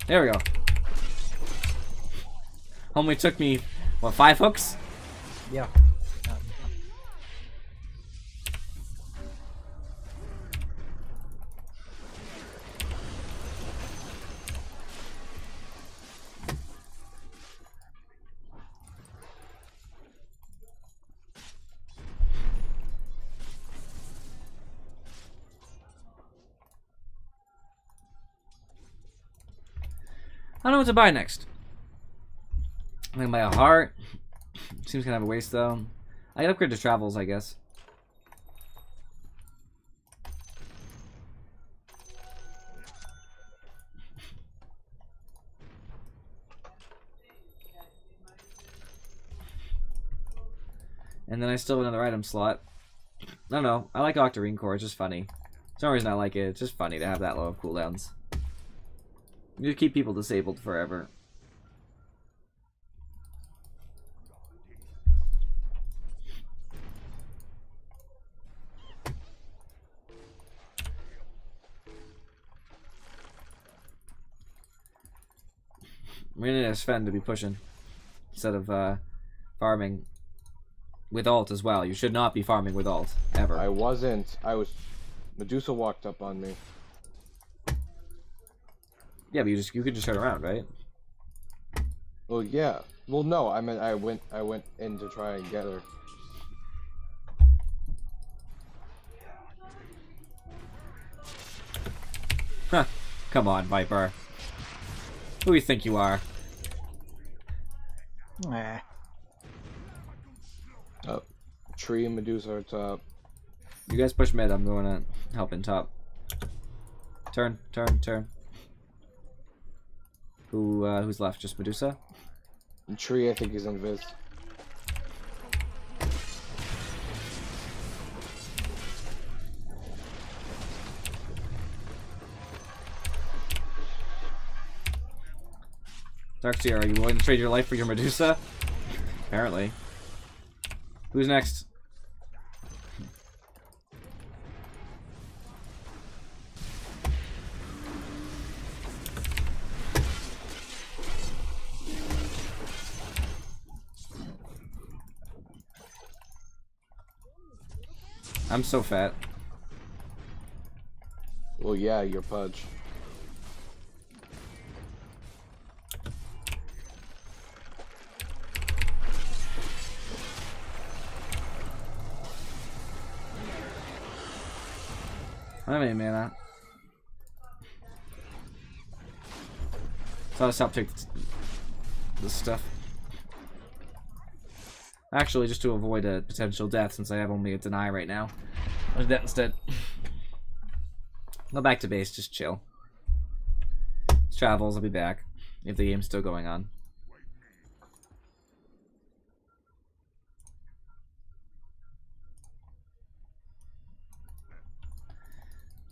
There we go. Only took me, what, 5 hooks?
Yeah.
I don't know what to buy next. I'm gonna buy a heart. Seems kind of a waste though. I can upgrade to travels, I guess. And then I still have another item slot. I don't know. I like Octarine Core. It's just funny. There's no reason I like it. It's just funny to have that low of cooldowns. You keep people disabled forever. We need a Sven to be pushing instead of farming with ult as well. You should not be farming with ult ever.
I wasn't. I was. Medusa walked up on me.
Yeah, but you could just turn around, right?
Well, yeah. Well, no. I mean, I went in to try and get her.
Huh. Come on, Viper. Who do you think you are?
Nah.
Oh, Tree and Medusa are top.
You guys push mid. I'm going to help in top. Turn. Who's left? Just Medusa?
And Tree, I think, is invis.
Darkseer, are you willing to trade your life for your Medusa? Apparently. Who's next? I'm so fat.
Well, yeah, you're Pudge.
I don't have any mana. So I'll stop taking this stuff. Actually, just to avoid a potential death, since I have only a deny right now. I'll do that instead. Go back to base, just chill. Travels, I'll be back. If the game's still going on.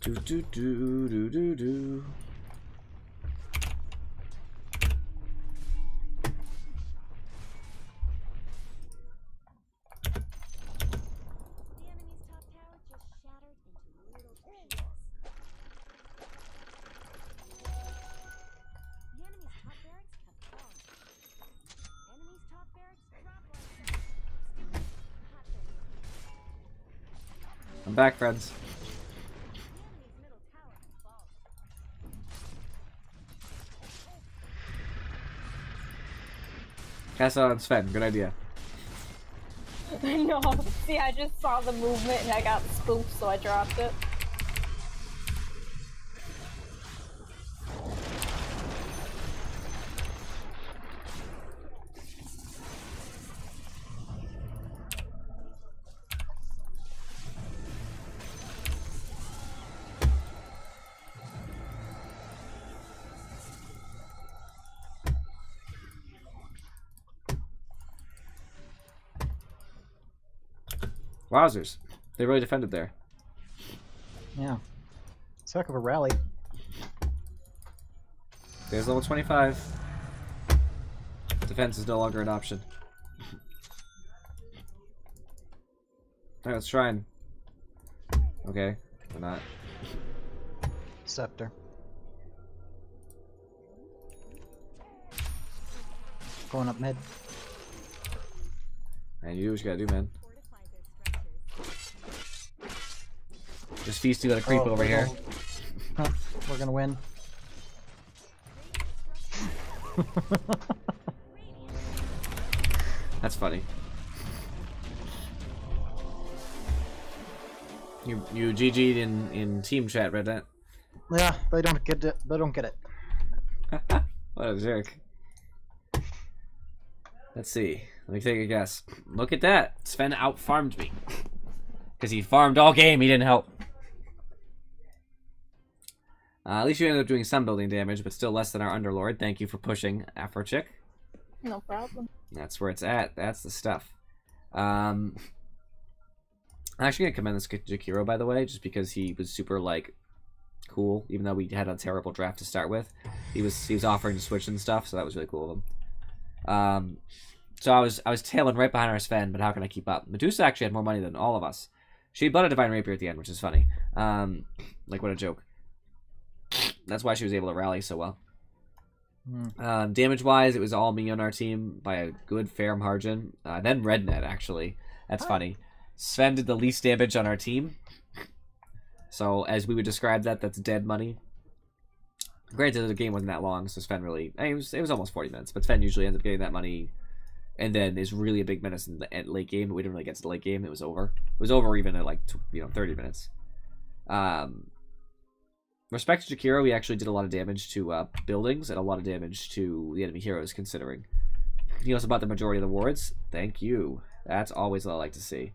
Do do do do do do.
The enemy's top tower just shattered into little pieces. The enemy's top barracks have fallen. Enemy's top barracks drop like that. Stupid. Hot thing.
I'm back, friends.
The enemy's middle tower has fallen.
Cast out on Sven, good idea.
No, see, I just saw the movement and I got spooked, so I dropped it.
Wowzers. They really defended there.
Yeah. It's a heck of a rally.
There's level 25. Defense is no longer an option. Alright, let's try and... Okay, we're not.
Scepter. Going up mid.
And you do what you gotta do, man.
Fortify their structures.
Just feasting on a creep
Oh,
over here.
Huh, we're gonna win.
That's funny. You GG'd in team chat, read that?
Yeah, they don't get it. They don't get it.
What a jerk. Let's see. Let me take a guess. Look at that. Sven out-farmed me. Because he farmed all game, he didn't help. At least you ended up doing some building damage, but still less than our Underlord. Thank you for pushing, Afrochick.
No problem.
That's where it's at. That's the stuff. I'm actually gonna commend this Jakiro, by the way, just because he was super like cool, even though we had a terrible draft to start with. He was offering to switch and stuff, so that was really cool of him. So I was tailing right behind our Sven, but how can I keep up? Medusa actually had more money than all of us. She bought a Divine Rapier at the end, which is funny. Like, what a joke. That's why she was able to rally so well. Damage-wise, it was all me on our team by a good, fair margin. Then Rednet, actually. That's funny. Sven did the least damage on our team. So, as we would describe that, that's dead money. Granted, the game wasn't that long, so Sven really... I mean, it was almost 40 minutes, but Sven usually ends up getting that money and then is really a big menace in the late game. But we didn't really get to the late game. It was over. It was over even at, like, 30 minutes. Respect to Jakiro, we actually did a lot of damage to buildings and a lot of damage to the enemy heroes, considering. He also bought the majority of the wards. Thank you. That's always what I like to see.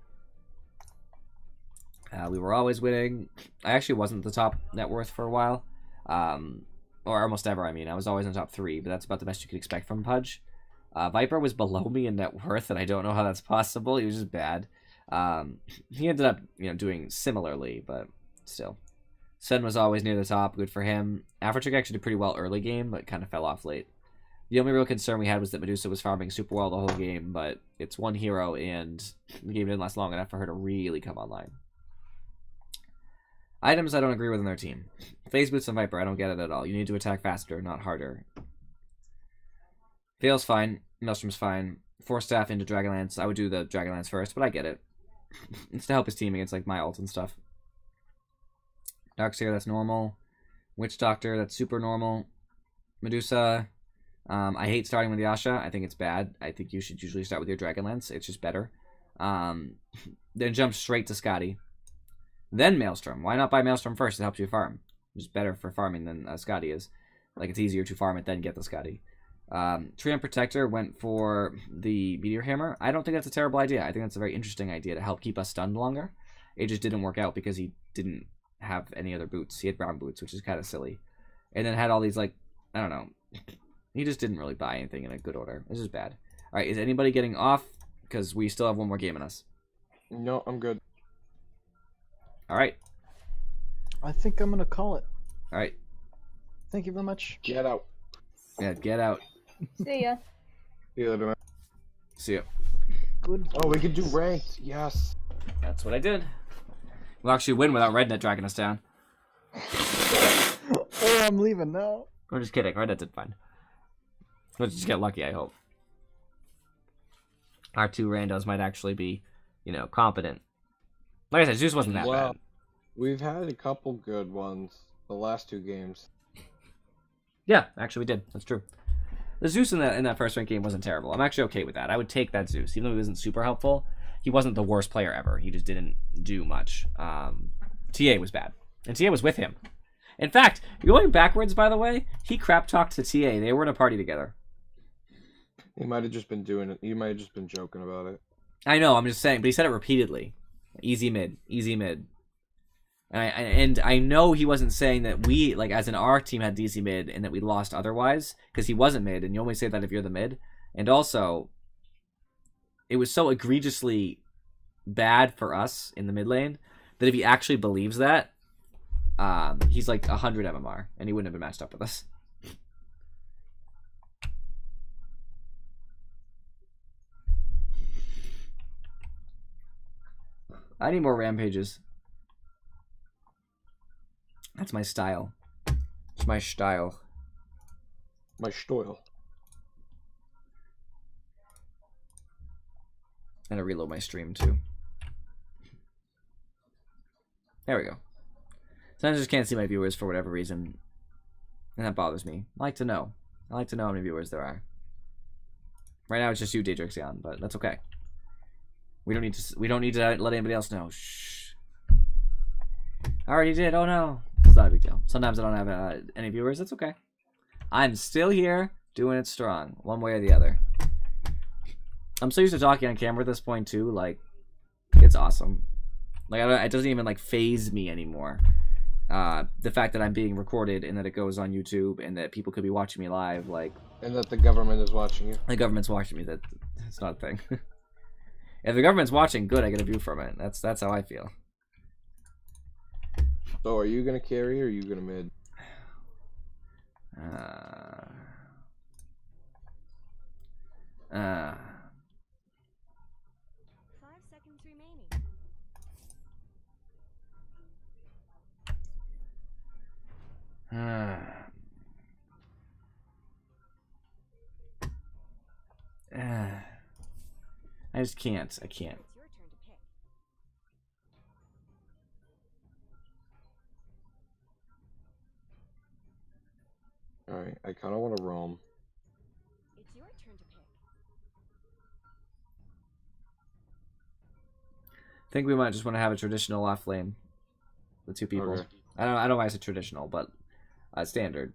We were always winning. I actually wasn't the top net worth for a while. Or almost ever, I mean. I was always in the top 3, but that's about the best you could expect from Pudge. Viper was below me in net worth, and I don't know how that's possible. He was just bad. He ended up, doing similarly, but still. Sen was always near the top. Good for him. Afrotrick actually did pretty well early game, but kind of fell off late. The only real concern we had was that Medusa was farming super well the whole game, but it's one hero, and the game didn't last long enough for her to really come online. Items I don't agree with in their team. Phase Boots and Viper, I don't get it at all. You need to attack faster, not harder. Veil's fine. Maelstrom's fine. Force Staff into Dragonlance. I would do the Dragonlance first, but I get it. It's to help his team against like my ult and stuff. Darkseer, that's normal. Witch Doctor, that's super normal. Medusa, I hate starting with Yasha. I think it's bad. I think you should usually start with your Dragonlance. It's just better. Then jump straight to Scotty. Then Maelstrom. Why not buy Maelstrom first? It helps you farm. It's better for farming than Scotty is. Like, it's easier to farm it than get the Scotty. Treant Protector went for the Meteor Hammer. I don't think that's a terrible idea. I think that's a very interesting idea to help keep us stunned longer. It just didn't work out because he didn't have any other boots. He had brown boots, which is kind of silly. And then had all these, like, I don't know. He just didn't really buy anything in a good order. This is bad. Alright, is anybody getting off? Because we still have one more game in us.
No, I'm good.
Alright.
I think I'm gonna call it.
Alright.
Thank you very much.
Get out.
Yeah, get out.
See ya.
See you later, man.
See ya.
Good.
Oh, we could do ranked. Yes.
That's what I did. We'll actually win without Rednet dragging us down.
Oh, I'm leaving now.
I'm just kidding. Rednet did fine. We'll just get lucky, I hope. Our 2 randos might actually be, competent. Like I said, Zeus wasn't that bad.
We've had a couple good ones the last 2 games.
Yeah, actually we did. That's true. The Zeus in that first ranked game wasn't terrible. I'm actually okay with that. I would take that Zeus. Even though he wasn't super helpful, he wasn't the worst player ever. He just didn't do much. TA was bad. And TA was with him. In fact, going backwards, by the way, he crap talked to TA. They were in a party together.
He might have just been doing it. You might have just been joking about it.
I know, I'm just saying, but he said it repeatedly. Easy mid. Easy mid. And I know he wasn't saying that we, like, as in our team had easy mid and that we lost otherwise, because he wasn't mid, and you only say that if you're the mid. And also, it was so egregiously bad for us in the mid lane that if he actually believes that, he's like 100 MMR, and he wouldn't have been matched up with us. I need more rampages. That's my style. It's my style.
My style.
And I reload my stream too. There we go. Sometimes I just can't see my viewers for whatever reason. And that bothers me. I like to know. I like to know how many viewers there are. Right now it's just you, Daedrixion, but that's okay. We don't need to let anybody else know. Shh. I already did. Oh no. It's not a big deal. Sometimes I don't have any viewers. That's okay. I'm still here, doing it strong, one way or the other. I'm so used to talking on camera at this point too. Like, it's awesome. Like, it doesn't even like phase me anymore. The fact that I'm being recorded and that it goes on YouTube and that people could be watching me live, like,
And that the government is watching you.
the government's watching me. That's not a thing. If the government's watching, good, I get a view from it. That's how I feel.
So are you gonna carry or are you gonna mid?
Uh,
5 seconds remaining.
uh, I just can't. I can't.
It's your turn to pick.
Alright, I kinda wanna roam.
It's your turn to pick.
I think we might just want to have a traditional off lane with 2 people.
Okay.
I don't know why I said traditional, but standard.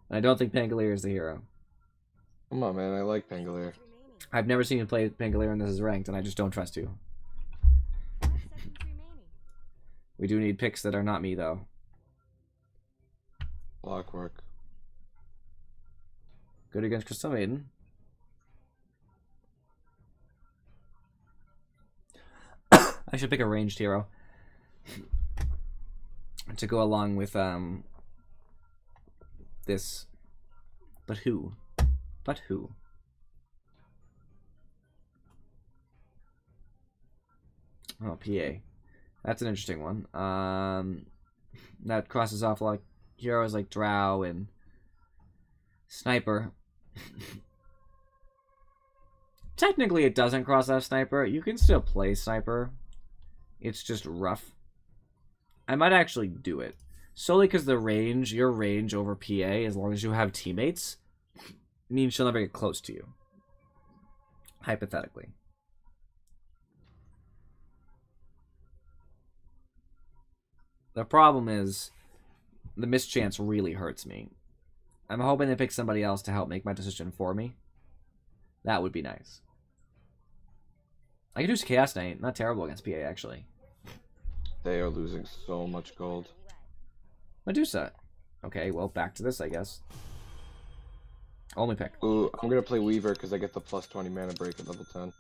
And I don't think Pangolier is the hero.
Come on, man, I like Pangolier.
Remaining.
I've never seen you play Pangolier and this is ranked, and I just don't trust you.
5 seconds remaining.
We do need picks that are not me, though.
Clockwork.
Good against Crystal Maiden. I should pick a ranged hero to go along with this. But who? But who? Oh, PA. That's an interesting one. That crosses off like heroes like Drow and Sniper. Technically, it doesn't cross off Sniper. You can still play Sniper. It's just rough. I might actually do it. Solely because the range, your range over PA, as long as you have teammates, means she'll never get close to you. Hypothetically. The problem is, the mischance really hurts me. I'm hoping they pick somebody else to help make my decision for me. That would be nice. I could do Chaos Knight. Not terrible against PA, actually.
They are losing so much gold.
Medusa. Okay, well, back to this, I guess. Only pick.
Ooh, I'm gonna play Weaver because I get the plus 20 mana break at level 10.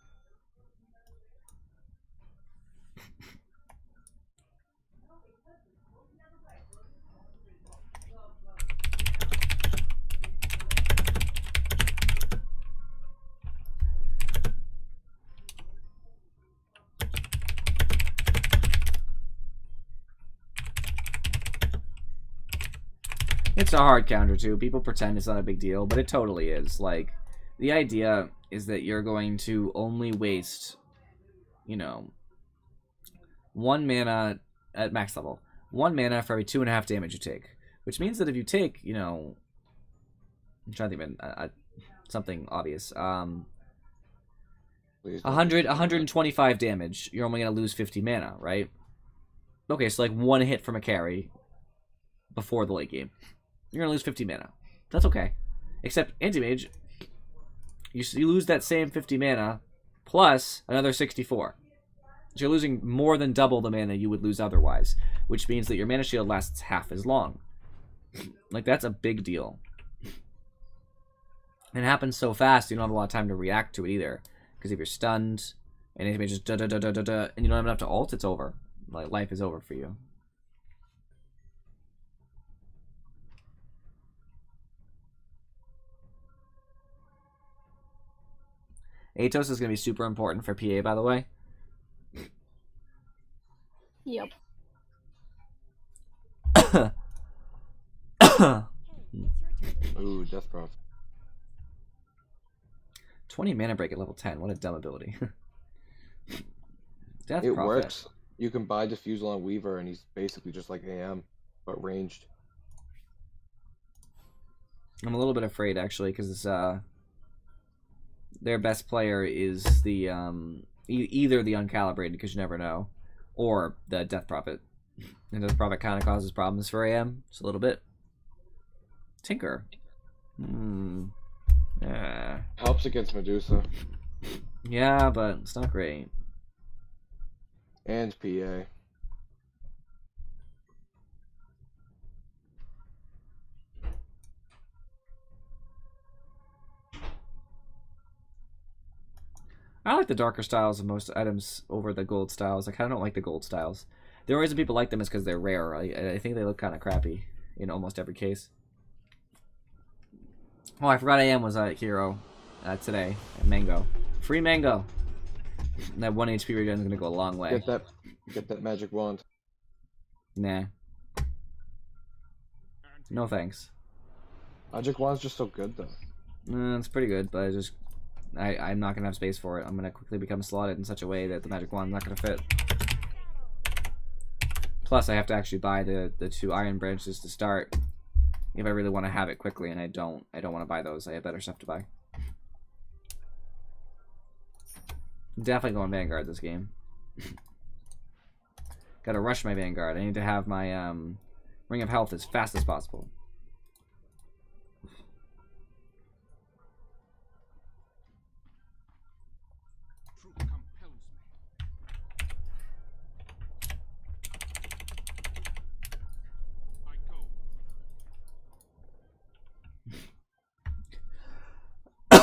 It's a hard counter, too. People pretend it's not a big deal, but it totally is. Like, the idea is that you're going to only waste, you know, 1 mana at max level. 1 mana for every 2.5 damage you take. Which means that if you take, you know, I'm trying to think of something obvious.
Please don't
125 damage, you're only going to lose 50 mana, right? Okay, so like 1 hit from a carry before the late game. You're going to lose 50 mana. That's okay. Except Anti-Mage, you lose that same 50 mana plus another 64. So you're losing more than double the mana you would lose otherwise, which means that your mana shield lasts half as long. Like, that's a big deal. And it happens so fast, you don't have a lot of time to react to it either. Because if you're stunned, and Anti-Mage just da-da-da-da-da-da, and you don't have enough to ult, it's over. Like, life is over for you. Atos is going to be super important for PA, by the way.
Yep.
Hey, it's your turn to pick.
Ooh, Death Prophet.
20 mana break at level 10. What a dumb ability. Death
It
Prophet.
works. You can buy Diffusal on Weaver and he's basically just like AM, but ranged.
I'm a little bit afraid, actually, because their best player is the either the Uncalibrated, because you never know, or the Death Prophet. And Death Prophet kind of causes problems for AM, just a little bit. Tinker. Yeah.
Helps against Medusa
Yeah, but it's not great.
and PA.
I like the darker styles of most items over the gold styles. I kind of don't like the gold styles. The only reason people like them is because they're rare. I think they look kind of crappy in almost every case. Oh, I forgot I am was a hero today. Mango. Free mango. That 1 HP regen is going to go a long way.
Get that magic wand.
Nah. No thanks.
Magic wand's just so good though.
It's pretty good, but I'm not going to have space for it. I'm going to quickly become slotted in such a way that the magic wand's not going to fit. Plus, I have to actually buy the 2 iron branches to start if I really want to have it quickly, and I don't want to buy those. I have better stuff to buy. Definitely going Vanguard this game. Gotta rush my Vanguard. I need to have my Ring of Health as fast as possible.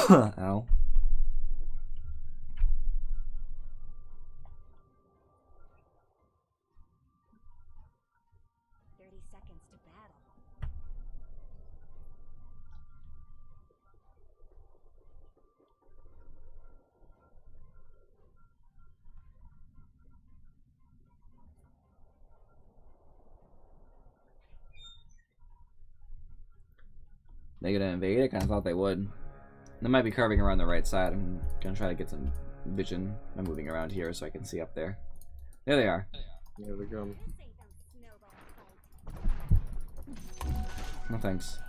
Ow.
30 seconds to battle.
They gonna invade? I kind of thought they would. They might be carving around the right side. I'm gonna try to get some vision. I'm moving around here so I can see up there. There they are.
There they go.
Say them snowball fight.
No thanks.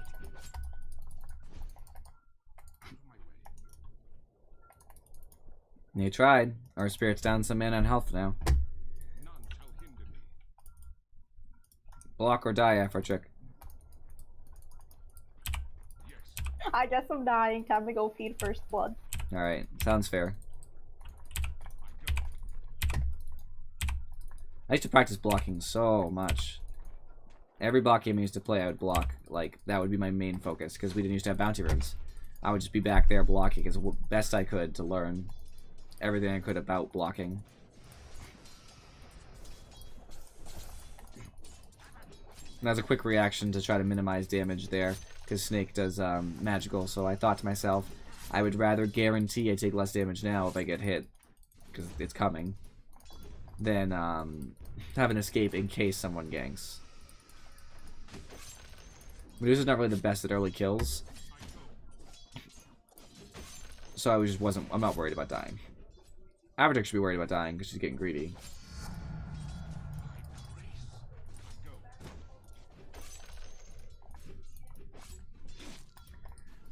You tried. Our spirit's down some mana and health now. Block or die, Afrotrick.
I guess I'm dying. Time to go feed first blood.
Alright, sounds fair. I used to practice blocking so much. Every block game I used to play, I would block. Like, that would be my main focus, because we didn't used to have bounty runes. I would just be back there blocking as best I could to learn everything I could about blocking. And as a quick reaction to try to minimize damage there, because Snake does magical, so I thought to myself, I would rather guarantee I take less damage now if I get hit, because it's coming, than have an escape in case someone ganks. Medusa's not really the best at early kills, so I'm not worried about dying. Avatar should be worried about dying because she's getting greedy.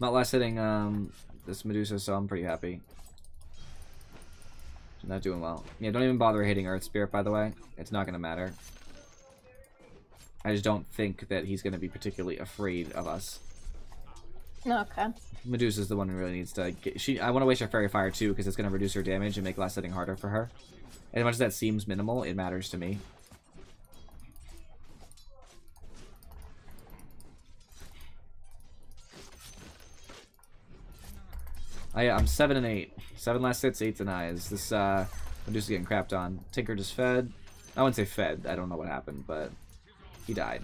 Not last hitting this Medusa, so I'm pretty happy. She's not doing well. Yeah, don't even bother hitting Earth Spirit, by the way. It's not going to matter. I just don't think that he's going to be particularly afraid of us.
Okay.
Medusa's the one who really needs to get... I want to waste her Fairy Fire, too, because it's going to reduce her damage and make last hitting harder for her. As much as that seems minimal, it matters to me. I'm 7 and 8. 7 last hits, 8 denies. This Medusa's getting crapped on. Tinker just fed. I wouldn't say fed. I don't know what happened, but he died.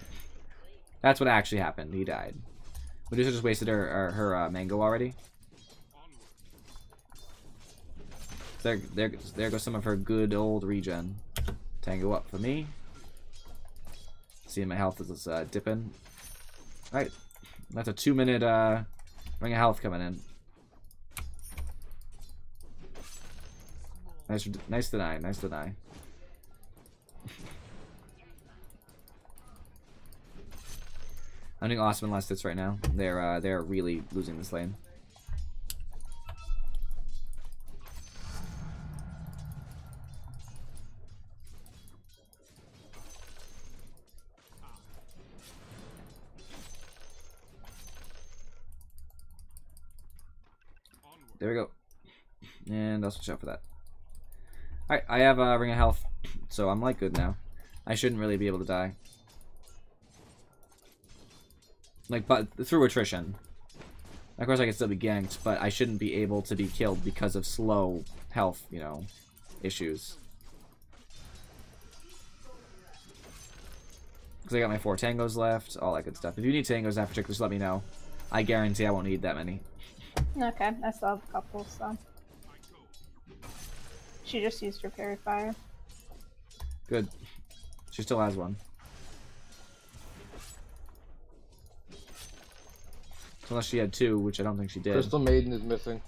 That's what actually happened. He died. Medusa just wasted her mango already. There goes some of her good old regen. Tango up for me. Seeing my health is dipping. Alright. That's a 2-minute ring of health coming in. Nice deny. Nice deny. I'm doing awesome in last hits right now. They're really losing this lane. There we go. And I'll switch out for that. Alright, I have a ring of health, so I'm like good now. I shouldn't really be able to die. Like, but through attrition. Of course I can still be ganked, but I shouldn't be able to be killed because of slow health, you know, issues. Because I got my 4 tangos left, all that good stuff. If you need tangos after, just let me know. I guarantee I won't need that many.
Okay, I still have a couple, so. She just used her Fairy Fire.
Good. She still has one. Unless she had 2, which I don't think she did.
Crystal Maiden is missing.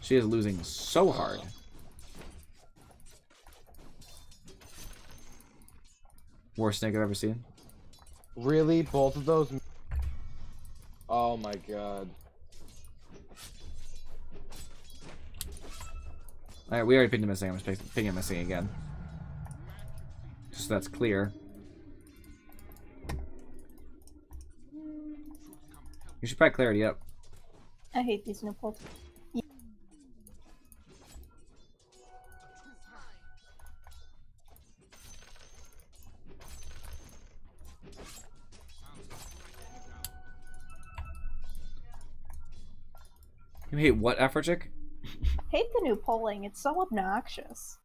She is losing so hard. Worst snake I've ever seen.
Really? Both of those? Oh my god.
Alright, we already pinged him missing. I'm just pinging him missing again. Just so that's clear. You should probably clarity up.
I hate these new pulls.
You hate what, Afrochick?
Hate the new polling. It's so obnoxious.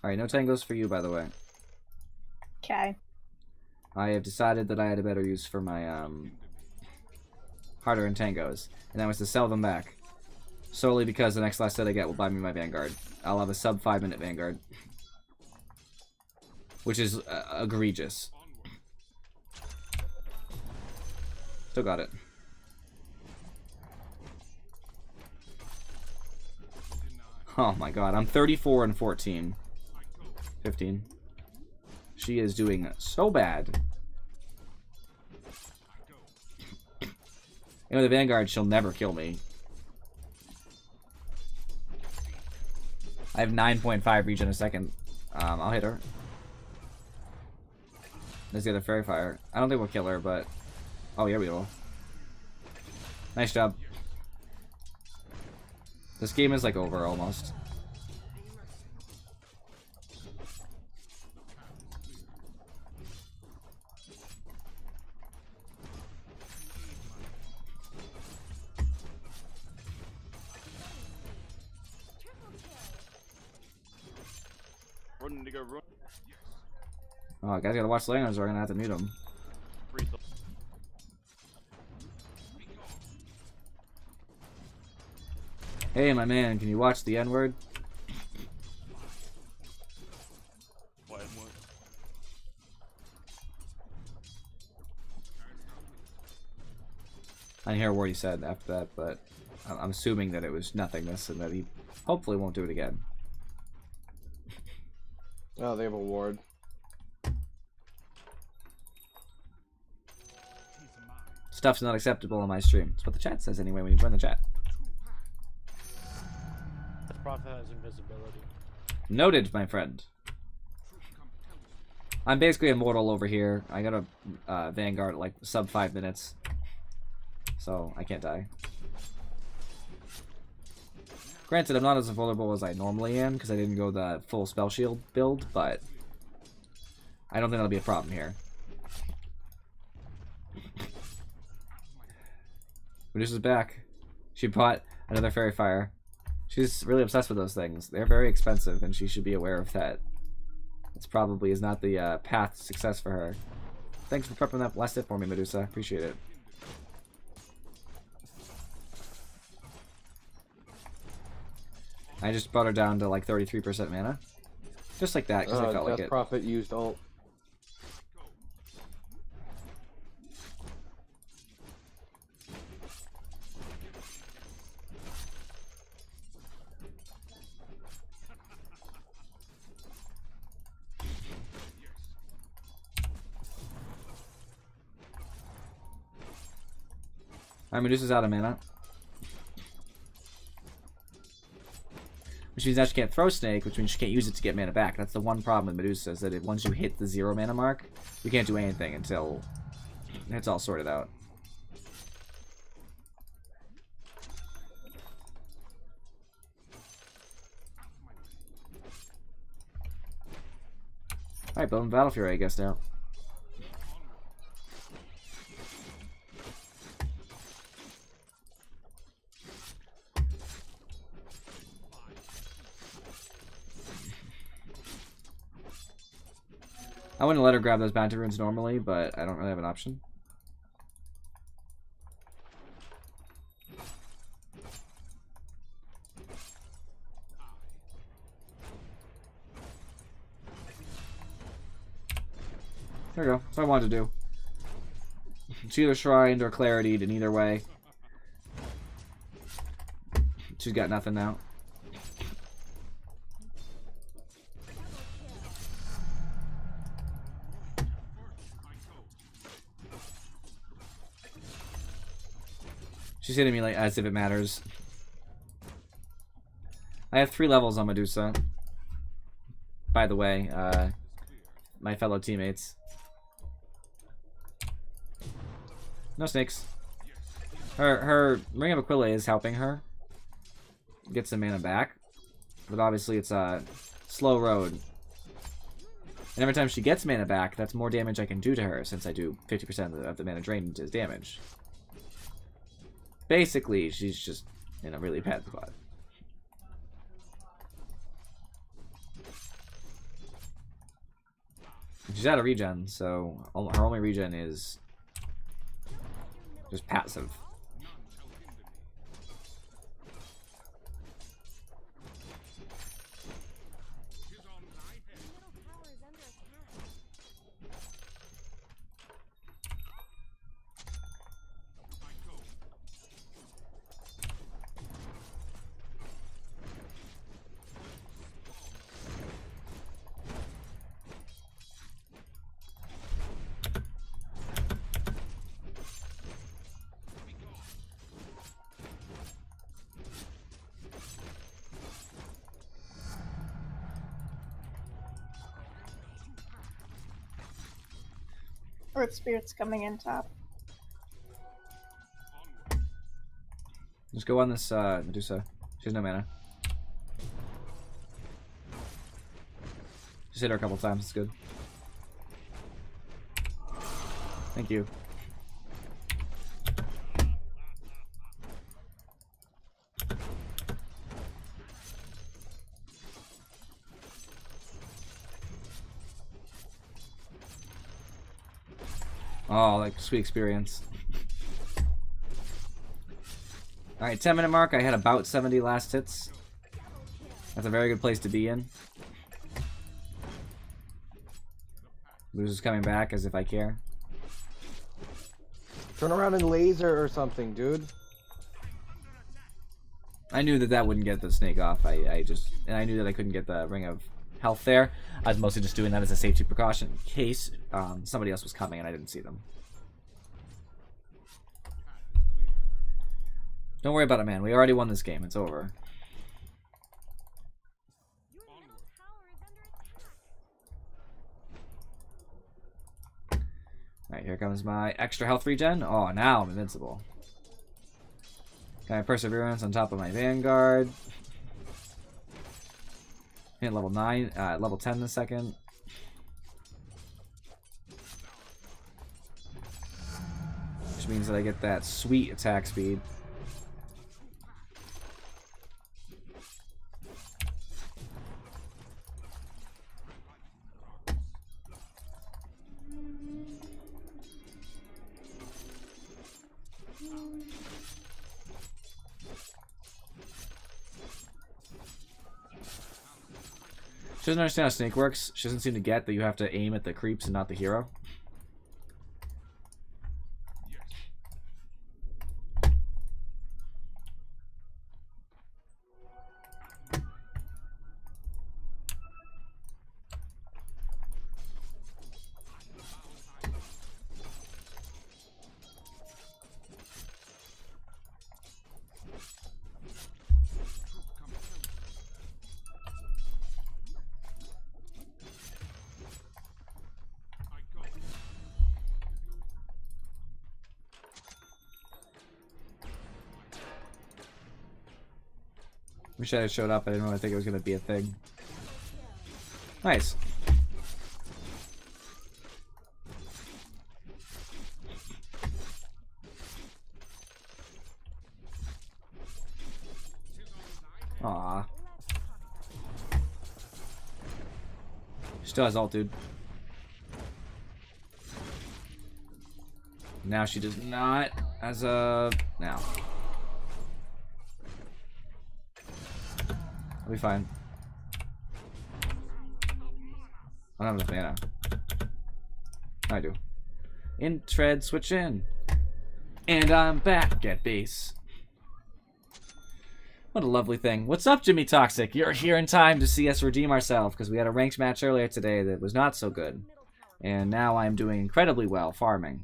Alright, no tangos for you, by the way.
Okay.
I have decided that I had a better use for my, harder and tangos, and that was to sell them back. Solely because the next last set I get will buy me my Vanguard. I'll have a sub 5-minute Vanguard. Which is egregious. Still got it. Oh my god, I'm 34 and 14. 15. She is doing so bad. You know, the Vanguard, she'll never kill me. I have 9.5 regen a second. I'll hit her. There's the other Fairy Fire. I don't think we'll kill her, but... Oh, yeah, we will. Nice job. This game is, like, over, almost.
Run, nigga, run.
Oh, guys gotta watch Laners or we're gonna have to mute him.
Free throw.
Hey, my man, can you watch the N-word?
What?
I didn't hear a word he said after that, but I'm assuming that it was nothingness and that he hopefully won't do it again.
Oh, they have a ward.
Stuff's not acceptable on my stream. That's what the chat says anyway when you join the chat.
The Prophet has invisibility.
Noted, my friend. I'm basically immortal over here. I got a Vanguard at like sub 5 minutes. So I can't die. Granted, I'm not as vulnerable as I normally am because I didn't go the full spell shield build, but I don't think that'll be a problem here. Medusa's back. She bought another Fairy Fire. She's really obsessed with those things. They're very expensive, and she should be aware of that. This probably is not the path to success for her. Thanks for prepping that last hit for me, Medusa. Appreciate it. I just brought her down to like 33% mana. Just like that, because I felt like
Death
it.
Prophet used ult.
Alright, Medusa's out of mana. Which means now she can't throw Snake, which means she can't use it to get mana back. That's the one problem with Medusa, is that once you hit the 0 mana mark, you can't do anything until it's all sorted out. Alright, building Battle Fury, I guess, now. I wouldn't let her grab those bounty runes normally, but I don't really have an option. There we go. That's what I wanted to do. It's either Shrined or Clarity'd, and either way. She's got nothing now. She's hitting me like as if it matters. I have 3 levels on Medusa. By the way, my fellow teammates. No snakes. Her Ring of Aquila is helping her get some mana back, but obviously it's a slow road. And every time she gets mana back, that's more damage I can do to her, since I do 50% of the mana drained as damage. Basically, she's just in a really bad spot. She's out of regen, so her only regen is just passive.
Earth Spirit's coming in top.
Just go on this Medusa. She has no mana. Just hit her a couple times, it's good. Thank you. Oh, like sweet experience. Alright, 10-minute mark. I had about 70 last hits. That's a very good place to be in. Loser's coming back as if I care.
Turn around and laser or something, dude.
I knew that that wouldn't get the snake off. And I knew that I couldn't get the Ring of Health there. I was mostly just doing that as a safety precaution in case somebody else was coming and I didn't see them. Don't worry about it, man. We already won this game. It's over.
Your middle tower is under attack.
Alright, here comes my extra health regen. Oh, now I'm invincible. Got my Perseverance on top of my Vanguard. Hit level 9, level 10 in a second. Which means that I get that sweet attack speed. She doesn't understand how Snake works. She doesn't seem to get that you have to aim at the creeps and not the hero. Wish I had showed up. I didn't really think it was going to be a thing. Nice. Aww. Still has ult, dude. Now she does not, as of now. I'll be fine. I don't have enough mana. I do. In tread, switch in. And I'm back at base. What a lovely thing. What's up, Jimmy Toxic? You're here in time to see us redeem ourselves, because we had a ranked match earlier today that was not so good. And now I'm doing incredibly well farming.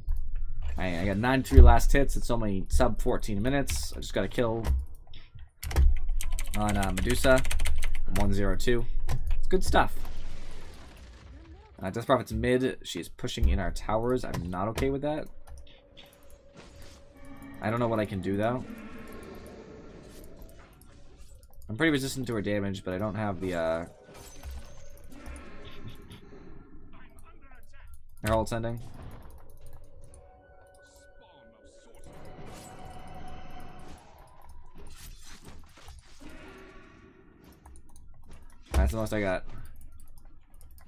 I got 93 last hits. It's only sub 14 minutes. I just got a kill on Medusa. 102. It's good stuff. Death Prophet's mid. She's pushing in our towers. I'm not okay with that. I don't know what I can do, though. I'm pretty resistant to her damage, but I don't have the, Herald sending. That's the most I got.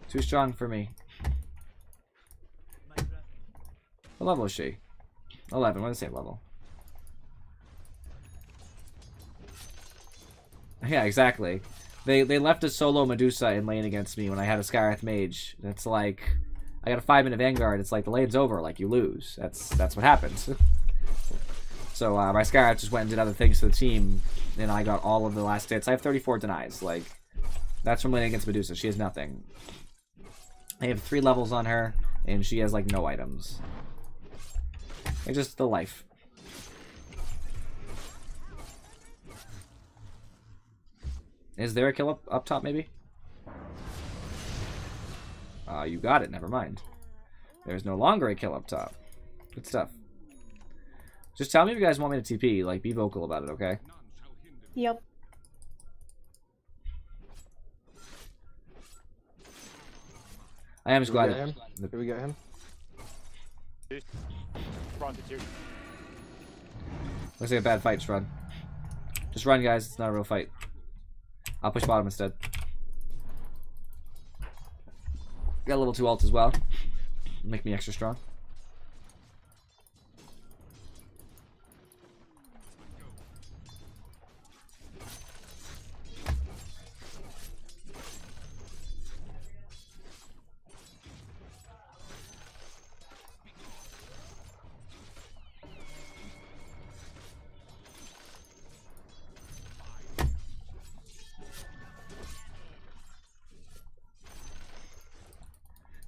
Too strong for me. What level is she? 11. What did I say level? Yeah, exactly. They left a solo Medusa in lane against me when I had a Skywrath Mage. It's like I got a 5-minute Vanguard. It's like the lane's over. Like you lose. That's what happens. So my Skywrath just went and did other things to the team, and I got all of the last hits. I have 34 denies. Like that's from lane against Medusa. She has nothing. I have 3 levels on her, and she has like no items. It's just the life. Is there a kill up top, maybe? You got it. Never mind. There's no longer a kill up top. Good stuff. Just tell me if you guys want me to TP. Like, be vocal about it, okay?
Yep.
I am just glad.
Did we get him?
Fronted here.
Looks like a bad fight. Just run. Just run, guys. It's not a real fight. I'll push bottom instead. Got level 2 ult as well. Make me extra strong.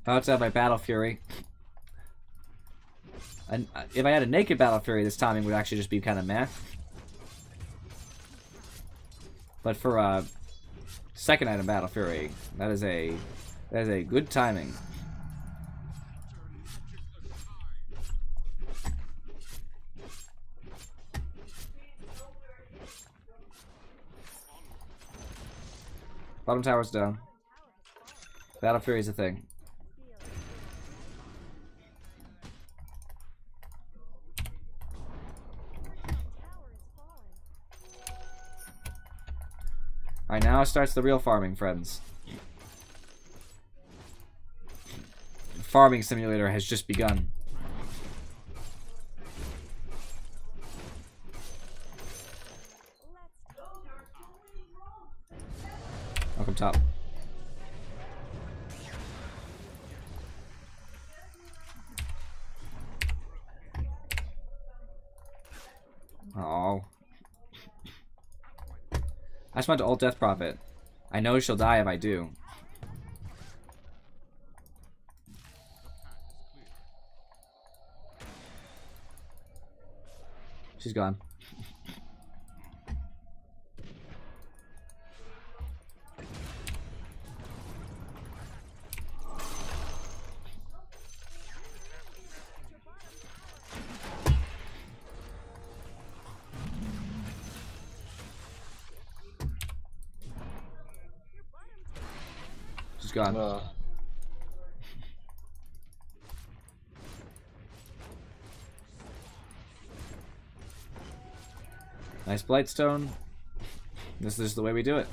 Outside my Battle Fury. And if I had a naked Battle Fury, this timing would actually just be kind of meh. But for second item Battle Fury, that is a good timing. Bottom tower's down. Battle Fury is a thing. Alright, now starts the real farming, friends. The farming simulator has just begun. Welcome top. Oh. I just want to ult Death Prophet. I know she'll die if I do. She's gone. She's gone. Nice Blightstone. This is the way we do it.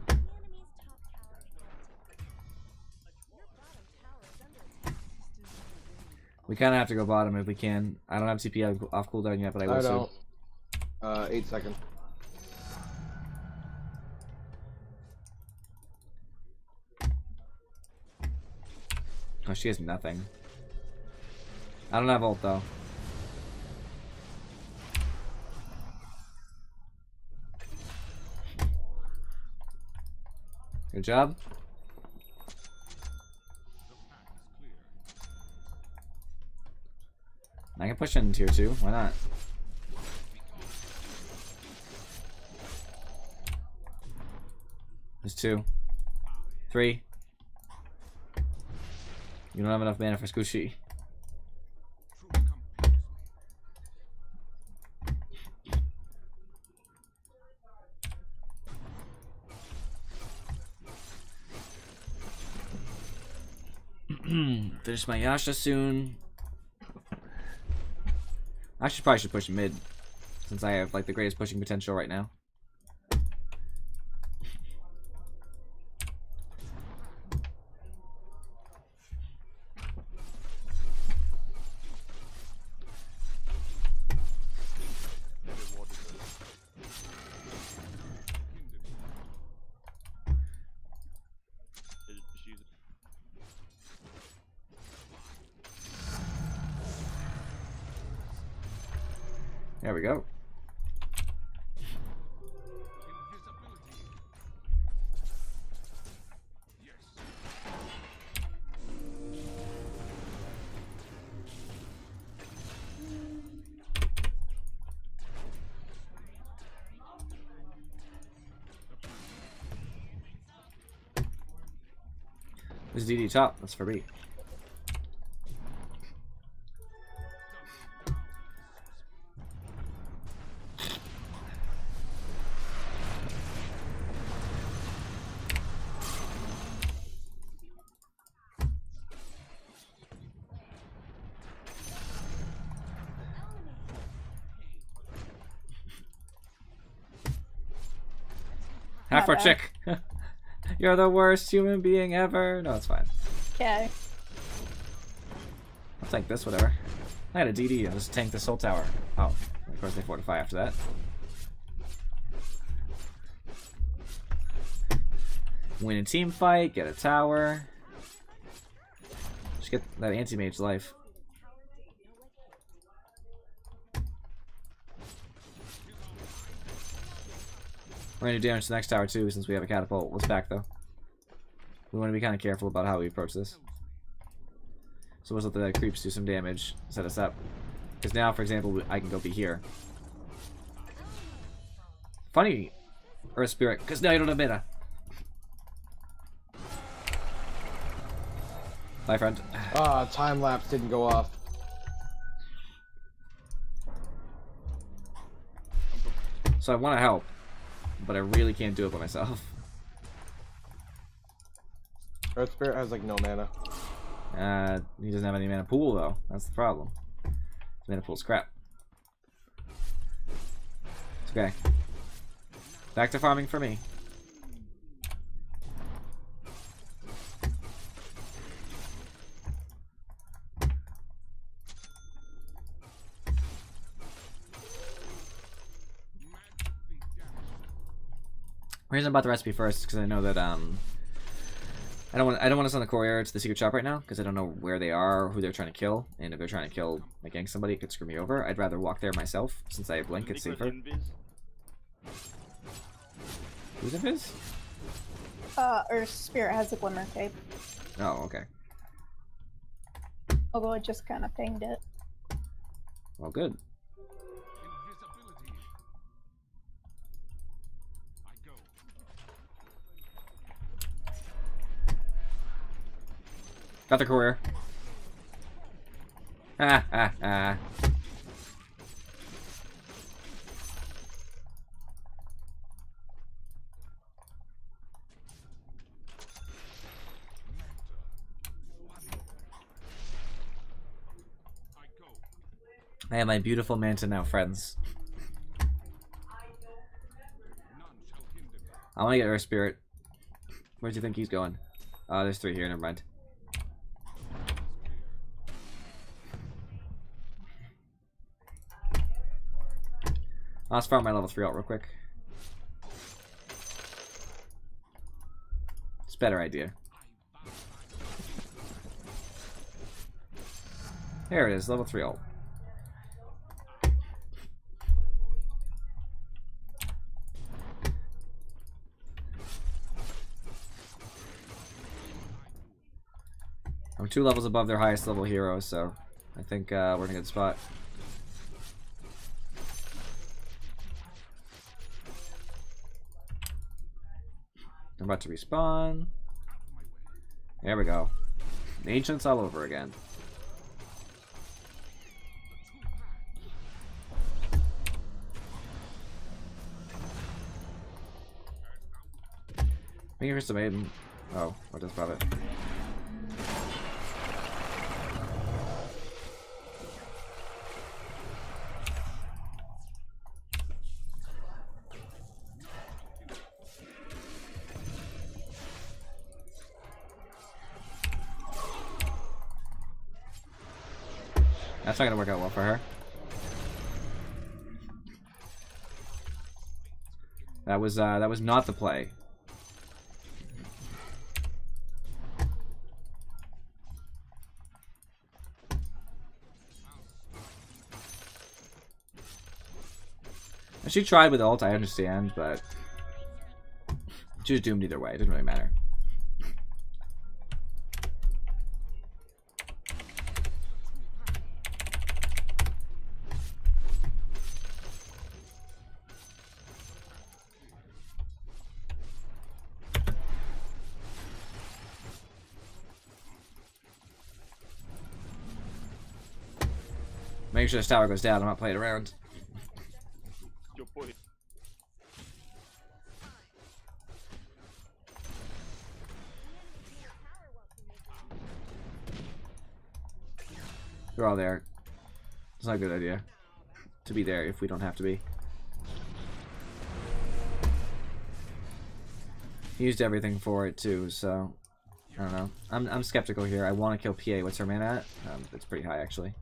The enemy's top tower is under attack. Your bottom tower is under attack.
We kind of have to go bottom if we can. I don't have CP off cooldown yet, but I will
I
soon.
don't. 8 seconds.
Oh, she has nothing. I don't have ult though. Good job. I can push in tier 2. Why not? There's 2. 3. You don't have enough mana for Squishy. Finish my Yasha soon. I probably should push mid, since I have like the greatest pushing potential right now. There we go. This is DD top. That's for me. Half our
bad.
chick. You're the worst human being ever. No, it's fine.
Okay.
I'll tank this, whatever. I had a DD. I'll just tank the soul tower. Oh, of course they fortify after that. Win a team fight, get a tower. Just get that anti-mage life. We're gonna do damage to the next tower too, since we have a catapult. Let's back though. We want to be kind of careful about how we approach this. So let's let the creeps do some damage, set us up. Because now, for example, I can go be here. Funny, Earth Spirit, because now you don't have mana. Bye, friend.
Time lapse didn't go off.
So I want to help, but I really can't do it by myself.
Earth Spirit has like no mana.
He doesn't have any mana pool though. That's the problem. His mana pool's crap. It's okay. Back to farming for me. Reason about the recipe first, because I know that I don't want to send the courier to the secret shop right now, because I don't know where they are or who they're trying to kill, and if they're trying to kill like gang somebody, it could screw me over. I'd rather walk there myself, since I have blink. It's safer. Who's invis?
Earth Spirit has a glimmer cape.
Oh, okay.
Although it just kind of pinged it.
Well, good. Got the courier. Ah, ah, ah. I have my beautiful manta now, friends. I want to get Earth Spirit. Where do you think he's going? There's 3 here, never mind. I'll just farm my level 3 out real quick. It's a better idea. There it is, level 3 ult. I'm 2 levels above their highest level hero, so I think we're in a good spot. I'm about to respawn. There we go. Ancients all over again. Fingers to maiden. Oh, what does about it? That's not gonna work out well for her. That was not the play. She tried with ult, I understand, but she was doomed either way. It didn't really matter. Make sure this tower goes down. I'm not playing around.
Yo, boy.
They're all there. It's not a good idea to be there if we don't have to be. He used everything for it too, so I don't know. I'm skeptical here. I want to kill PA. What's her mana at? It's pretty high actually.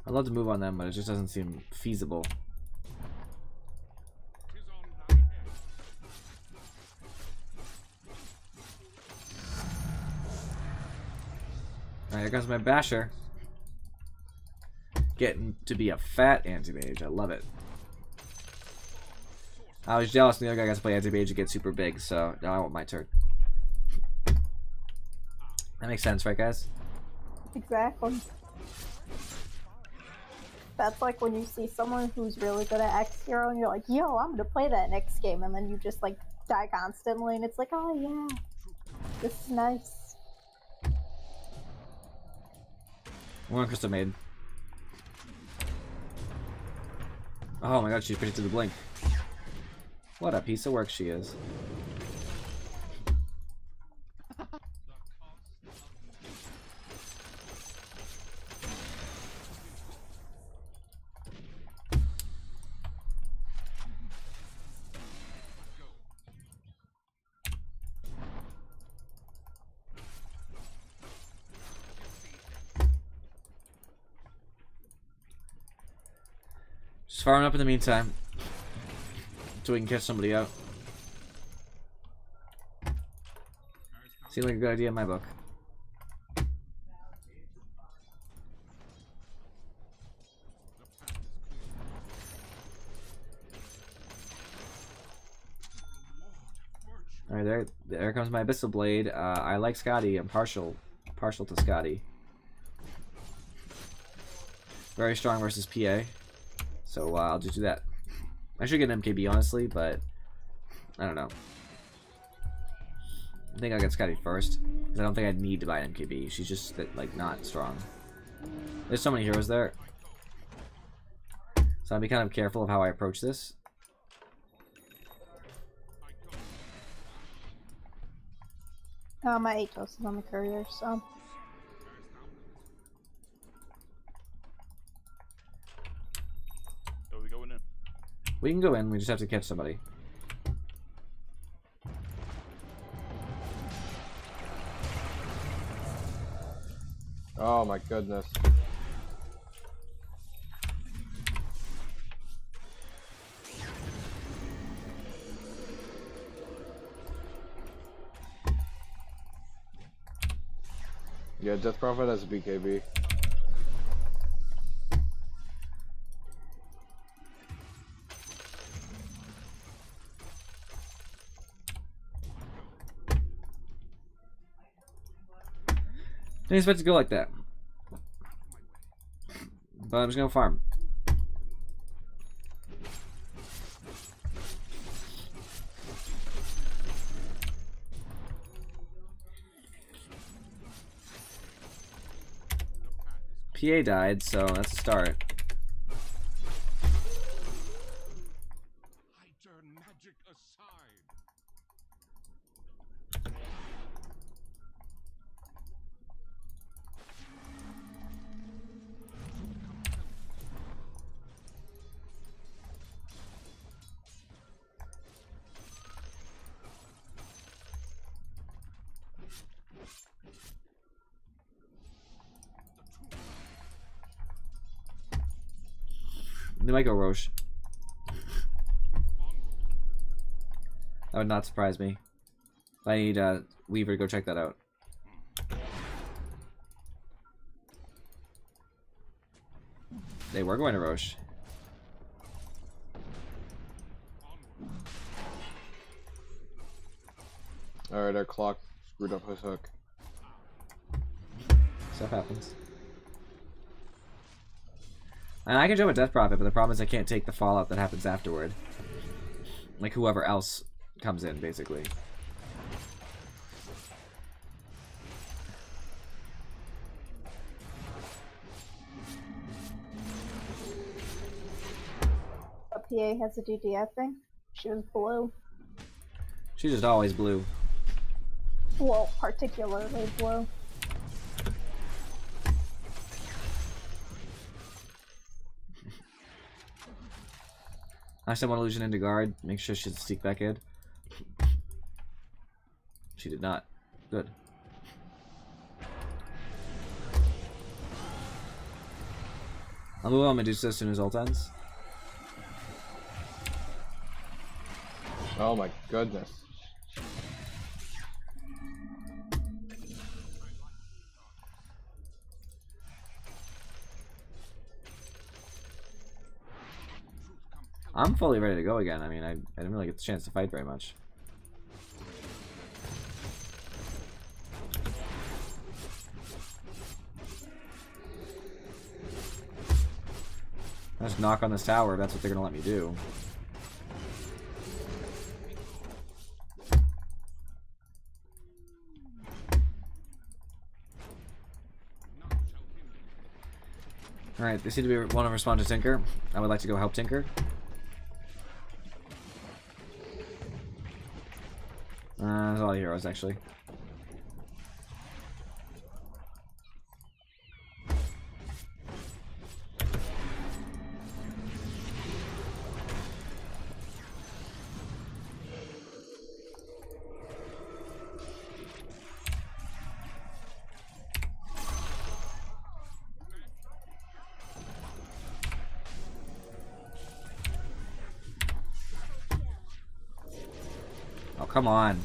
I'd love to move on them, but it just doesn't seem feasible. Alright, here comes my Basher. Getting to be a fat anti-mage. I love it. I was jealous when the other guy got to play anti-mage and get super big, so now I want my turn. That makes sense, right guys?
Exactly. That's like when you see someone who's really good at X hero and you're like, yo, I'm gonna play that next game, and then you just like die constantly and it's like, oh yeah, this is nice.
One Crystal Maiden. Oh my god, she predicted the blink. What a piece of work she is. Just farming up in the meantime, so we can catch somebody out. Seems like a good idea in my book. Alright, there comes my Abyssal Blade. I like Scotty. I'm partial to Scotty. Very strong versus PA. So I'll just do that. I should get an MKB honestly, but I don't know. I think I'll get Scotty first, because I don't think I'd need to buy an MKB. She's just like not strong. There's so many heroes there, so I'll be kind of careful of how I approach this.
My Atos is on the courier, so
We can go in. We just have to catch somebody.
Oh my goodness. Yeah, Death Prophet has a BKB.
Didn't expect it to go like that. But I'm just gonna farm. PA died, so that's a start.
I turn magic aside.
They might go Roche. That would not surprise me. I need Weaver to go check that out. They were going to Roche.
Alright, our clock screwed up his hook.
Stuff happens. And I can jump a Death Prophet, but the problem is I can't take the fallout that happens afterward. Like whoever else comes in, basically.
A PA has a DDF thing. She was blue.
She's just always blue.
Well, particularly blue.
I sent one illusion into guard. Make sure she'd sneak back in. She did not. Good. I'll move on Medusa as soon as ult ends.
Oh my goodness.
I'm fully ready to go again. I mean, I didn't really get the chance to fight very much. I'll just knock on this tower if that's what they're gonna let me do. Alright, they seem to be want to respond to Tinker. I would like to go help Tinker. There's a lot of heroes, actually. Oh, come on.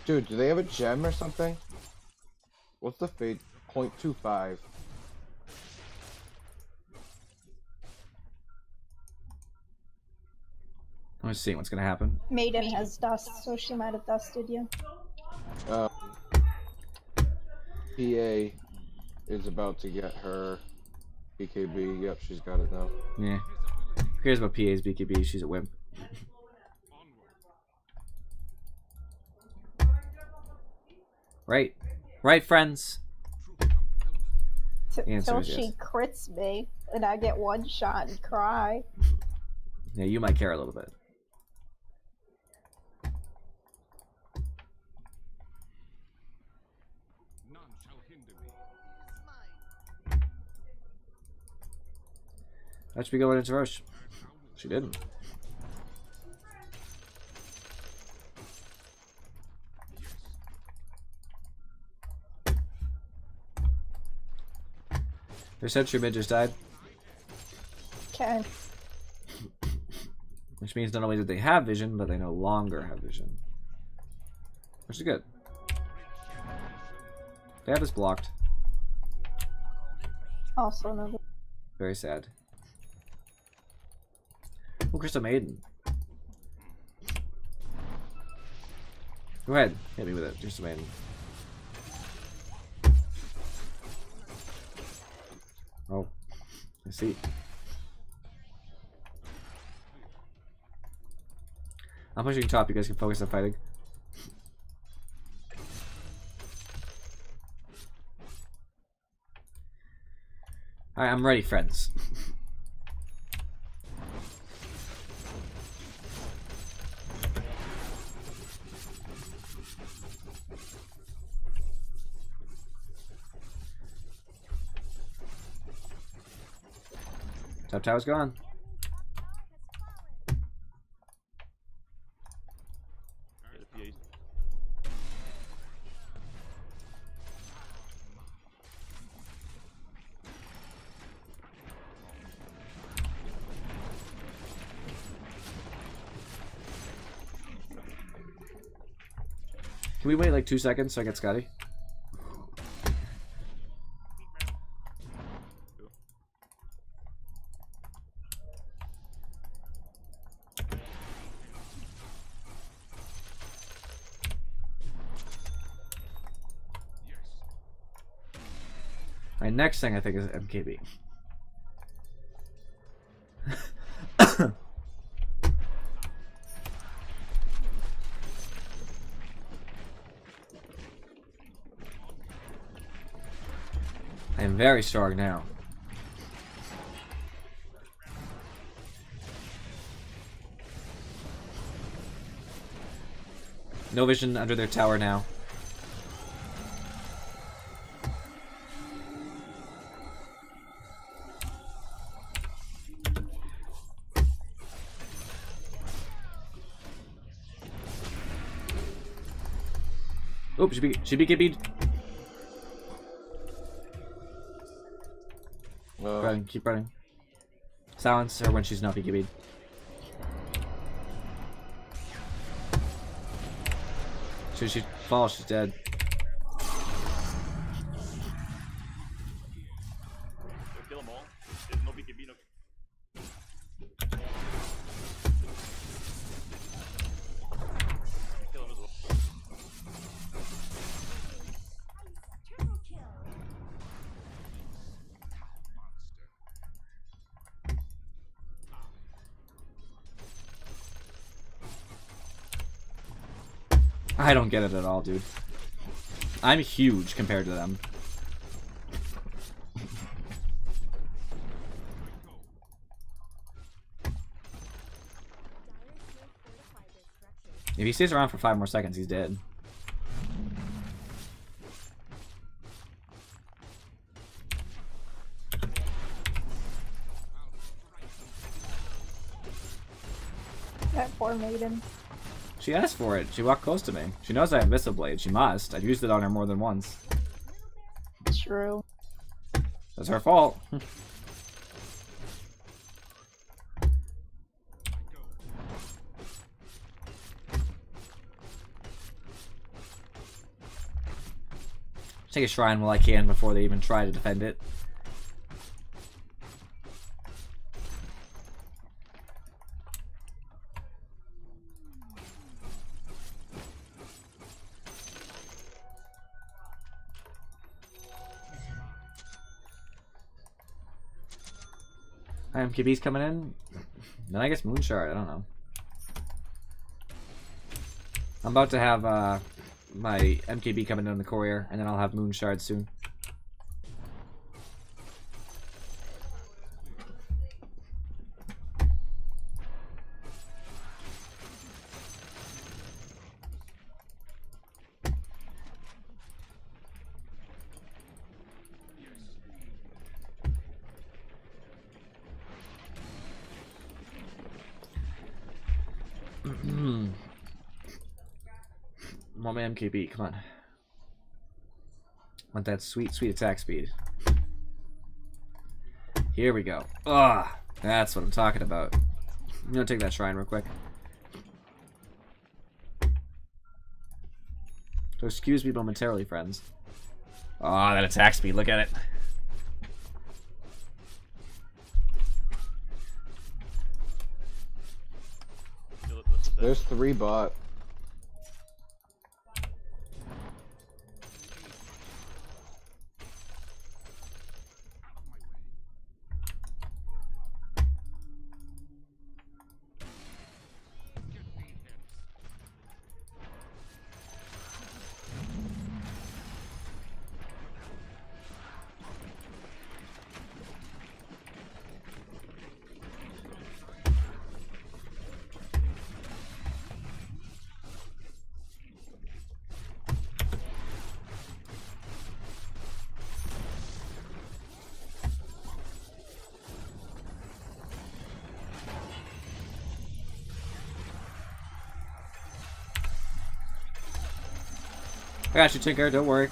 Dude, do they have a gem or something? What's the fate? 0.25.
I'm just seeing what's gonna happen.
Maiden has dust, so she might have dusted you.
PA is about to get her BKB. Yep, she's got it now.
Yeah. Who cares about PA's BKB? She's a wimp. Right. Right, friends? The answer
Till
is
she
yes.
crits me, and I get one shot and cry.
Yeah, you might care a little bit.
shall hinder me.
That should be going into Roche. She didn't. Their sentry mid just died.
Okay.
Which means not only did they have vision, but they no longer have vision. Which is good. They have this blocked.
Also another.
Very sad. Oh, Crystal Maiden. Go ahead. Hit me with it. Crystal Maiden. Oh. I see. I'm pushing top. You guys can focus on fighting. Alright, I'm ready, friends. Top tower's gone.
Get a P8.
Can we wait like 2 seconds so I get Scotty? My next thing I think is MKB. I am very strong now. No vision under their tower now. Oops, should be KB'd. Running, keep running. Silence her when she's not BKB'd. Should she fall, she's dead.
Kill them all. There's no BKB, no. Kill them as well.
Triple kill.
I don't get it at all, dude. I'm huge compared to them. If he stays around for 5 more seconds, he's dead.
That poor maiden.
She asked for it. She walked close to me. She knows I have Missile Blade. She must. I've used it on her more than once.
True.
That's her fault. Take a shrine while I can before they even try to defend it. MKB's coming in. Then I guess Moonshard. I don't know. I'm about to have my MKB coming in the courier, and then I'll have Moonshard soon. Want my MKB, come on. Want that sweet, sweet attack speed. Here we go. Ah, that's what I'm talking about. I'm gonna take that shrine real quick. So excuse me momentarily, friends. Ah, that attack speed, look at it.
There's 3 bot.
I got you, Tinker, don't worry.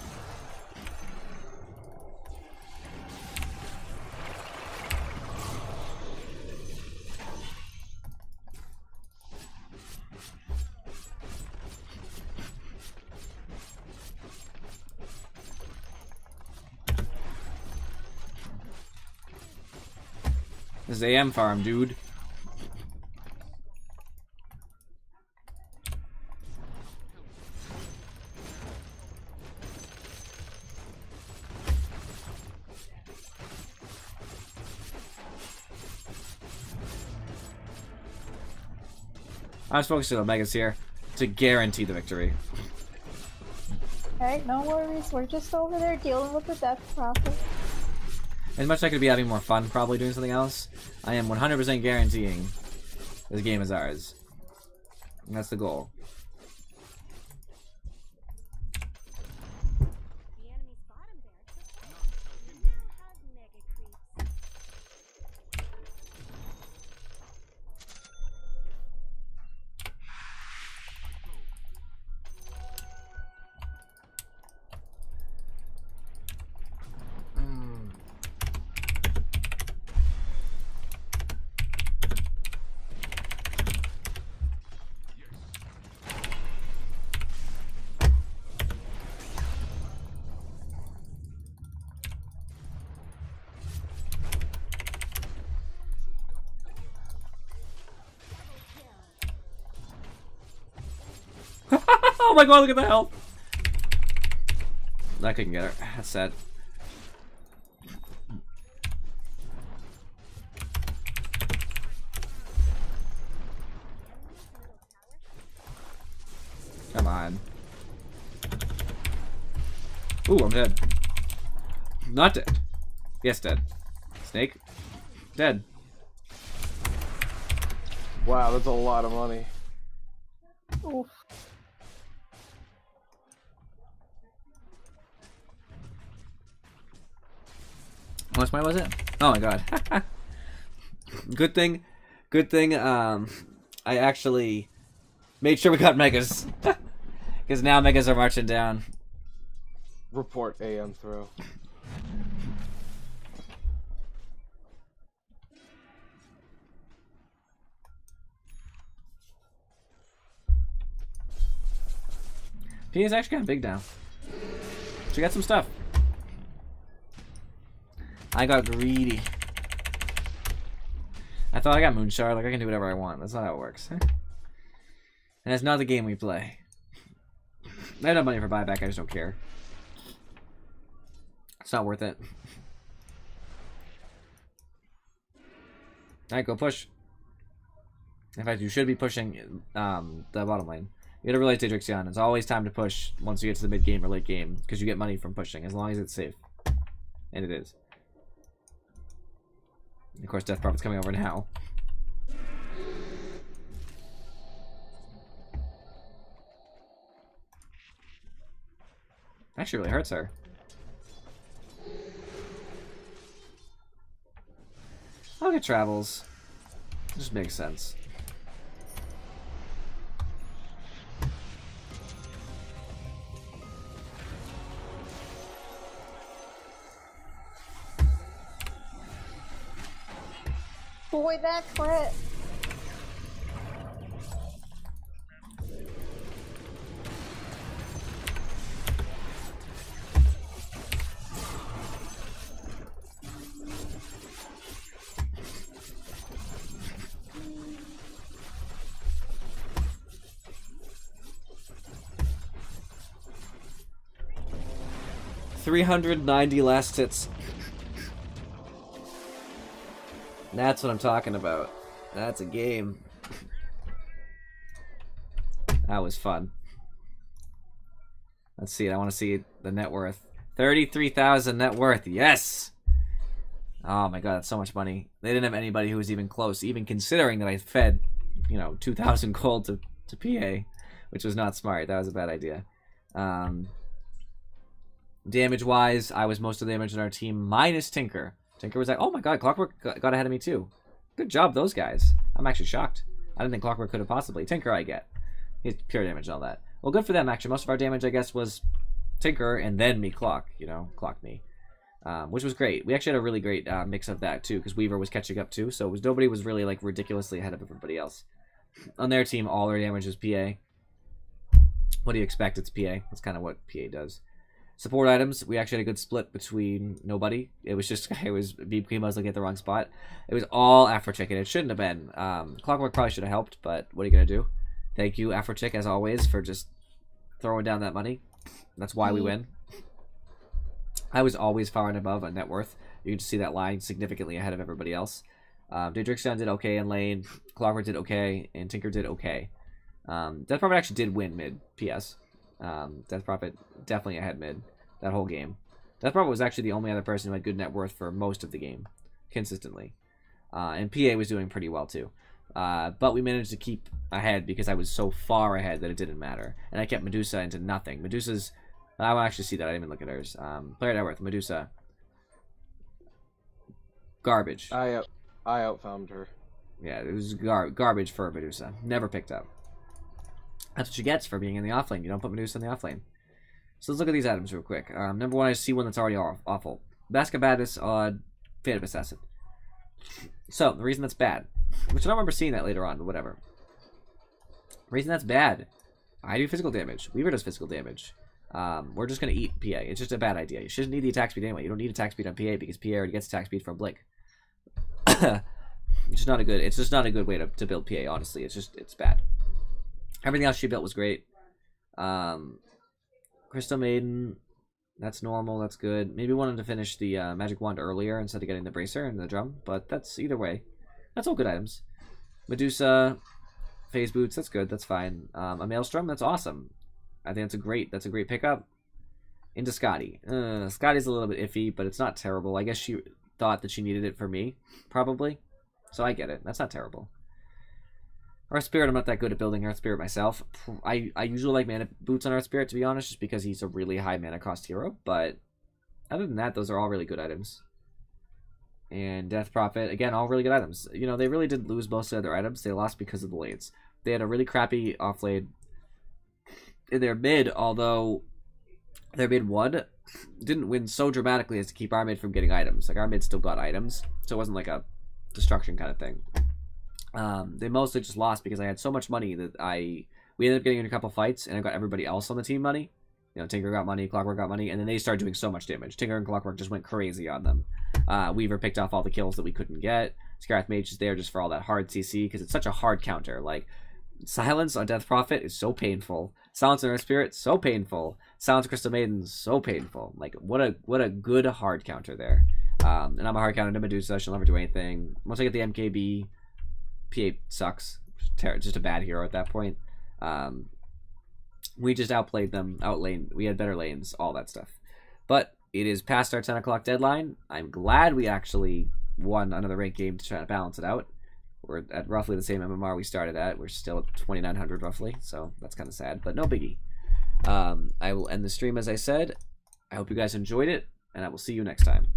This is AM farm, dude. I was focusing on Megas here to guarantee the victory.
Hey, no worries. We're just over there dealing with the death prophet.
As much as I could be having more fun probably doing something else, I am 100% guaranteeing this game is ours. And that's the goal.
The enemy's bottom barracks now have mega creeps.
Oh my god, look at the health! I couldn't get her. That's sad. Come on. Ooh, I'm dead. Not dead. Yes, dead. Snake. Dead.
Wow, that's a lot of money.
Oof.
How much money was it? Oh my god. Good thing, I actually made sure we got megas. Because now megas are marching down.
Report AM throw.
P is actually kind of big now. She got some stuff. I got greedy. I thought I got Moonshard, like I can do whatever I want. That's not how it works. And it's not the game we play. I have no money for buyback, I just don't care. It's not worth it. Alright, go push. In fact, you should be pushing the bottom lane. You gotta relate to Drixion. It's always time to push once you get to the mid game or late game, because you get money from pushing, as long as it's safe. And it is. And of course, Death Prophet's coming over now. Actually really hurts her. I'll get travels. Just makes sense.
Boy, that crit.
$390 last hits. That's what I'm talking about. That's a game. That was fun. Let's see. I want to see the net worth. 33,000 net worth. Yes. Oh my god, that's so much money. They didn't have anybody who was even close, even considering that I fed, 2,000 gold to PA, which was not smart. That was a bad idea. Damage-wise, I was most of the damage in our team, minus Tinker. Tinker was like, oh my god, Clockwork got ahead of me too. Good job, those guys. I'm actually shocked. I didn't think Clockwork could have possibly. Tinker, I get. He's pure damage and all that. Well, good for them, actually. Most of our damage, I guess, was Tinker and then me Clock, Clock me. Which was great. We actually had a really great mix of that, too, because Weaver was catching up, too. So nobody was really, like, ridiculously ahead of everybody else. On their team, all their damage was PA. What do you expect? It's PA. That's kind of what PA does. Support items, we actually had a good split between nobody. It was just, Beep was looking at the wrong spot. It was all Afro-Chicken. It shouldn't have been. Clockwork probably should have helped, but what are you going to do? Thank you, Afro-Chick, as always, for just throwing down that money. That's why we win. I was always far and above on net worth. You can just see that line significantly ahead of everybody else. Daedrixon did okay in lane. Clockwork did okay, and Tinker did okay. Death Prophet actually did win mid, PS. Death Prophet definitely ahead mid that whole game. Death Prophet was actually the only other person who had good net worth for most of the game, consistently. And PA was doing pretty well too. But we managed to keep ahead because I was so far ahead that it didn't matter. And I kept Medusa into nothing. Medusa's... I will actually see that. I didn't even look at hers. Player net worth, Medusa. Garbage.
I outfound her.
Yeah, it was garbage for Medusa. Never picked up. That's what she gets for being in the offlane. You don't put Medusa in the offlane. So let's look at these items real quick. Number one, I see one that's already awful. Bascabatus on Phantom Assassin. So, the reason that's bad, which I don't remember seeing that later on, but whatever. The reason that's bad, I do physical damage. Weaver does physical damage. We're just going to eat PA. It's just a bad idea. You shouldn't need the attack speed anyway. You don't need attack speed on PA because PA already gets attack speed from Blink. It's just not a good way to build PA, honestly. It's bad. Everything else she built was great. Crystal Maiden, that's normal, that's good. Maybe wanted to finish the Magic Wand earlier instead of getting the Bracer and the Drum, but that's either way. That's all good items. Medusa, Phase Boots, that's good, that's fine. A Maelstrom, that's awesome. I think that's a great pickup. Into Scotty. Scotty's a little bit iffy, but it's not terrible. I guess she thought that she needed it for me, probably. So I get it. That's not terrible. Earth Spirit, I'm not that good at building Earth Spirit myself. I usually like Mana Boots on Earth Spirit, to be honest, just because he's a really high mana cost hero. But other than that, those are all really good items. And Death Prophet, again, all really good items. They really didn't lose most of their items. They lost because of the lanes. They had a really crappy off-lane in their mid, although their mid 1 didn't win so dramatically as to keep our mid from getting items. Like, our mid still got items, so it wasn't like a destruction kind of thing. They mostly just lost because I had so much money that we ended up getting in a couple fights, and I got everybody else on the team money. Tinker got money, Clockwork got money, and then they started doing so much damage. Tinker and Clockwork just went crazy on them. Weaver picked off all the kills that we couldn't get. Scarith Mage is there just for all that hard CC, because it's such a hard counter. Like, Silence on Death Prophet is so painful. Silence on Earth Spirit, so painful. Silence on Crystal Maiden, so painful. Like, what a good hard counter there. And I'm a hard counter to Medusa. She'll never do anything. Once I get the MKB, PA sucks. Just a bad hero at that point. We just outplayed them, outlaned. We had better lanes, all that stuff. But it is past our 10 o'clock deadline. I'm glad we actually won another ranked game to try to balance it out. We're at roughly the same MMR we started at. We're still at 2,900 roughly, so that's kind of sad, but no biggie. I will end the stream as I said. I hope you guys enjoyed it, and I will see you next time.